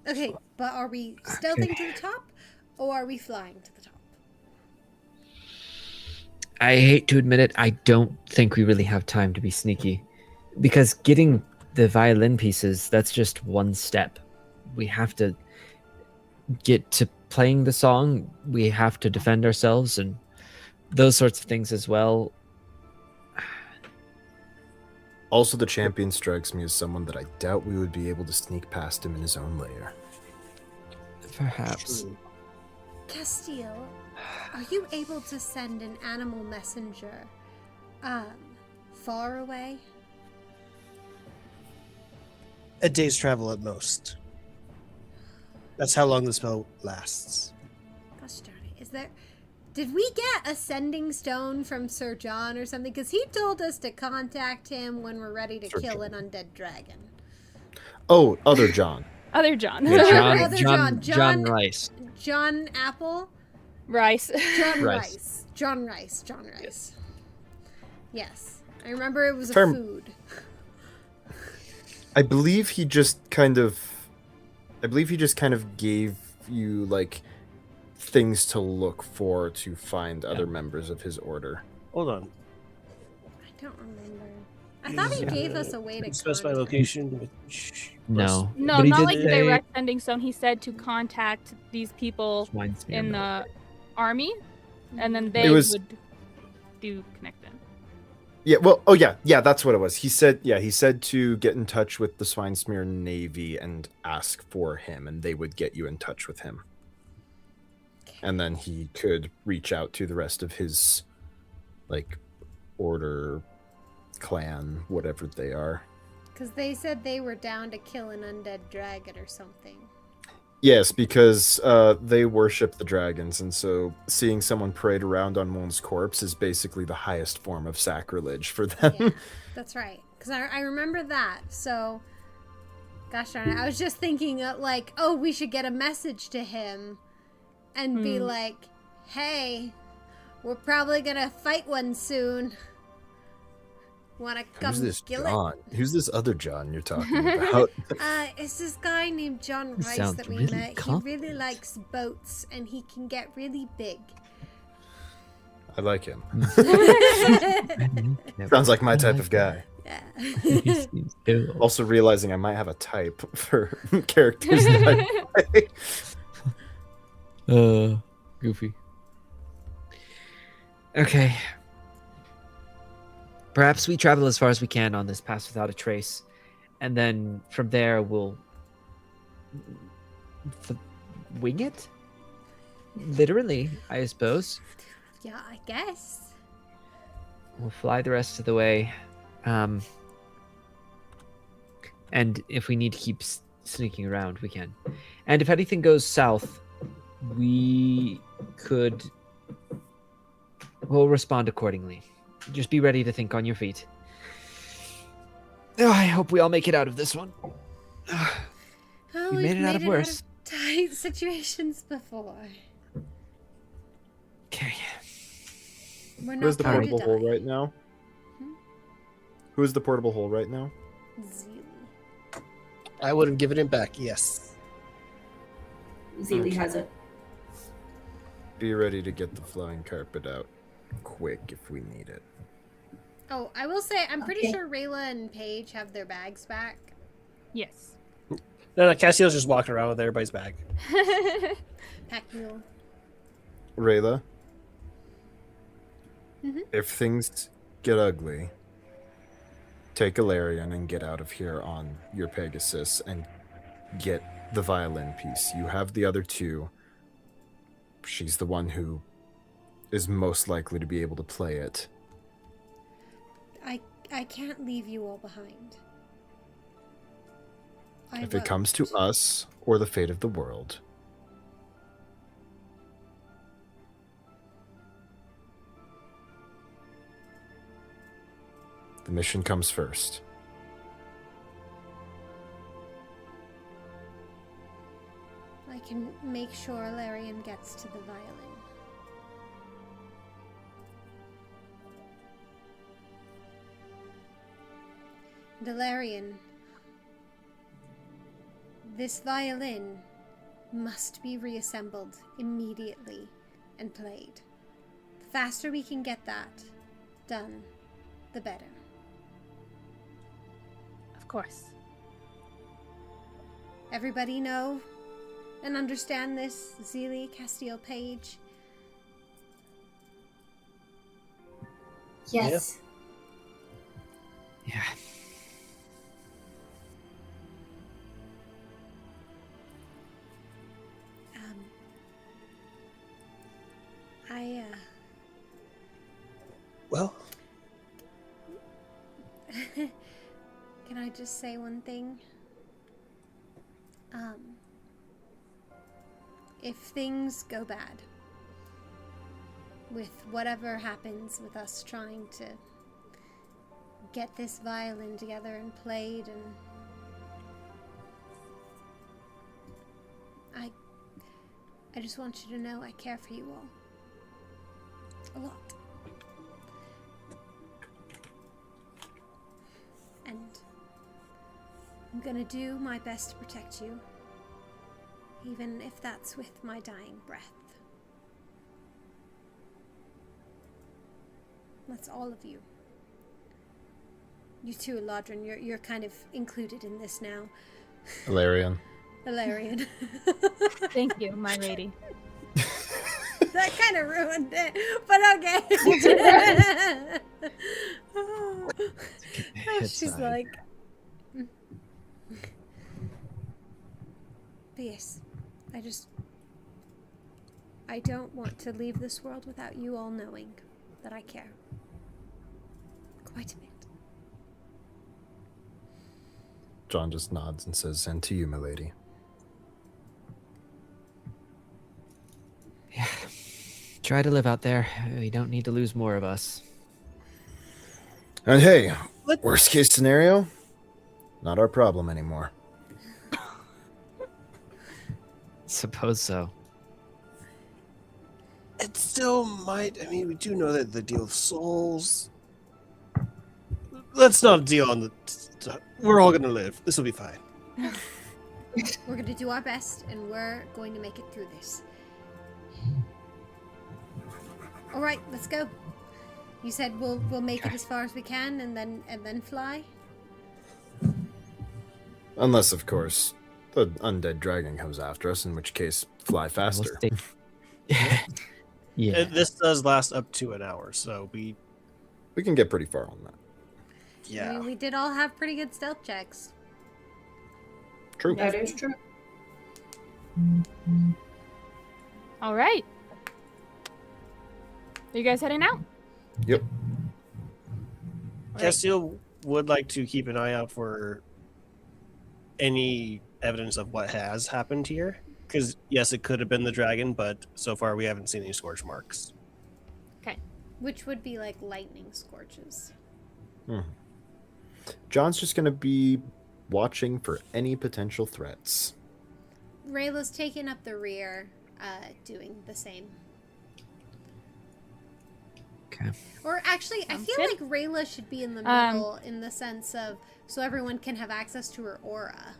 Okay, but are we stealthing to the top, or are we flying to the top? I hate to admit it, I don't think we really have time to be sneaky. Because getting the violin pieces, that's just one step. We have to get to playing the song, we have to defend ourselves, and those sorts of things as well. Also, the champion strikes me as someone that I doubt we would be able to sneak past him in his own lair. Perhaps. Castil, are you able to send an animal messenger far away? A day's travel at most. That's how long the spell lasts. Gosh darn it. Did we get a sending stone from Sir John or something? Because he told us to contact him when we're ready to Sir kill John. an undead dragon. Oh, other John. Other John. Yeah, Other John Rice. John Apple? Rice. John Rice. Rice. John Rice. Yes. I remember it was a Fair- food. I believe he just kind of gave you like things to look for to find other members of his order. Hold on. I don't remember. I thought he gave us a way to Specify contact. location. No. No, But he not did like say- direct sending stone. He said to contact these people Swine spear in mode. the army, and then they It was- would do connect them. Yeah, well, yeah, that's what it was. He said to get in touch with the Swinesmere Navy and ask for him, and they would get you in touch with him. And then he could reach out to the rest of his, like, order, clan, whatever they are. Because they said they were down to kill an undead dragon or something. Yes, because they worship the dragons, and so seeing someone parade around on one's corpse is basically the highest form of sacrilege for them. Yeah, that's right. Because I remember that. So, gosh darn it. I was just thinking of, like, oh, we should get a message to him and be like, hey, we're probably going to fight one soon. Want to come Who's this kill John? Who's this other John you're talking about? it? It's this guy named John Rice sounds that we really met. He complicated. really likes boats and he can get really big. I like him. Yeah, Sounds like my type of guy. Yeah. he seems cool. Also realizing I might have a type for characters that I play. Goofy. Okay. Perhaps we travel as far as we can on this pass without a trace, and then from there we'll wing it? Literally, I suppose. Yeah, I guess. We'll fly the rest of the way. And if we need to keep sneaking around, we can. And if anything goes south, we'll respond accordingly. Just be ready to think on your feet. Oh, I hope we all make it out of this one. Oh, We we've made it out of worse. tight situations before. Okay. We're not Where's the going to portable hole die. right now? Hmm? Who is the portable hole right now? Zilli. I would have given it back, yes. Zilli has it. Be ready to get the flying carpet out quick if we need it. Oh, I will say, I'm pretty Okay. sure Rayla and Paige have their bags back. Yes. No, Castiel's just walking around with everybody's bag. Pack mule. Rayla, Mhm. if things get ugly, take Ilarion and get out of here on your Pegasus and get the violin piece. You have the other two. She's the one who is most likely to be able to play it. I can't leave you all behind. If it comes to won't. us or the fate of the world, The mission comes first. I can make sure Larian gets to the violin. Valerian, this violin must be reassembled immediately and played. The faster we can get that done, the better. Of course. Everybody know and understand this? Zilli, Castil, Paige? Yes. Yeah. Well, Can I just say one thing? If things go bad with whatever happens with us trying to get this violin together and played, and I just want you to know I care for you all a lot. And I'm gonna do my best to protect you, even if that's with my dying breath. That's all of you. You too, Lodrin, you're kind of included in this now. Valerian. Valerian. Thank you, my lady. That kind of ruined it, but okay. Oh, she's like... But yes, I don't want to leave this world without you all knowing that I care. Quite a bit. John just nods and says, "And to you, my lady." Yeah. Try to live out there. We don't need to lose more of us. And hey, worst case scenario, not our problem anymore. Suppose so. it still might. I mean, we do know that the deal of souls. Let's not deal on the. We're all gonna live. This will be fine. We're going to do our best, and we're going to make it through this. All right, let's go. You said we'll make it as far as we can, and then fly. Unless, of course, the undead dragon comes after us, in which case, fly faster. Yeah. And this does last up to an hour, so we We can get pretty far on that. yeah. I mean, we did all have pretty good stealth checks. True. That is true. All right. Are you guys heading out? Yep. Castil would like to keep an eye out for any evidence of what has happened here. Because, yes, it could have been the dragon, but so far we haven't seen any scorch marks. Which would be like lightning scorches. John's just going to be watching for any potential threats. Rayla's taking up the rear, doing the same. Okay. Or actually, I Sounds feel good. like Rayla should be in the middle in the sense of so everyone can have access to her aura.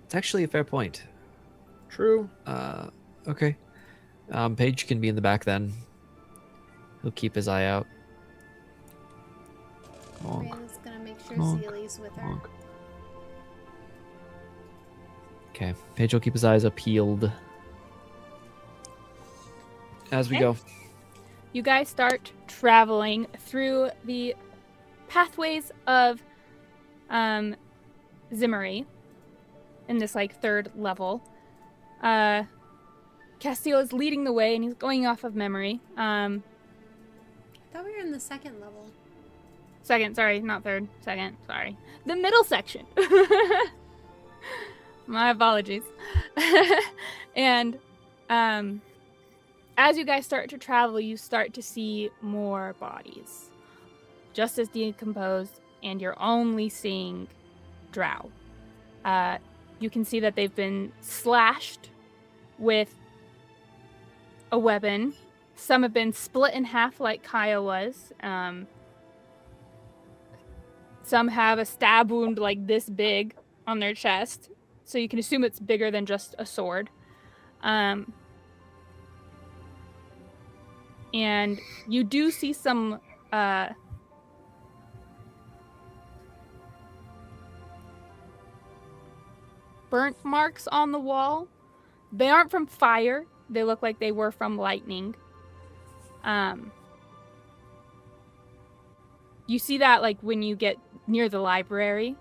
It's actually a fair point. True. Okay. Paige can be in the back then. He'll keep his eye out. Honk, Rayla's gonna make sure Honk. Zilli's with her. honk. Okay. Paige will keep his eyes peeled as we Okay. go. You guys start traveling through the pathways of Zimmery in this like third level. Castil is leading the way and he's going off of memory. I thought we were in the second level. Second, sorry, not third. Second, sorry. The middle section. My apologies. And as you guys start to travel, you start to see more bodies, just as decomposed, and you're only seeing drow. You can see that they've been slashed with a weapon. Some have been split in half like Kaya was. Some have a stab wound like this big on their chest, so you can assume it's bigger than just a sword. And you do see some burnt marks on the wall. They aren't from fire. They look like they were from lightning. You see that like when you get near the library.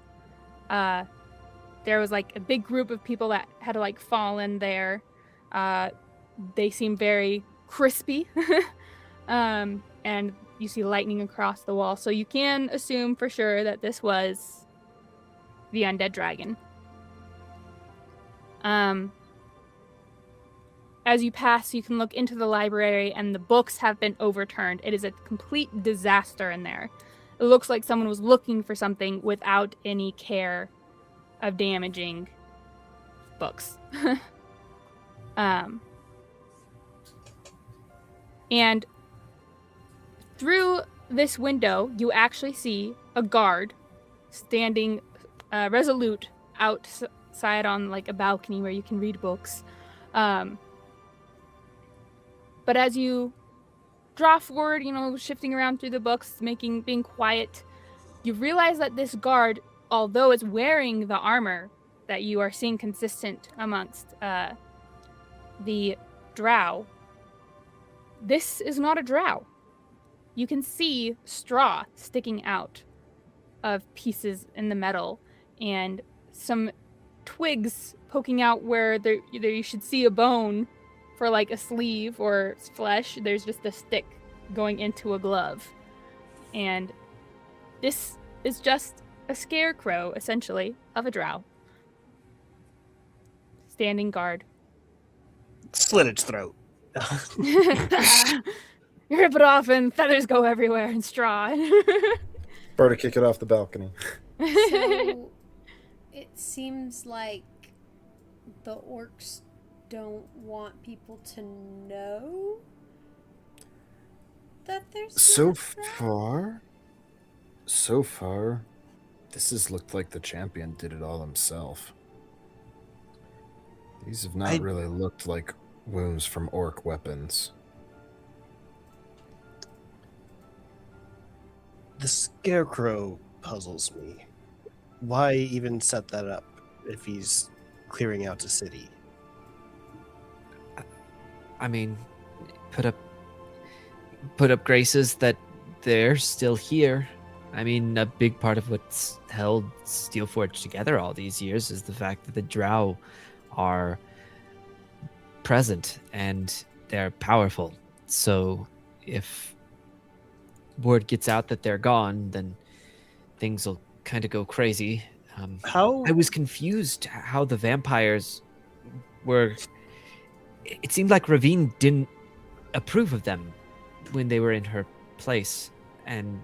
There was like a big group of people that had like fallen there. They seem very crispy. And you see lightning across the wall. So you can assume for sure that this was the undead dragon. As you pass, you can look into the library and the books have been overturned. It is a complete disaster in there. It looks like someone was looking for something without any care of damaging books. And through this window, you actually see a guard standing resolute outside on like a balcony where you can read books. But as you draw forward, shifting around through the books, being quiet, you realize that this guard, although it's wearing the armor that you are seeing consistent amongst the drow, this is not a drow. You can see straw sticking out of pieces in the metal and some twigs poking out where you should see a bone for like a sleeve or flesh. There's just a stick going into a glove. And this is just a scarecrow, essentially, of a drow. Standing guard. Slit its throat. You rip it off and feathers go everywhere and straw. Barter, kick it off the balcony. So it seems like the orcs don't want people to know that there's So far, this has looked like the champion did it all himself. These have not really looked like wounds from orc weapons. The scarecrow puzzles me. Why even set that up if he's clearing out a city? I mean, put up graces that they're still here. I mean, a big part of what's held Steelforge together all these years is the fact that the drow are present and they're powerful. So if word gets out that they're gone, then things will kind of go crazy. I was confused how the vampires were. It seemed like Ravine didn't approve of them when they were in her place, and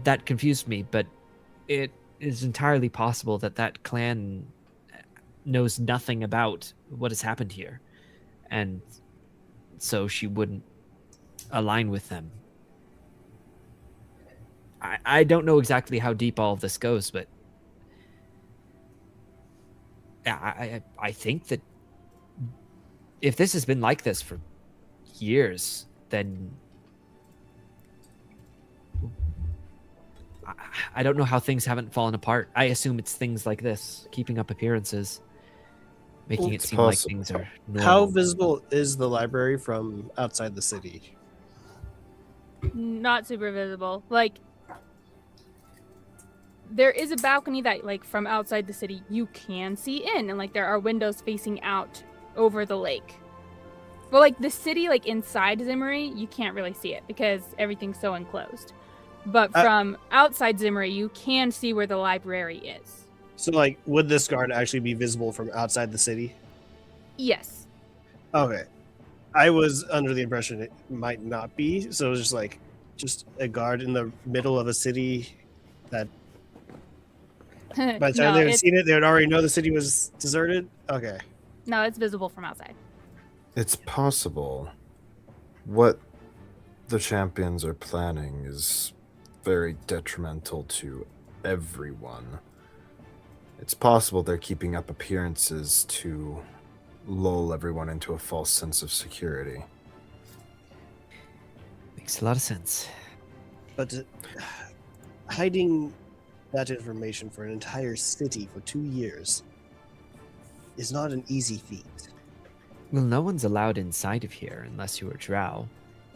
that confused me. But it is entirely possible that that clan knows nothing about what has happened here, and so she wouldn't align with them. I don't know exactly how deep all of this goes, but I think that if this has been like this for years, then I don't know how things haven't fallen apart. I assume it's things like this, keeping up appearances, making it seem like things are normal. How visible is the library from outside the city? Not super visible. Like, there is a balcony that, like, from outside the city you can see in, and like there are windows facing out over the lake. But like the city, like inside Zimmery, you can't really see it because everything's so enclosed. But from outside Zimmery, you can see where the library is. So, like, would this guard actually be visible from outside the city? Yes. Okay. I was under the impression it might not be, so it was just a guard in the middle of a city that by the time they had seen it, they would already know the city was deserted. Okay. No, it's visible from outside. It's possible. What the champions are planning is very detrimental to everyone. It's possible they're keeping up appearances to lull everyone into a false sense of security. Makes a lot of sense. But hiding that information for an entire city for 2 years is not an easy feat. Well, no one's allowed inside of here unless you are drow.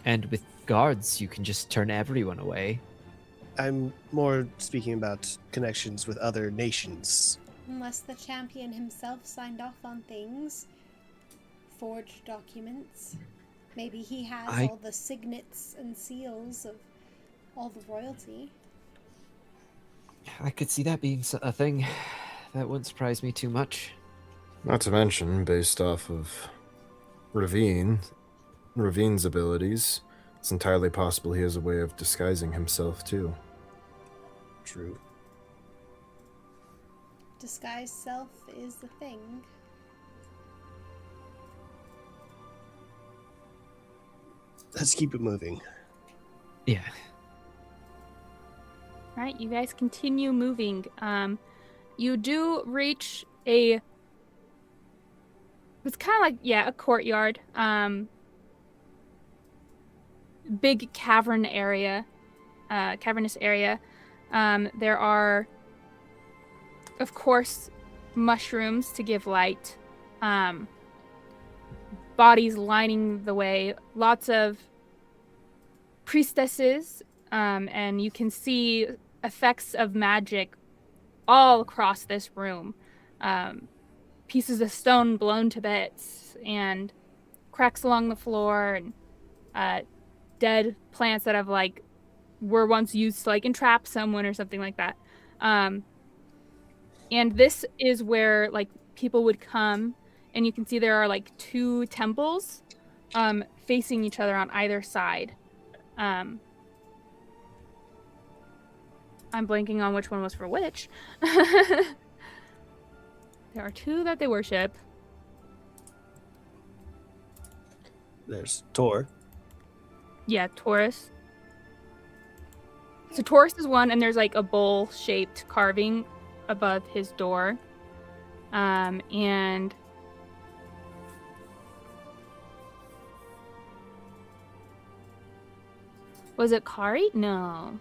And with guards, you can just turn everyone away. I'm more speaking about connections with other nations. Unless the champion himself signed off on things. Forged documents. Maybe he has all the signets and seals of all the royalty. I could see that being a thing. That wouldn't surprise me too much. Not to mention, based off of Ravine's abilities, it's entirely possible he has a way of disguising himself too. True. Disguise self is the thing. Let's keep it moving. Yeah. All right, you guys continue moving. You do reach a... It's kind of like, a courtyard. Big cavernous area. There are, of course, mushrooms to give light. Bodies lining the way. Lots of priestesses. And you can see effects of magic all across this room. Pieces of stone blown to bits and cracks along the floor and dead plants that have were once used to entrap someone or something like that. And this is where people would come, and you can see there are 2 temples facing each other on either side. I'm blanking on which one was for which. There are 2 that they worship. There's Tor. Yeah, Taurus. So Taurus is one, and there's a bowl-shaped carving above his door. And was it Kari? No.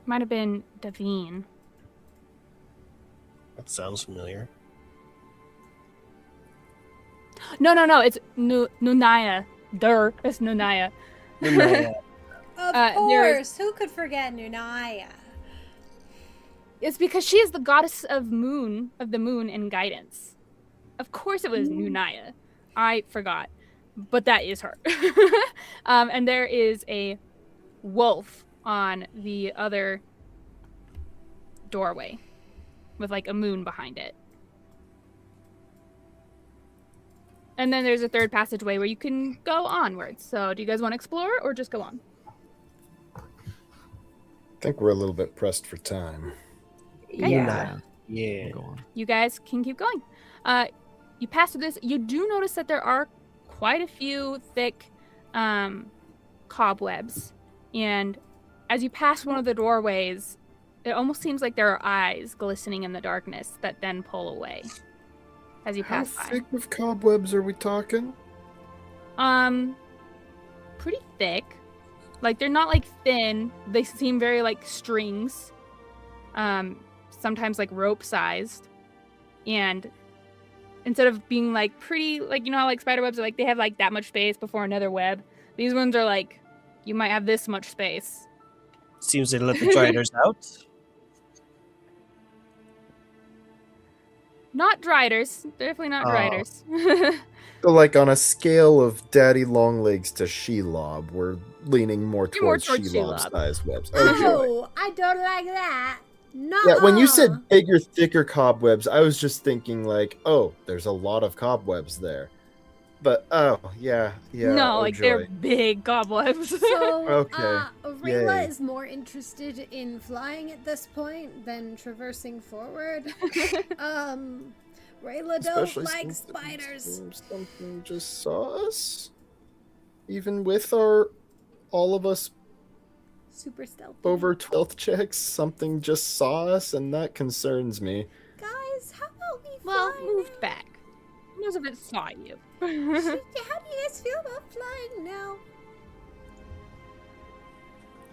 Might have been Davine. That sounds familiar. No. It's Nunaya. It's Nunaya. Of course. Who could forget Nunaya? It's because she is the goddess of the moon and guidance. Of course it was Nunaya. I forgot. But that is her. And there is a wolf on the other doorway with a moon behind it. And then there's a third passageway where you can go onwards. So do you guys want to explore or just go on? I think we're a little bit pressed for time. Yeah. Yeah. Go on. You guys can keep going. You pass through this. You do notice that there are quite a few thick cobwebs. And as you pass one of the doorways, it almost seems like there are eyes glistening in the darkness that then pull away as you pass by. How thick of cobwebs are we talking? Pretty thick. They're not thin. They seem very strings. Sometimes rope sized. And instead of being pretty, you know how spider webs are they have that much space before another web. These ones are you might have this much space. Seems they let the driders out. Not driders. Definitely not driders. So on a scale of daddy long legs to Shelob, we're leaning more towards towards Shelob-sized webs. Oh, I don't like that. No. Yeah, when you said bigger, thicker cobwebs, I was just thinking like, oh, there's a lot of cobwebs there. But oh yeah, No, oh like joy. they're big cobwebs. So, Okay, Rayla yay. is more interested in flying at this point than traversing forward. Rayla don't like since spiders. something just saw us, even with all of us Super stealthy. over 12 checks. Something just saw us, and that concerns me. Guys, how about we Well, fly moved now? back. Most of it saw you. How do you guys feel about flying now?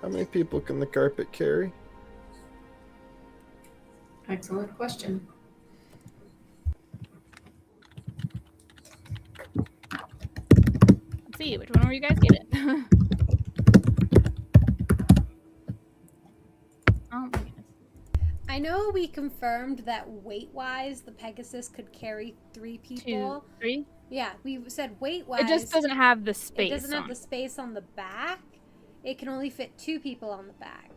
How many people can the carpet carry? Excellent question. Let's see, which one were you guys getting? Oh my goodness. I know we confirmed that weight-wise, the Pegasus could carry 3 people. 2, 3. Yeah, we said weight-wise. It just doesn't have the space. It doesn't have on the space on the back. It can only fit 2 people on the back.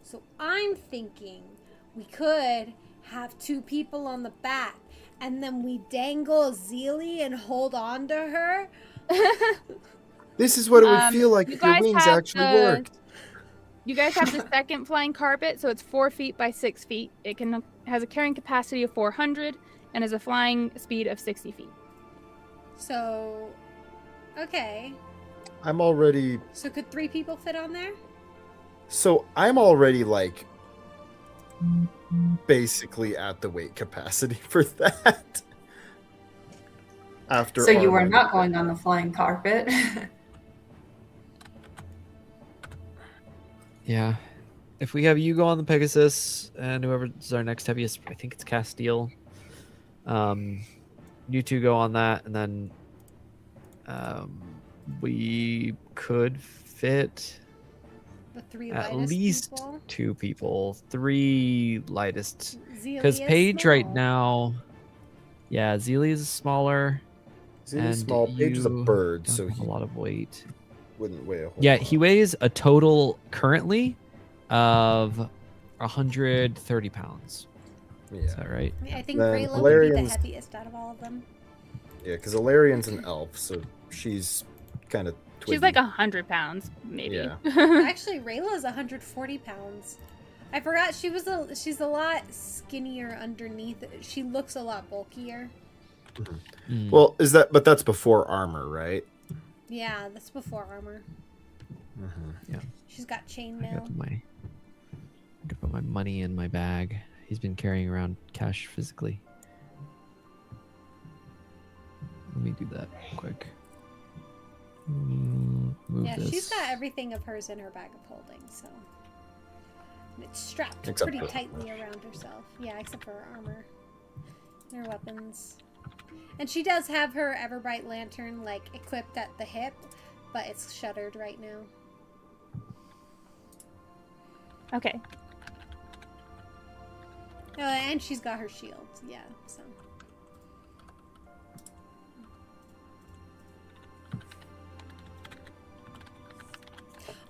So I'm thinking we could have 2 people on the back, and then we dangle Zilli and hold on to her. This is what it would feel like you if your guys wings have actually the- worked. You guys have the second flying carpet, so it's 4 feet by 6 feet. It has a carrying capacity of 400 and has a flying speed of 60 feet. So, okay. I'm already So could 3 people fit on there? like basically at the weight capacity for that. After So you were armor. not going on the flying carpet. Yeah. If we have you go on the Pegasus and whoever's our next heaviest, I think it's Castil. You 2 go on that, and then we could fit The 3 at lightest least people? 2 people, 3 lightest. Zilli Because is Paige right small. now, yeah, Zilli is smaller. Zilli's and small. Paige is a you bird, don't so have he a lot of weight. wouldn't weigh a whole Yeah, lot. he weighs a total currently of 130 pounds. Is Yeah, that right? I think Then Rayla would be the Valerian's- heaviest out of all of them. yeah, because Alarian's an elf, so she's kind of. She's like 100 pounds, maybe. Yeah. Actually, Rayla's 140 pounds. I forgot she's a lot skinnier underneath. She looks a lot bulkier. Mm. Well, but that's before armor, right? Yeah, that's before armor. Mm-hmm. She's got I chainmail. got to put my money in my bag. He's been carrying around cash physically. Let me do that quick. Move Yeah, this. she's got everything of hers in her bag of holding, so. And it's strapped Except pretty for tightly around herself. Yeah, except for her armor. And her weapons. And she does have her Everbright lantern, like, equipped at the hip, but it's shuttered right now. Okay. And she's got her shield, yeah, so.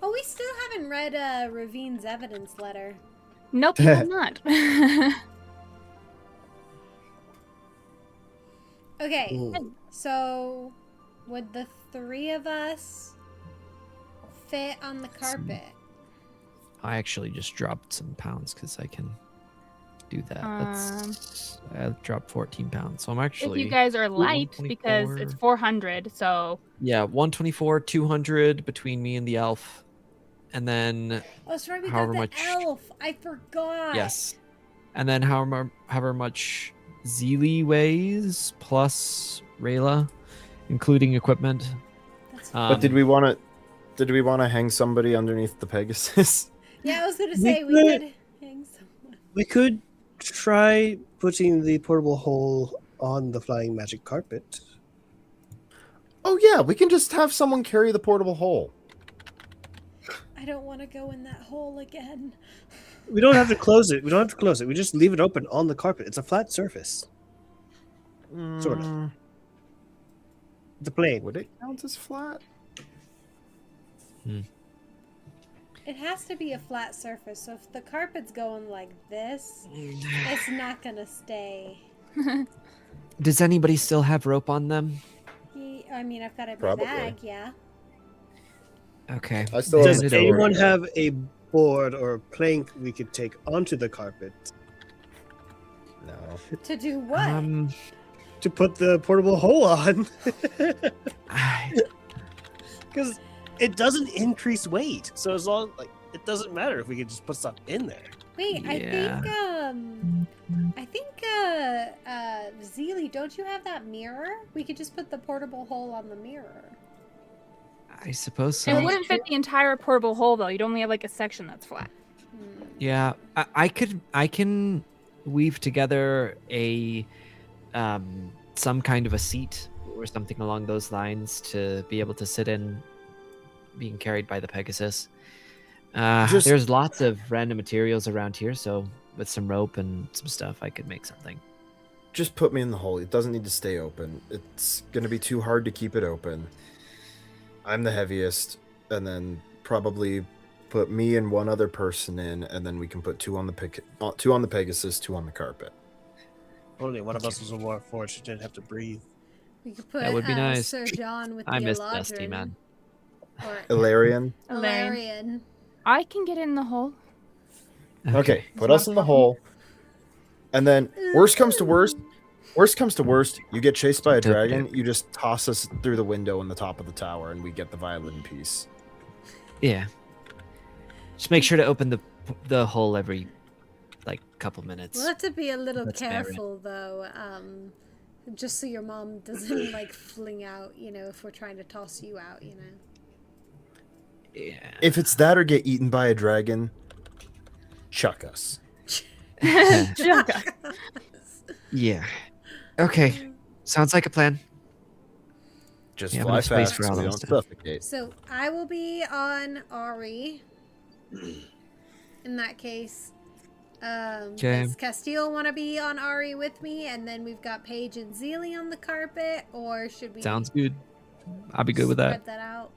Oh, we still haven't read Ravine's evidence letter. Nope, you have not. Okay, Ooh. so would the 3 of us fit on the carpet? I actually just dropped some pounds because I can do that. That's I dropped 14 pounds, so I'm If actually. you guys are light, because it's 400, so Yeah, 124, 200 between me and the elf, and then Oh, sorry, we however got the much- elf. I forgot. yes, and then however much Zilli weighs plus Rayla, including equipment. That's But did we want to hang somebody underneath the Pegasus? Yeah, I was gonna We say we could- could hang someone. We could try putting the portable hole on the flying magic carpet. Oh yeah, we can just have someone carry the portable hole. I don't want to go in that hole again. We don't have to close it. We just leave it open on the carpet. It's a flat surface. Sort of. Mm, The plane. Would it count as flat? It has to be a flat surface, so if the carpet's going like this, it's not gonna stay. Does anybody still have rope on them? I mean, I've got it in my Probably. bag, yeah. Okay. I still Does have it over. anyone have a board or a plank we could take onto the carpet No. To do what? to put the portable hole on? I- Because it doesn't increase weight, so as long it doesn't matter if we could just put stuff in there. Wait, Yeah. I think Zilli, don't you have that mirror? We could just put the portable hole on the mirror. I suppose so. It wouldn't fit the entire portable hole though. You'd only have like a section that's flat. Yeah, I can weave together a some kind of a seat or something along those lines to be able to sit in, being carried by the Pegasus. There's lots of random materials around here, so with some rope and some stuff, I could make something. Just put me in the hole. It doesn't need to stay open. It's going to be too hard to keep it open. I'm the heaviest, and then probably put me and one other person in, and then we can put two on the Pegasus, two on the carpet. Only one of us was more fortunate, didn't have to breathe. We could put That would be nice. Sir John with I the miss Eladrin. Dusty, man. Or Ilarion. Ilarion. I can get in the hole. Okay, put us in the hole. And then, worst comes to worst, you get chased by a dragon, you just toss us through the window in the top of the tower, and we get the violin piece. Yeah. Just make sure to open the hole every couple minutes. We'll have to be a little That's fair. careful, though, just so your mom doesn't, fling out, if we're trying to toss you out, Yeah. If it's that or get eaten by a dragon, chuck us. Yeah. Okay. Sounds like a plan. Just Yeah, fly enough space fast for so all we that don't stuff. suffocate. So, I will be on Ari. In that case. Okay. Does Castil want to be on Ari with me? And then we've got Paige and Zilli on the carpet? Or should we Sounds good. I'll be good with that. spread that out?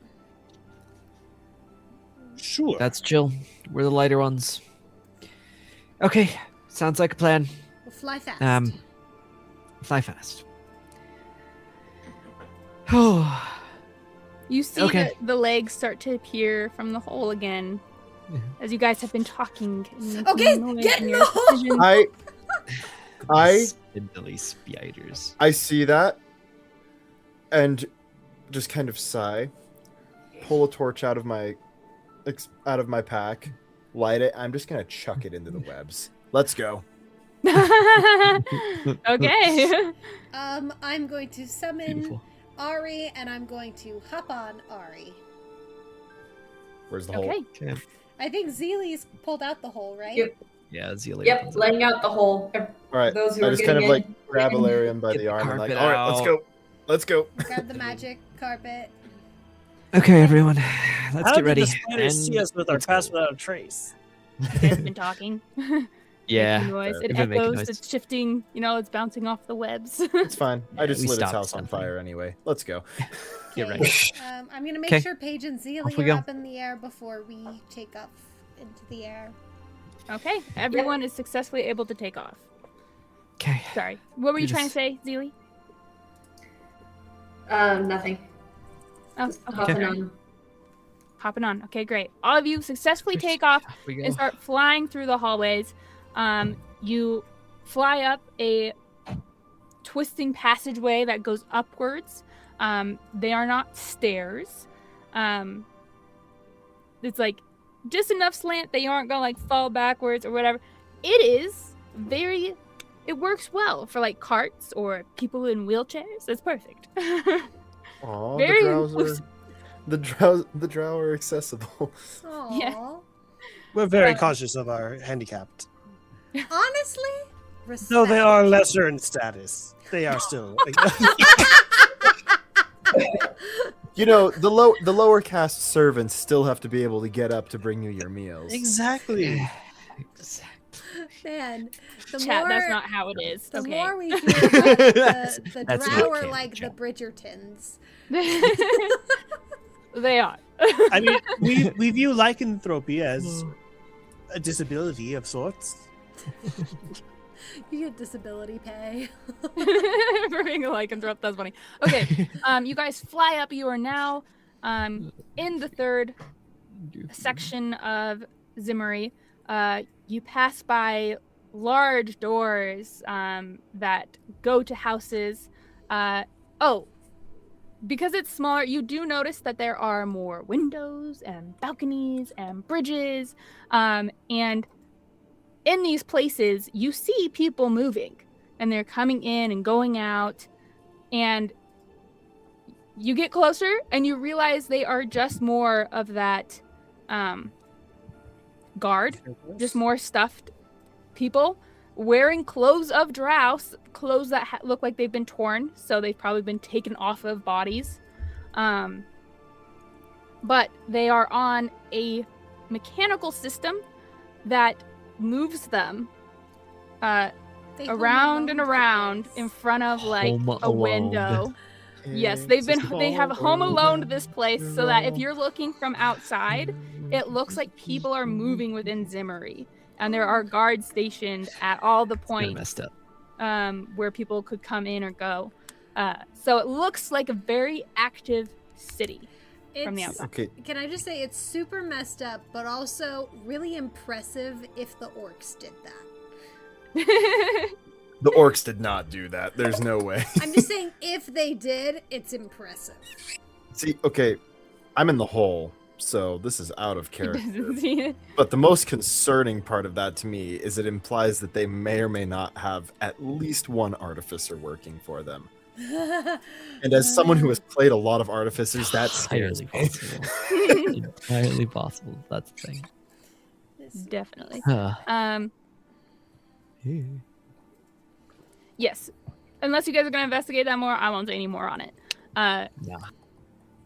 Sure. That's chill. We're the lighter ones. Okay. Sounds like a plan. We'll fly fast. Fly fast. Oh. You see Okay. the legs start to appear from the hole again, as you guys have been talking. and making Okay, noise get and in your the hole! decisions. I Spindly spiders. I see that, and just kind of sigh, pull a torch out of my pack, light it. I'm just gonna chuck it into the webs. Let's go. Okay. I'm going to summon Beautiful. Ari, and I'm going to hop on Ari. Where's the hole? Okay. Okay. I think Zilli's pulled out the hole, right? Yep. Yeah, Zilli. Yep, opens it. laying out the hole. All right. Those who I are just kind of getting in. grab Ilarion by Get the the arm and carpet all right, let's out. go. Let's go. Grab the magic carpet. Okay, everyone. Let's How get did ready. the spiders see us with our let's pass go. without a trace? It's been talking. Yeah. Making noise. It We've been making echoes. noise. It's shifting. It's bouncing off the webs. It's fine. I Yeah, just we lit its stopped house on something. fire anyway. Let's go. Get Okay, ready. I'm going to make Okay. sure Paige and Off Zilli we are go. up in the air before we take off into the air. Okay. Everyone is successfully able to take off. Okay. Sorry. What were you You trying to just- say, Zilli? Nothing. Oh, okay. Hopping on. Hopping on. Okay, great. All of you successfully take off Off we and go. start flying through the hallways. You fly up a twisting passageway that goes upwards. They are not stairs. It's just enough slant that you aren't gonna fall backwards or whatever. It works well for carts or people in wheelchairs. It's perfect. Aw, Very the drow are accessible. Aww. Yeah. We're very conscious of our handicapped. Honestly, respect. Though they are lesser in status, they are still. The lower caste servants still have to be able to get up to bring you your meals. Exactly. Man, the Chat, more, that's not how it is. the Okay. more we hear about the That's drow not are canon, like the chat. Bridgertons. They are. I mean, we view lycanthropy as a disability of sorts. You get disability pay. For being a lycanthrope. That's funny. Okay, you guys fly up. You are now in the third section of Zimmery. You pass by large doors that go to houses. Because it's smaller, you do notice that there are more windows and balconies and bridges. And in these places, you see people moving. And they're coming in and going out. And you get closer and you realize they are just more of that guard. Just more stuffed people wearing clothes of drow, clothes that look like they've been torn, so they've probably been taken off of bodies. But they are on a mechanical system that moves them around and around in front of like a window. Yes, they have home alone this place so that if you're looking from outside, it looks like people are moving within Zimmery. And there are guards stationed at all the points messed up. Where people could come in or go. So it looks like a very active city from the outside. Okay. Can I just say it's super messed up, but also really impressive if the orcs did that. The orcs did not do that. There's no way. I'm just saying if they did, it's impressive. See, okay, I'm in the hole, so this is out of character. Doesn't see it. But the most concerning part of that to me is it implies that they may or may not have at least one artificer working for them. And as someone who has played a lot of artificers, that scares entirely me. possible. Entirely possible. That's the thing. Definitely. Huh. Yes. Unless you guys are going to investigate that more, I won't say any more on it. Yeah.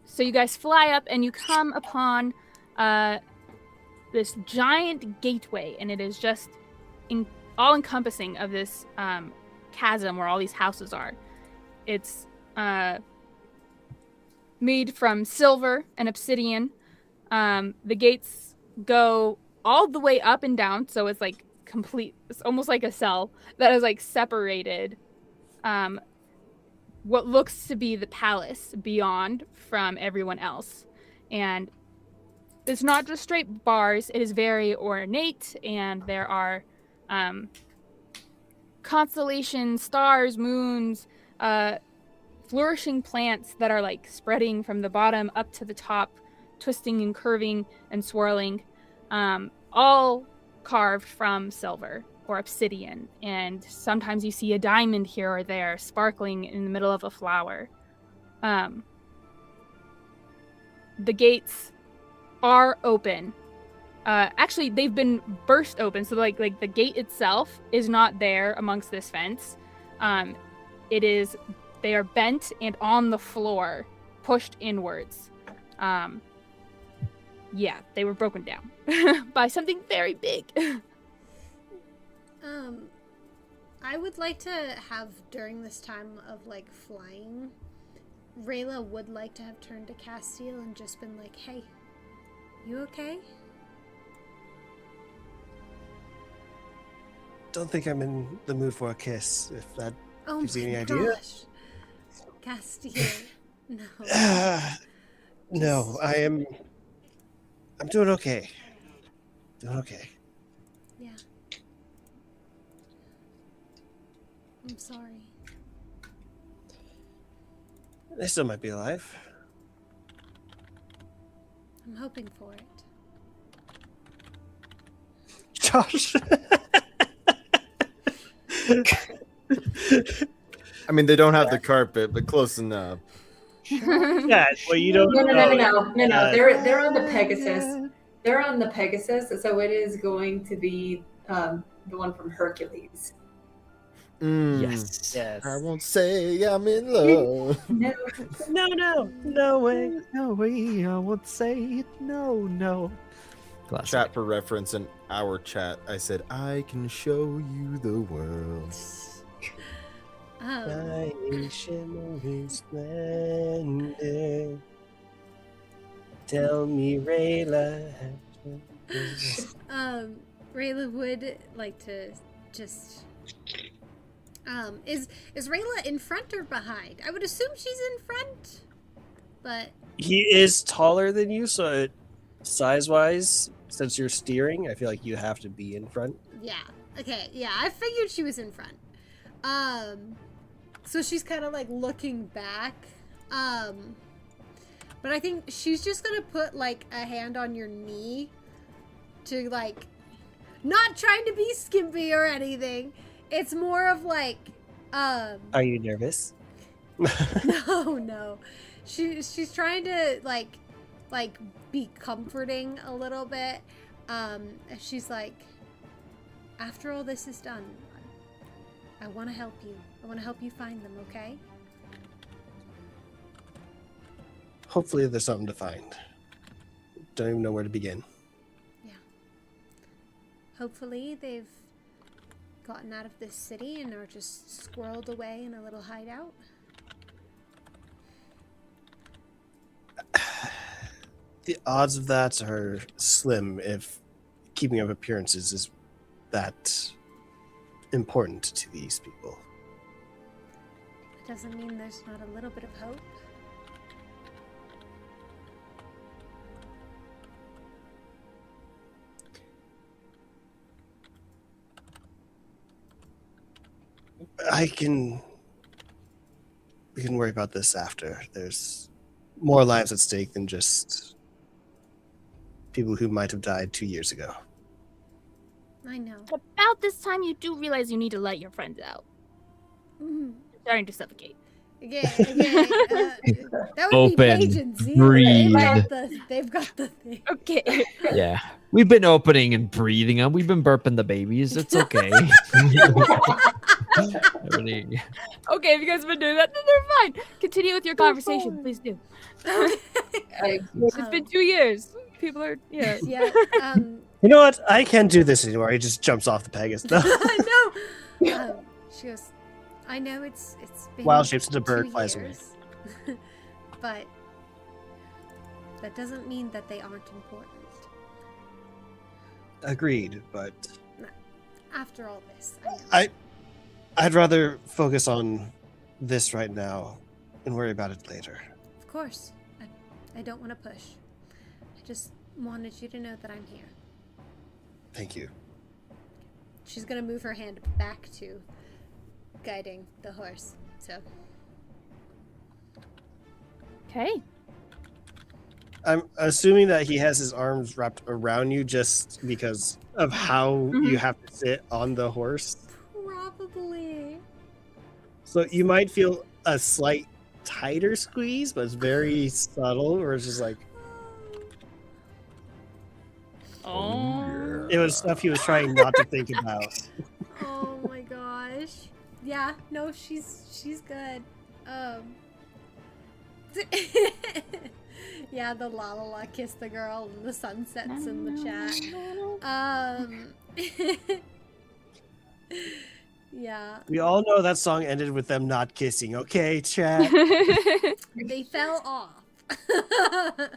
So you guys fly up and you come upon this giant gateway, and it is just all-encompassing of this chasm where all these houses are. It's made from silver and obsidian. The gates go all the way up and down, so it's like complete. It's almost like a cell that is like separated. What looks to be the palace beyond from everyone else. And it's not just straight bars, it is very ornate, and there are constellations, stars, moons, flourishing plants that are like spreading from the bottom up to the top, twisting and curving and swirling, all carved from silver or obsidian, and sometimes you see a diamond here or there sparkling in the middle of a flower. The gates are open. Actually, they've been burst open, so like the gate itself is not there amongst this fence. They are bent and on the floor, pushed inwards. Yeah, they were broken down by something very big. I would like to have, during this time of like flying, Rayla would like to have turned to Castil and just been like, hey, you okay? Don't think I'm in the mood for a kiss, if that Oh gives you my any idea. gosh. Castil, no. No, I'm doing okay. Doing okay. Yeah. I'm sorry. They still might be alive. I'm hoping for it. Josh. I mean, they don't have the carpet, but close enough. Yeah, well, you don't. No. They're on the Pegasus. They're on the Pegasus, so it is going to be the one from Hercules. Yes. Yes. I won't say I'm in love. No. No way. No way, I won't say it. No. Classic. Chat for reference, in our chat, I said, I can show you the world. Tell me, Rayla. Rayla would like to just. Is Rayla in front or behind? I would assume she's in front, but He is taller than you, so size-wise, since you're steering, I feel like you have to be in front. yeah. Okay, yeah, I figured she was in front. So she's kind of like looking back. But I think she's just gonna put like a hand on your knee to like, not trying to be skimpy or anything. It's more of like, Are you nervous? no. She's trying to like be comforting a little bit. She's like, after all this is done, I want to help you. I want to help you find them, okay? Hopefully there's something to find. Don't even know where to begin. Yeah. Hopefully they've gotten out of this city and are just squirreled away in a little hideout. The odds of that are slim if keeping up appearances is that important to these people. It doesn't mean there's not a little bit of hope. We can worry about this after. There's more lives at stake than just people who might have died 2 years ago. I know. About this time, you do realize you need to let your friends out. Mhm. You're starting to suffocate. Again, that would Open, be Paige and Zilli. breathe. They've got the thing. Okay. Yeah. We've been opening and breathing them. We've been burping the babies. It's okay. Everything. Okay, if you guys have been doing that, then they're fine. Continue with your conversation, please do. It's been 2 years. People are, yeah. Yeah. You know what? I can't do this anymore. He just jumps off the Pegasus. No. She goes, I know it's been Wild shapes into 2 bird flies away. years, but that doesn't mean that they aren't important. Agreed, but After all this, I know. I'd rather focus on this right now and worry about it later. Of course, I don't want to push. I just wanted you to know that I'm here. Thank you. She's gonna move her hand back to guiding the horse. So Okay. I'm assuming that he has his arms wrapped around you just because of how you have to sit on the horse. probably. So you might feel a slight tighter squeeze, but it's very subtle, or it's just like Oh. it was stuff he was trying not to think about. Oh my gosh. Yeah, no, she's good. Yeah, the la la la kiss the girl and the sunsets in the chat. Yeah. We all know that song ended with them not kissing. Okay, chat. They fell off.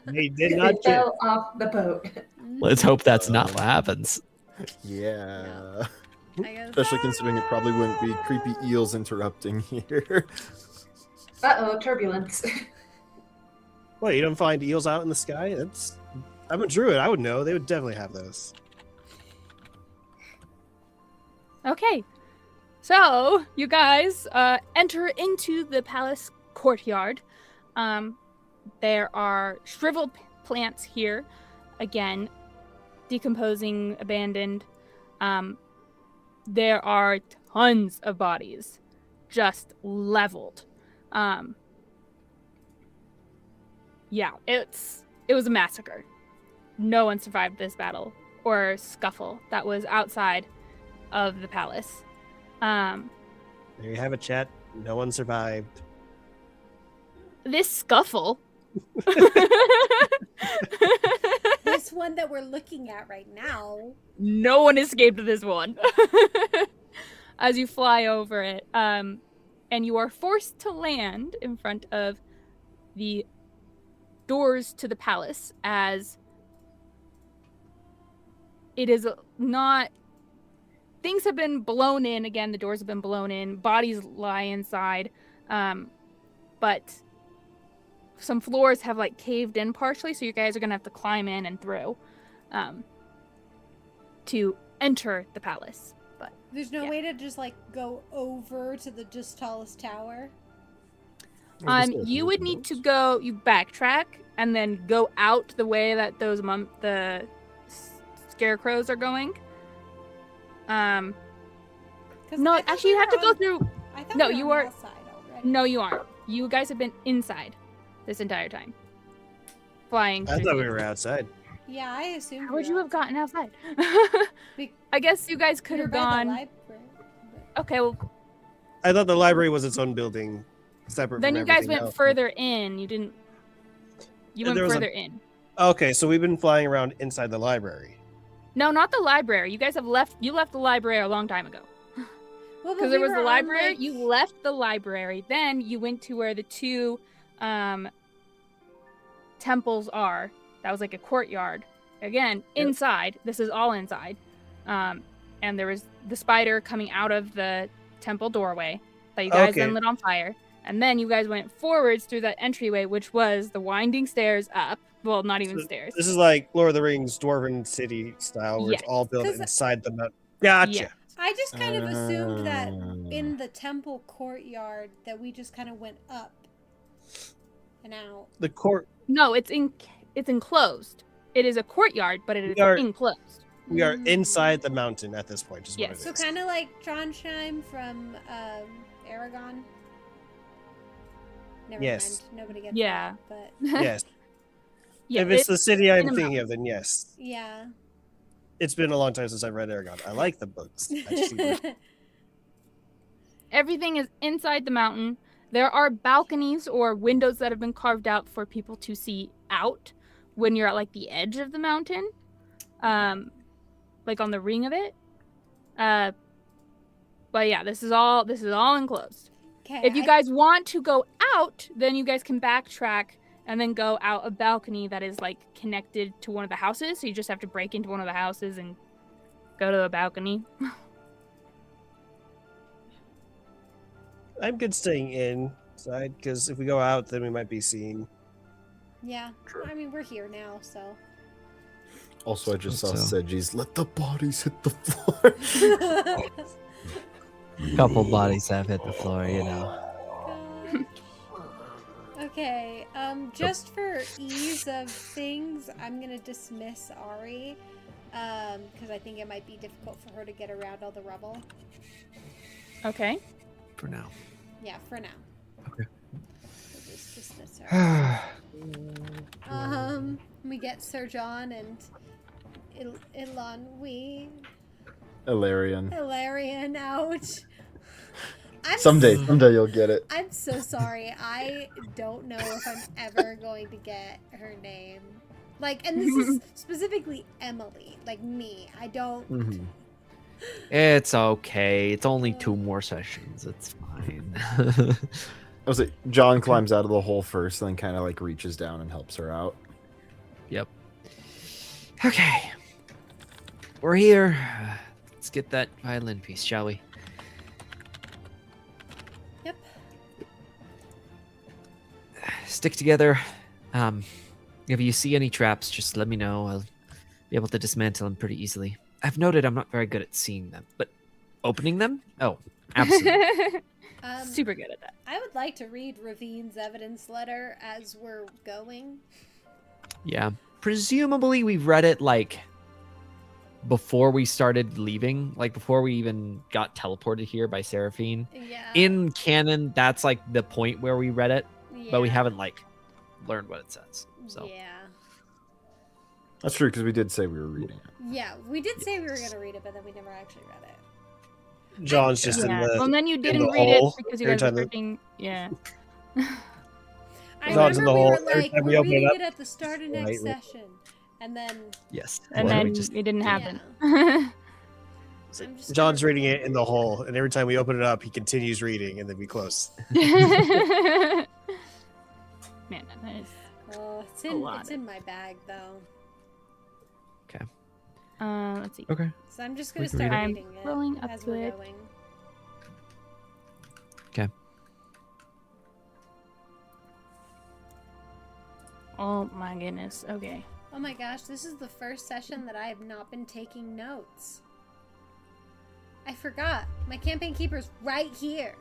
They did They not kiss. fell off the boat. Let's hope that's not what happens. Yeah. I guess. Especially considering it probably wouldn't be creepy eels interrupting here. Uh-oh, turbulence. What, you don't find eels out in the sky? I'm a druid. I would know. They would definitely have those. Okay. So, you guys enter into the palace courtyard. There are shriveled plants here. Again, decomposing, abandoned. There are tons of bodies just leveled. Yeah, it was a massacre. No one survived this battle or scuffle that was outside of the palace. There you have it, chat. No one survived. This scuffle. This one that we're looking at right now. No one escaped this one. As you fly over it, and you are forced to land in front of the doors to the palace, as it is not... Things have been blown in. Again, the doors have been blown in. Bodies lie inside. But some floors have like caved in partially, so you guys are going to have to climb in and through to enter the palace. But There's no way to just like go over to the just tallest tower. you would need to go, you backtrack and then go out the way that those the scarecrows are going. 'Cause No, I thought actually you we have to were go on- through. I thought No, we were you on are- the outside already. No, you aren't. You guys have been inside this entire time. Flying. I through thought the- we were outside. Yeah, I assumed. How would you have gotten outside? Be- I guess you guys could We were have by the gone. library, but- Okay, well I thought the library was its own building, separate then from you guys everything went else. further in. You didn't. You And went there was a- further in. Okay, so we've been flying around inside the library. No, not the library. You guys have left. You left the library a long time ago. Well, but Because we there was were the on, library. like- You left the library. Then you went to where the two temples are. That was like a courtyard. Again, Yep. inside. This is all inside. And there was the spider coming out of the temple doorway that you guys Okay. then lit on fire. And then you guys went forwards through that entryway, which was the winding stairs up. Well, not even So stairs. This is like Lord of the Rings Dwarven city style, where Yes. it's all built 'Cause- inside the mountain. Gotcha. Yeah. I just kind of assumed that Ah. in the temple courtyard that we just kind of went up and out. The court. No, it's enclosed. It is a courtyard, but it is We are- enclosed. We are Mm. inside the mountain at this point. Is Yes. what it So is. kind of like Trondheim from Aragon. Never Yes. mind. Nobody gets Yeah. that, but Yes. Yeah, If it's the city I'm in a thinking of, then yes. yeah. It's been a long time since I've read Aragon. I like the books. I just everything is inside the mountain. There are balconies or windows that have been carved out for people to see out when you're at like the edge of the mountain, like on the ring of it. But yeah, this is all enclosed. Okay. If you guys want to go out, then you guys can backtrack and then go out a balcony that is like connected to one of the houses. So you just have to break into one of the houses and go to a balcony. I'm good staying inside because if we go out, then we might be seen. Yeah. True. I mean, we're here now, so. Also, I just saw So- Seji's let the bodies hit the floor. Couple bodies have hit the floor, you know. Okay, just for ease of things, I'm gonna dismiss Ari, because I think it might be difficult for her to get around all the rubble. Okay. For now. Yeah, for now. Okay. We'll just dismiss her. We get Sir John and Ilan Hilarion. out. Someday you'll get it. I'm so sorry. I don't know if I'm ever going to get her name. Like, and this is specifically Emily, like me. I don't. Mhm. It's okay. It's only 2 more sessions. It's fine. I was like, John climbs out of the hole first, and then kind of like reaches down and helps her out. Yep. Okay. We're here. Let's get that violin piece, shall we? Yep. Stick together. If you see any traps, just let me know. I'll be able to dismantle them pretty easily. I've noted I'm not very good at seeing them, but opening them? Oh, absolutely. Super good at that. I would like to read Ravine's evidence letter as we're going. Yeah. Presumably we've read it like before we started leaving, like before we even got teleported here by Seraphine. Yeah. In canon, that's like the point where we read it, but we Yeah. haven't like learned what it says. So Yeah. That's true, because we did say we were reading it. Yeah, we did say we were going to read it, but then we never actually read it. John's just in Yeah. the. Well, then you didn't the read it hole because you every guys were time that- freaking. Yeah. I John's in remember the we hole. were Every like, time we we're open it reading up, it at the start of next lightly. session. And then, yes. And Well, then we just it didn't happen. I'm just John's gonna- reading it in the hole, and every time we open it up, he continues reading, and then we close. Man, that is. Oh, It's allotted. in my bag though. Okay. Let's see. Okay. So I'm just gonna We can read start it. reading it Rolling up as to we're it. going. Okay. Oh my goodness. Okay. Oh my gosh, this is the first session that I have not been taking notes. I forgot. My campaign keeper's right here.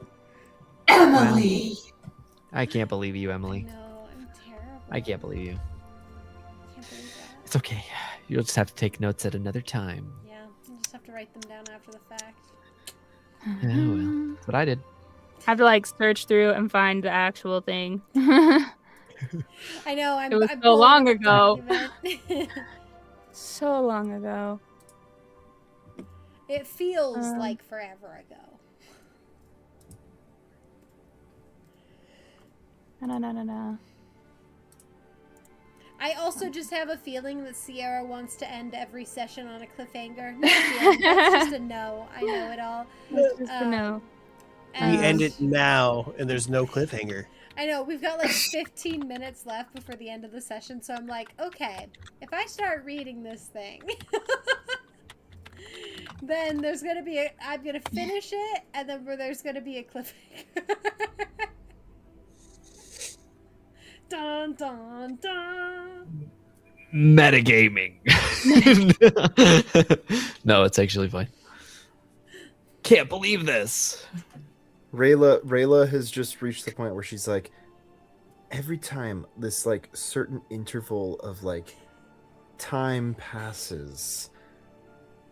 Emily! I can't believe you, Emily. No, I'm terrible. I can't believe you. Can't believe that. It's okay. You'll just have to take notes at another time. Yeah, I'll just have to write them down after the fact. Oh, well. That's what I did. I have to like search through and find the actual thing. I know, I'm It was I'm so long pulling ago. up the document. So long ago. It feels like forever ago. Na. I also just have a feeling that Sierra wants to end every session on a cliffhanger. Not a feeling, that's just a no. I know it all. Just to know. We end it now, and there's no cliffhanger. I know, we've got like 15 minutes left before the end of the session, so I'm like, okay, if I start reading this thing, then there's going to be I'm going to finish it, and then there's going to be a cliffhanger. Dun, dun, dun. Metagaming. No, it's actually fine. Can't believe this. Rayla has just reached the point where she's like, every time this like certain interval of like time passes,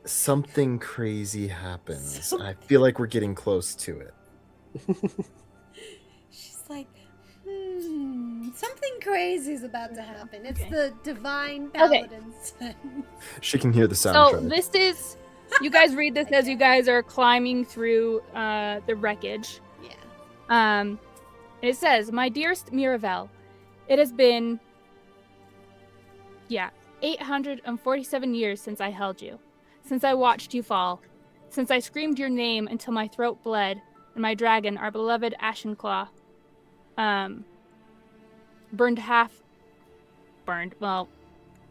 something crazy happens. I feel like we're getting close to it. She's like, something crazy is about to happen. It's the divine paladin's son. She can hear the So soundtrack. this is, you guys read this as you guys are climbing through the wreckage. Yeah. It says, "My dearest Miravel, it has been, 847 years since I held you, since I watched you fall, since I screamed your name until my throat bled, and my dragon, our beloved Ashenclaw,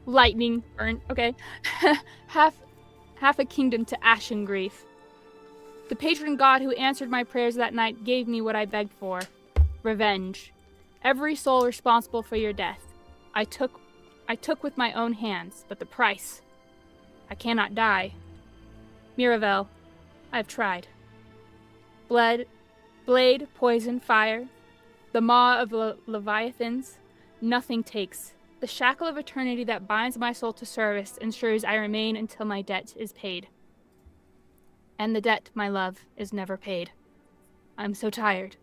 lightning burned, okay, half a kingdom to ashen grief. The patron god who answered my prayers that night gave me what I begged for, revenge. Every soul responsible for your death, I took with my own hands, but the price, I cannot die. Miravel, I have tried. Blade, poison, fire, the maw of leviathans, nothing takes. The shackle of eternity that binds my soul to service ensures I remain until my debt is paid. And the debt, my love, is never paid. I'm so tired.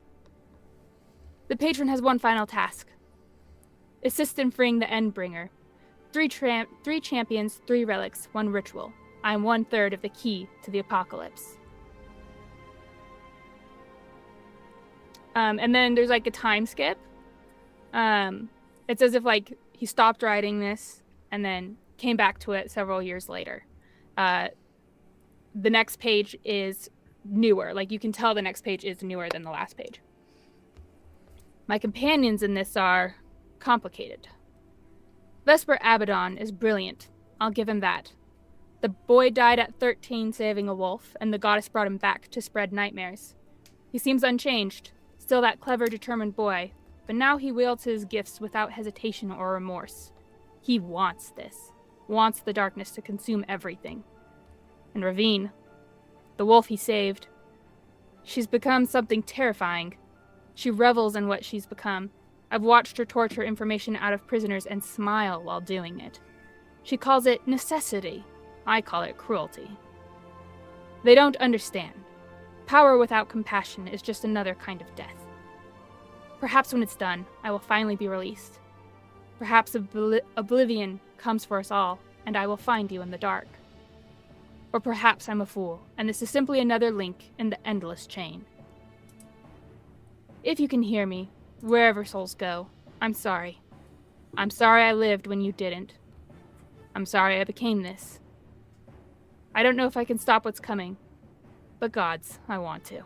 The patron has one final task. Assist in freeing the Endbringer. 3 champions, 3 relics, 1 ritual. I am 1/3 of the key to the apocalypse. And then there's like a time skip. It's as if like he stopped writing this and then came back to it several years later. The next page is newer. Like you can tell the next page is newer than the last page. My companions in this are complicated. Vesper Abaddon is brilliant. I'll give him that. The boy died at 13 saving a wolf, and the goddess brought him back to spread nightmares. He seems unchanged, still that clever, determined boy, but now he wields his gifts without hesitation or remorse. He wants this, wants the darkness to consume everything. And Ravine, the wolf he saved, she's become something terrifying. She revels in what she's become. I've watched her torture information out of prisoners and smile while doing it. She calls it necessity. I call it cruelty. They don't understand. Power without compassion is just another kind of death. Perhaps when it's done, I will finally be released. Perhaps oblivion comes for us all, and I will find you in the dark. Or perhaps I'm a fool, and this is simply another link in the endless chain. If you can hear me, wherever souls go, I'm sorry. I'm sorry I lived when you didn't. I'm sorry I became this. I don't know if I can stop what's coming, but gods, I want to.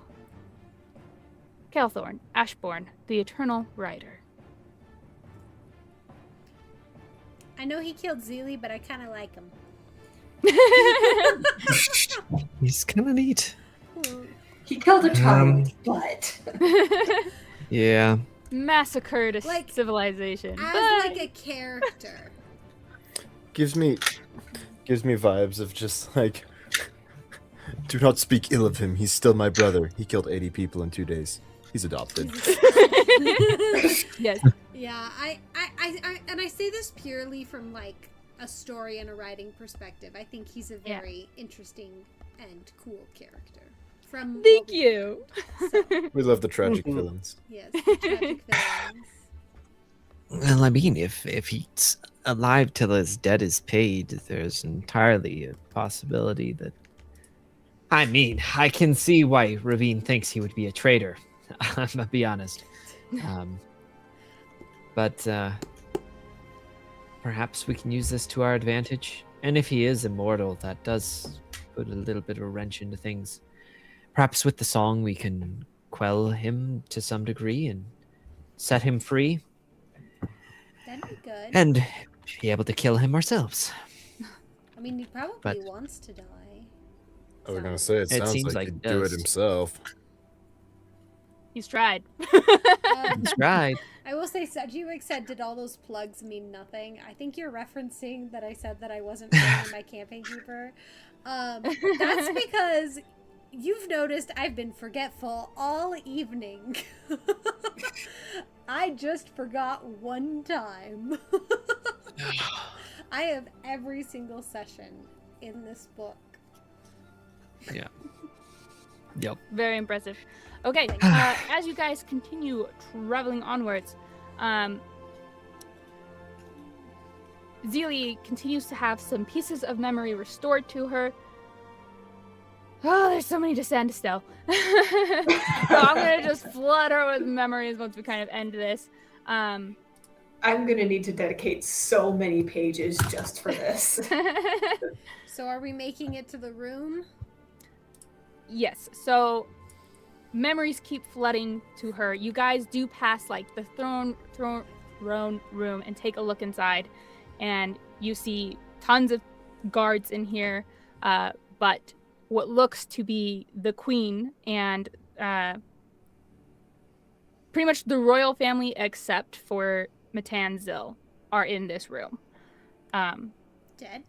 Calthorn, Ashbourne, the Eternal Rider. I know he killed Zilli, but I kind of like him. He's kind of neat. He killed a child, but Yeah. Massacred a Like, civilization. As like a character. Gives me vibes of just like, do not speak ill of him. He's still my brother. He killed 80 people in 2 days. He's adopted. Yes. Yeah, I say this purely from like a story and a writing perspective. I think he's a very interesting and cool character. From Thank you. So, We love the tragic villains. yes, the tragic villains. Well, I mean, if he's alive till his debt is paid, there's entirely a possibility that. I mean, I can see why Ravine thinks he would be a traitor. I'm gonna be honest. But perhaps we can use this to our advantage. And if he is immortal, that does put a little bit of a wrench into things. Perhaps with the song we can quell him to some degree and set him free. That'd be good. And be able to kill him ourselves. I mean, he probably wants to die. I was gonna say it sounds seems like like he'd it do it does. himself. He's tried. That's right. I will say, Sajiwik said, did all those plugs mean nothing? I think you're referencing that I said that I wasn't really my campaign keeper. That's because you've noticed I've been forgetful all evening. I just forgot one time. I have every single session in this book. Yeah. Yep. Very impressive. Okay, as you guys continue traveling onwards, Zilli continues to have some pieces of memory restored to her. Oh, there's so many to stand still. So I'm gonna just flood her with memories once we kind of end this. I'm gonna need to dedicate so many pages just for this. So are we making it to the room? Yes, so memories keep flooding to her. You guys do pass like the throne room and take a look inside, and you see tons of guards in here, but what looks to be the queen and pretty much the royal family except for Zilli are in this room. Dead.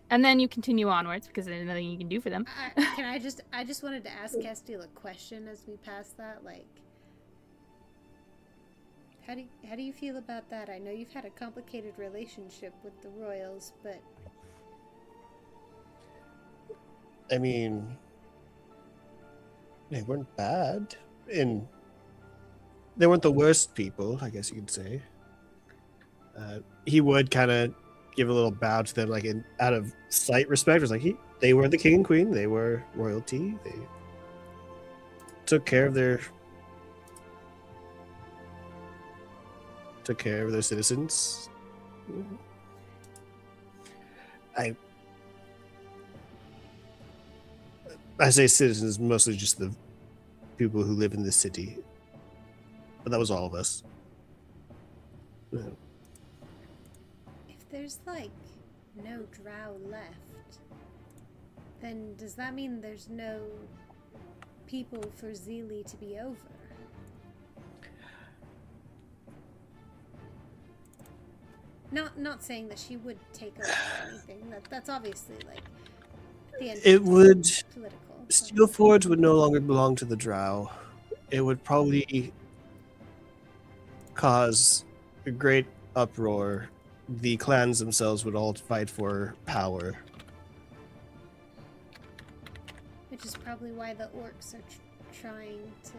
And then you continue onwards because there's nothing you can do for them. I just wanted to ask Castil a question as we pass that. Like, how do you feel about that? I know you've had a complicated relationship with the royals, but I mean, they weren't bad, and they weren't the worst people, I guess you could say. He would kind of give a little bow to them, like out of sight respect. It was like they were the king and queen. They were royalty. They took care of their citizens. I say citizens, mostly just the people who live in the city, but that was all of us. Yeah. if there's like no drow left, then does that mean there's no people for Zilli to be over? Not saying that she would take over or anything. That's obviously like at the end. It would. Political. Steelforge would no longer belong to the drow. It would probably cause a great uproar. The clans themselves would all fight for power. Which is probably why the orcs are trying to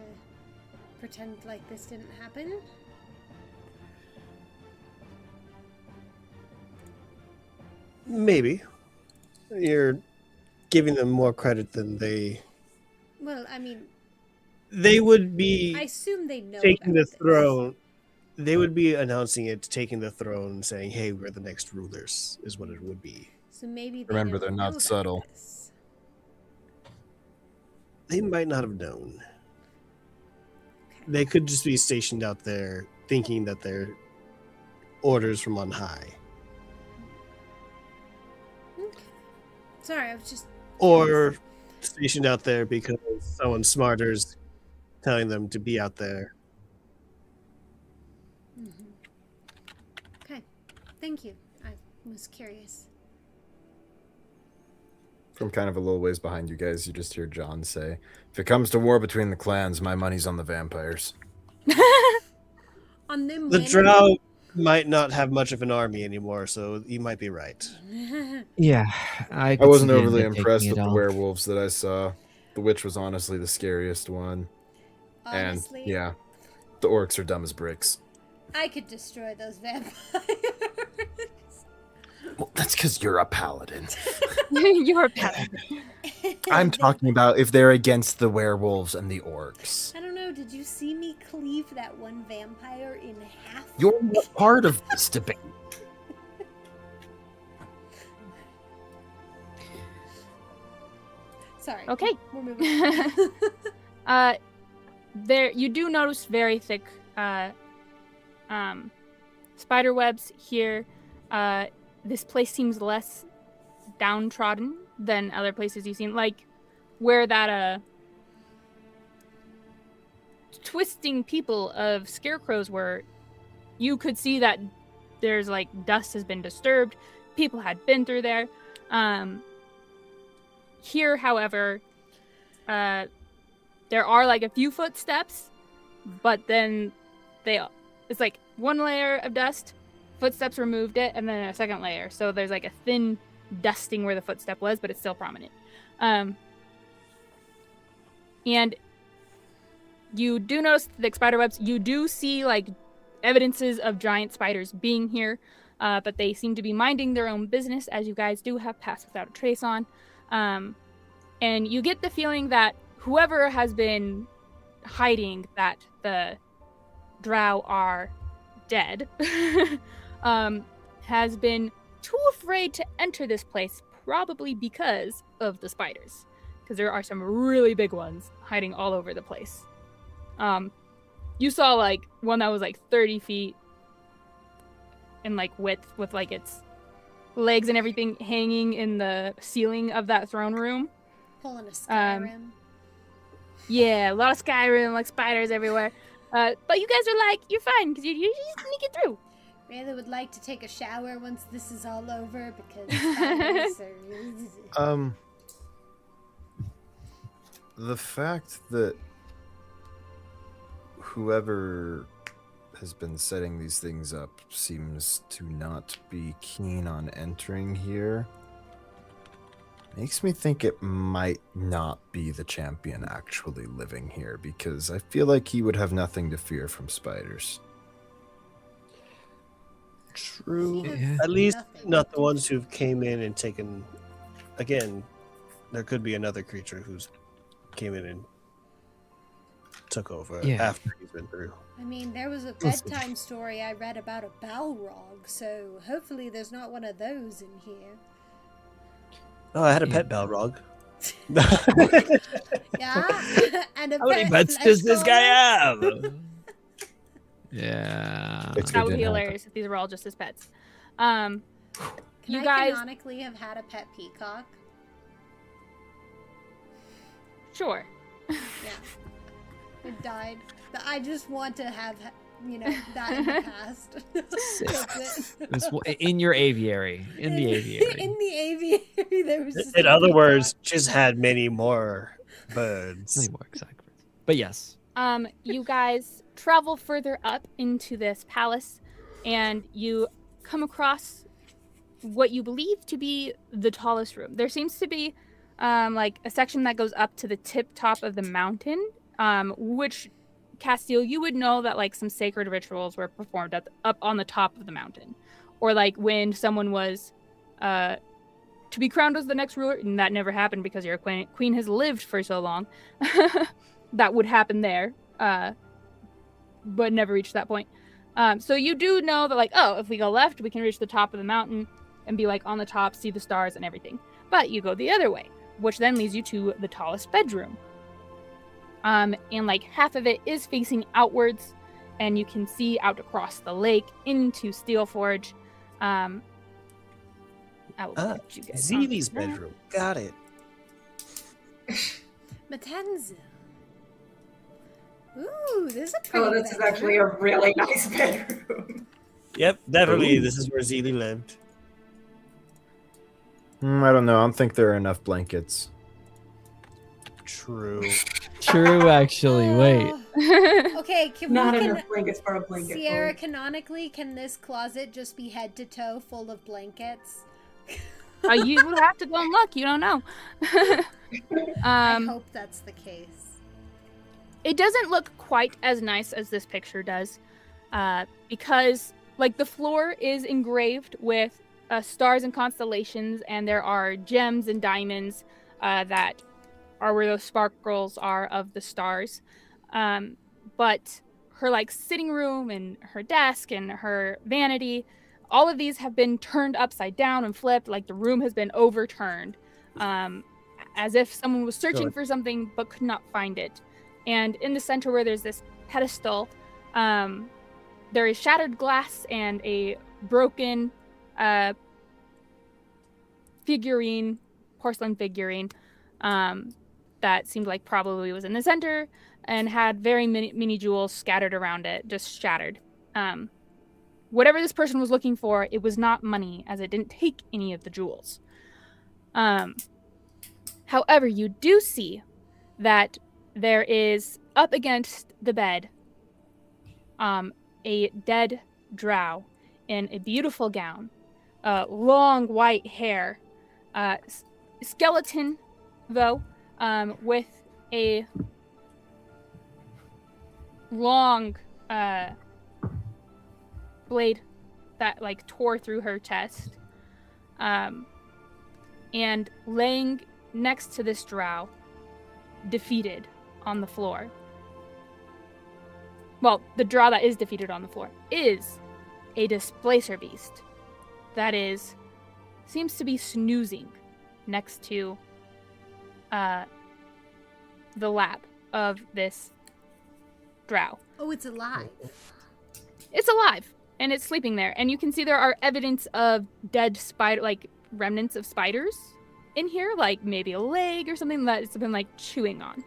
pretend like this didn't happen. Maybe. You're giving them more credit than they... Well, I mean, They would be I assume they know taking the about this. throne. They would be announcing it, taking the throne, and saying, hey, we're the next rulers, is what it would be. So maybe they Remember, don't they're know not about subtle. this. They might not have known. Okay. they could just be stationed out there thinking that they're orders from on high. Okay. Sorry, I was just. Or stationed out there because someone smarter is telling them to be out there. Mhm. Okay. Thank you. I was curious. From kind of a little ways behind you guys, you just hear John say, "If it comes to war between the clans, my money's on the vampires." On them The winning? drow might not have much of an army anymore, so you might be right. Yeah, I could wasn't see overly them taking impressed it with the all. werewolves that I saw. The witch was honestly the scariest one. Honestly, And yeah, the orcs are dumb as bricks. I could destroy those vampires. Well, that's because you're a paladin. You're a paladin. I'm talking about if they're against the werewolves and the orcs. I don't know. Did you see me cleave that one vampire in half? You're not part of this debate. Sorry. Okay. We're moving on. There you do notice very thick spider webs here. This place seems less downtrodden than other places you've seen, like where that twisting people of scarecrows were. You could see that there's like dust has been disturbed. People had been through there. Here, however, there are like a few footsteps, but then it's like one layer of dust, footsteps removed it, and then a second layer. So there's like a thin dusting where the footstep was, but it's still prominent. And you do notice the spider webs. You do see like evidences of giant spiders being here, but they seem to be minding their own business, as you guys do have Pass Without a Trace on. And you get the feeling that whoever has been hiding that the drow are dead has been too afraid to enter this place, probably because of the spiders, because there are some really big ones hiding all over the place. You saw like one that was like 30 feet in like width, with like its legs and everything hanging in the ceiling of that throne room. Pulling a Skyrim. Yeah, a lot of Skyrim, like spiders everywhere. But you guys are like, you're fine, because you just sneak it through. Rayla would like to take a shower once this is all over, because spiders are... The fact that whoever has been setting these things up seems to not be keen on entering here makes me think it might not be the champion actually living here, because I feel like he would have nothing to fear from spiders. True. Yeah. At least Nothing. not the ones who came in and taken. Again, there could be another creature who's came in and took over after he's been through. I mean, there was a bedtime story I read about a Balrog, so hopefully there's not one of those in here. Oh, I had a pet Balrog. Yeah, and a How many pet pets does this flesh guy collar. have? Yeah. It's That good would to be know. hilarious if these were all just his pets. Can You I guys, canonically have had a pet peacock? sure. Yeah. It died. But I just want to have, that in the past. That's it. In your aviary. In the aviary. In the aviary, there was just In a other peacock. words, just had many more birds. Many more exact words. But yes. You guys travel further up into this palace, and you come across what you believe to be the tallest room. There seems to be like a section that goes up to the tip top of the mountain, which, Castil, you would know that like some sacred rituals were performed up on the top of the mountain, or like when someone was to be crowned as the next ruler, and that never happened because your queen has lived for so long. That would happen there, but never reached that point. So you do know that, like, oh, if we go left, we can reach the top of the mountain and be, like, on the top, see the stars and everything. But you go the other way, which then leads you to the tallest bedroom. And like half of it is facing outwards, and you can see out across the lake into Steelforge. I will put you guys on Zilli's the map. bedroom. Got it. Matenza. Ooh, this is a pretty Oh, this is bedroom. actually a really nice bedroom. Yep, definitely. Ooh. This is where Zilli lived. I don't know. I don't think there are enough blankets. True. True, actually. Wait. Okay, can Not we enough blankets for a blanket. Sierra, fort. canonically, can this closet just be head to toe full of blankets? You would have to go and look. You don't know. I hope that's the case. It doesn't look quite as nice as this picture does, because like the floor is engraved with stars and constellations, and there are gems and diamonds that are where those sparkles are of the stars. But her like sitting room and her desk and her vanity, all of these have been turned upside down and flipped, like the room has been overturned, as if someone was searching for something but could not find it. And in the center where there's this pedestal, there is shattered glass and a broken figurine, porcelain figurine, that seemed like probably was in the center and had very many jewels scattered around it, just shattered. Whatever this person was looking for, it was not money, as it didn't take any of the jewels. However, you do see that there is, up against the bed, a dead drow in a beautiful gown, long white hair, skeleton, though, with a long blade that like tore through her chest, and laying next to this drow, defeated on the floor. Well, the drow that is defeated on the floor is a displacer beast that seems to be snoozing next to the lap of this drow. Oh, it's alive. It's alive, and it's sleeping there. And you can see there are evidence of dead spider, like remnants of spiders in here, like maybe a leg or something that it's been like chewing on.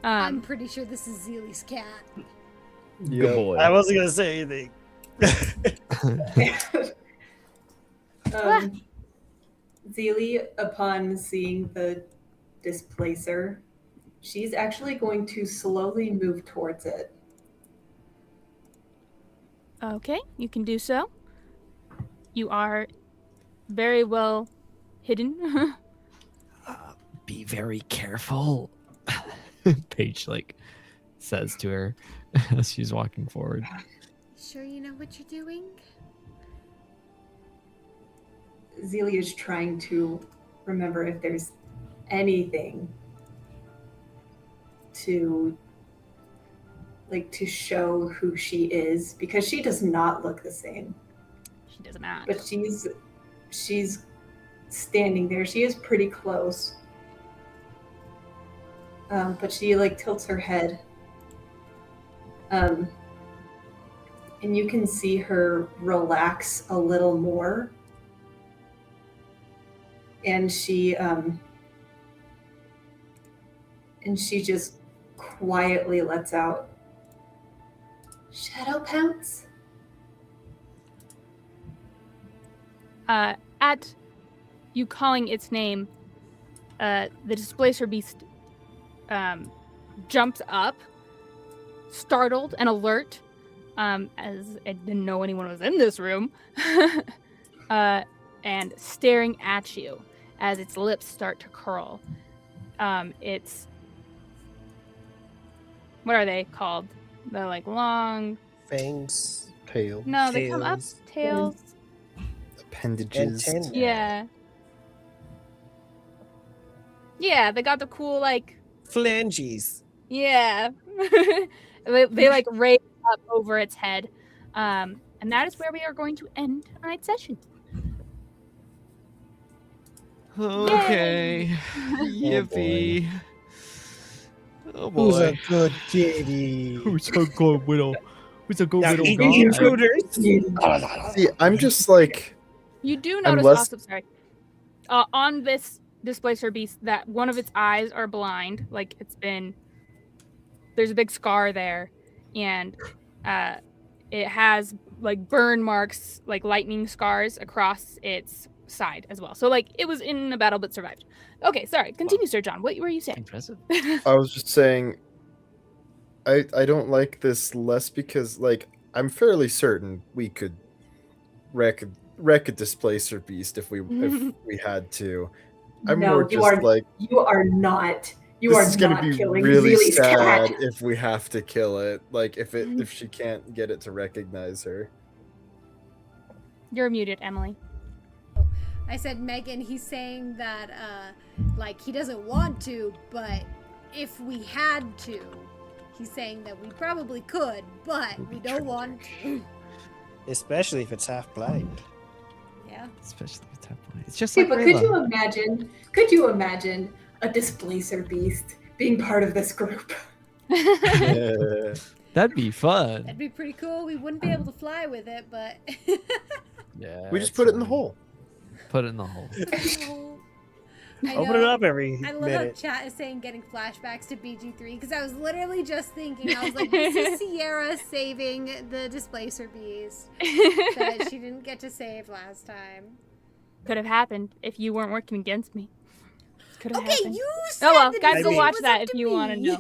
I'm pretty sure this is Zilli's cat. Good boy. I wasn't gonna say anything. Zilli, upon seeing the displacer, she's actually going to slowly move towards it. Okay, you can do so. You are very well hidden. Be very careful. Paige like says to her as she's walking forward. Sure you know what you're doing? Zilli is trying to remember if there's anything to show who she is, because she does not look the same. She does not. But she's standing there. She is pretty close. But she tilts her head. And you can see her relax a little more. And she just quietly lets out, "Shadow Pounce?" At you calling its name, the displacer beast jumps up, startled and alert, as it didn't know anyone was in this room, and staring at you as its lips start to curl. It's, what are they called? The long Fangs. Tail. No, they come up tails. Appendages. Yeah. Yeah, they got the cool Flanges. yeah. they raise up over its head. And that is where we are going to end tonight's session. Okay. boy. Yippee. Oh Who's a good kitty? Who's a good widow? Who's a good Now widow? eating intruders. See, I'm just like, You do I'm notice less- also, sorry, on this displacer beast that one of its eyes are blind. Like there's a big scar there, and it has like burn marks, like lightning scars across its side as well. So like it was in a battle but survived. Okay, sorry. Continue, Sir John. What were you saying? Impressive. I was just saying, I don't like this less because, like, I'm fairly certain we could wreck a displacer beast if we had to. I'm No, more you just are- like, You are not. You this are is gonna not be killing really Zilli's sad cat. if we have to kill it. Like, if she can't get it to recognize her. You're muted, Emily. I said, Megan, he's saying that, like, he doesn't want to, but if we had to, he's saying that we probably could, but we don't want to. Especially if it's half blind. Yeah. Especially with that point. It's just Okay, like but could you Rayla. imagine? Could you imagine a displacer beast being part of this group? Yeah. That'd be fun. That'd be pretty cool. We wouldn't be able to fly with it, but... Yeah. We just it's put it in the fine. hole. Put it in the hole. I Open it know. up every I love minute. how chat is saying getting flashbacks to BG3 because I was literally just thinking, I was like, this is Sierra saving the displacer beast that she didn't get to save last time. Could have happened if you weren't working against me. Could have Okay, happened. you said well, that guys, his go name watch was that up if you wanna me. know.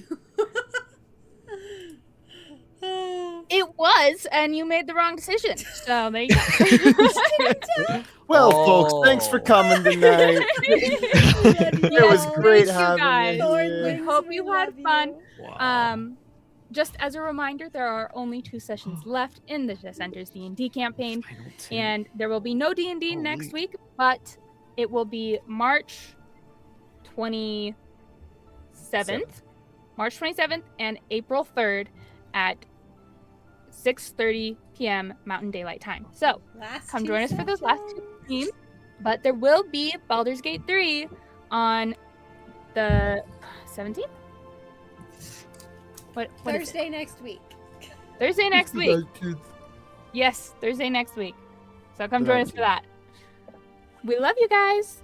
It was, and you made the wrong decision. So there you go. Well, folks, thanks for coming tonight. It was Yes, great thank you having guys. you. Thornton, here. Hope we you had love fun. you. Wow. Just as a reminder, there are only 2 sessions left in the Dissenters D&D campaign, Final two. and there will be no D&D Holy. next week, but it will be March 27th, March 27th, and April 3rd at 6:30 p.m. Mountain Daylight Time. So Last come two join us for those last 2 sessions. teams. But there will be Baldur's Gate 3 on the 17th. What is it? Thursday next week. Thursday next week. Yes, Thursday next week. So come join us for that. We love you guys.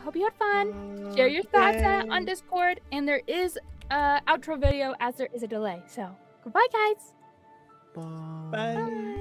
Hope you had fun. Share your thoughts on Discord, and there is a outro video as there is a delay. So goodbye, guys. Bye.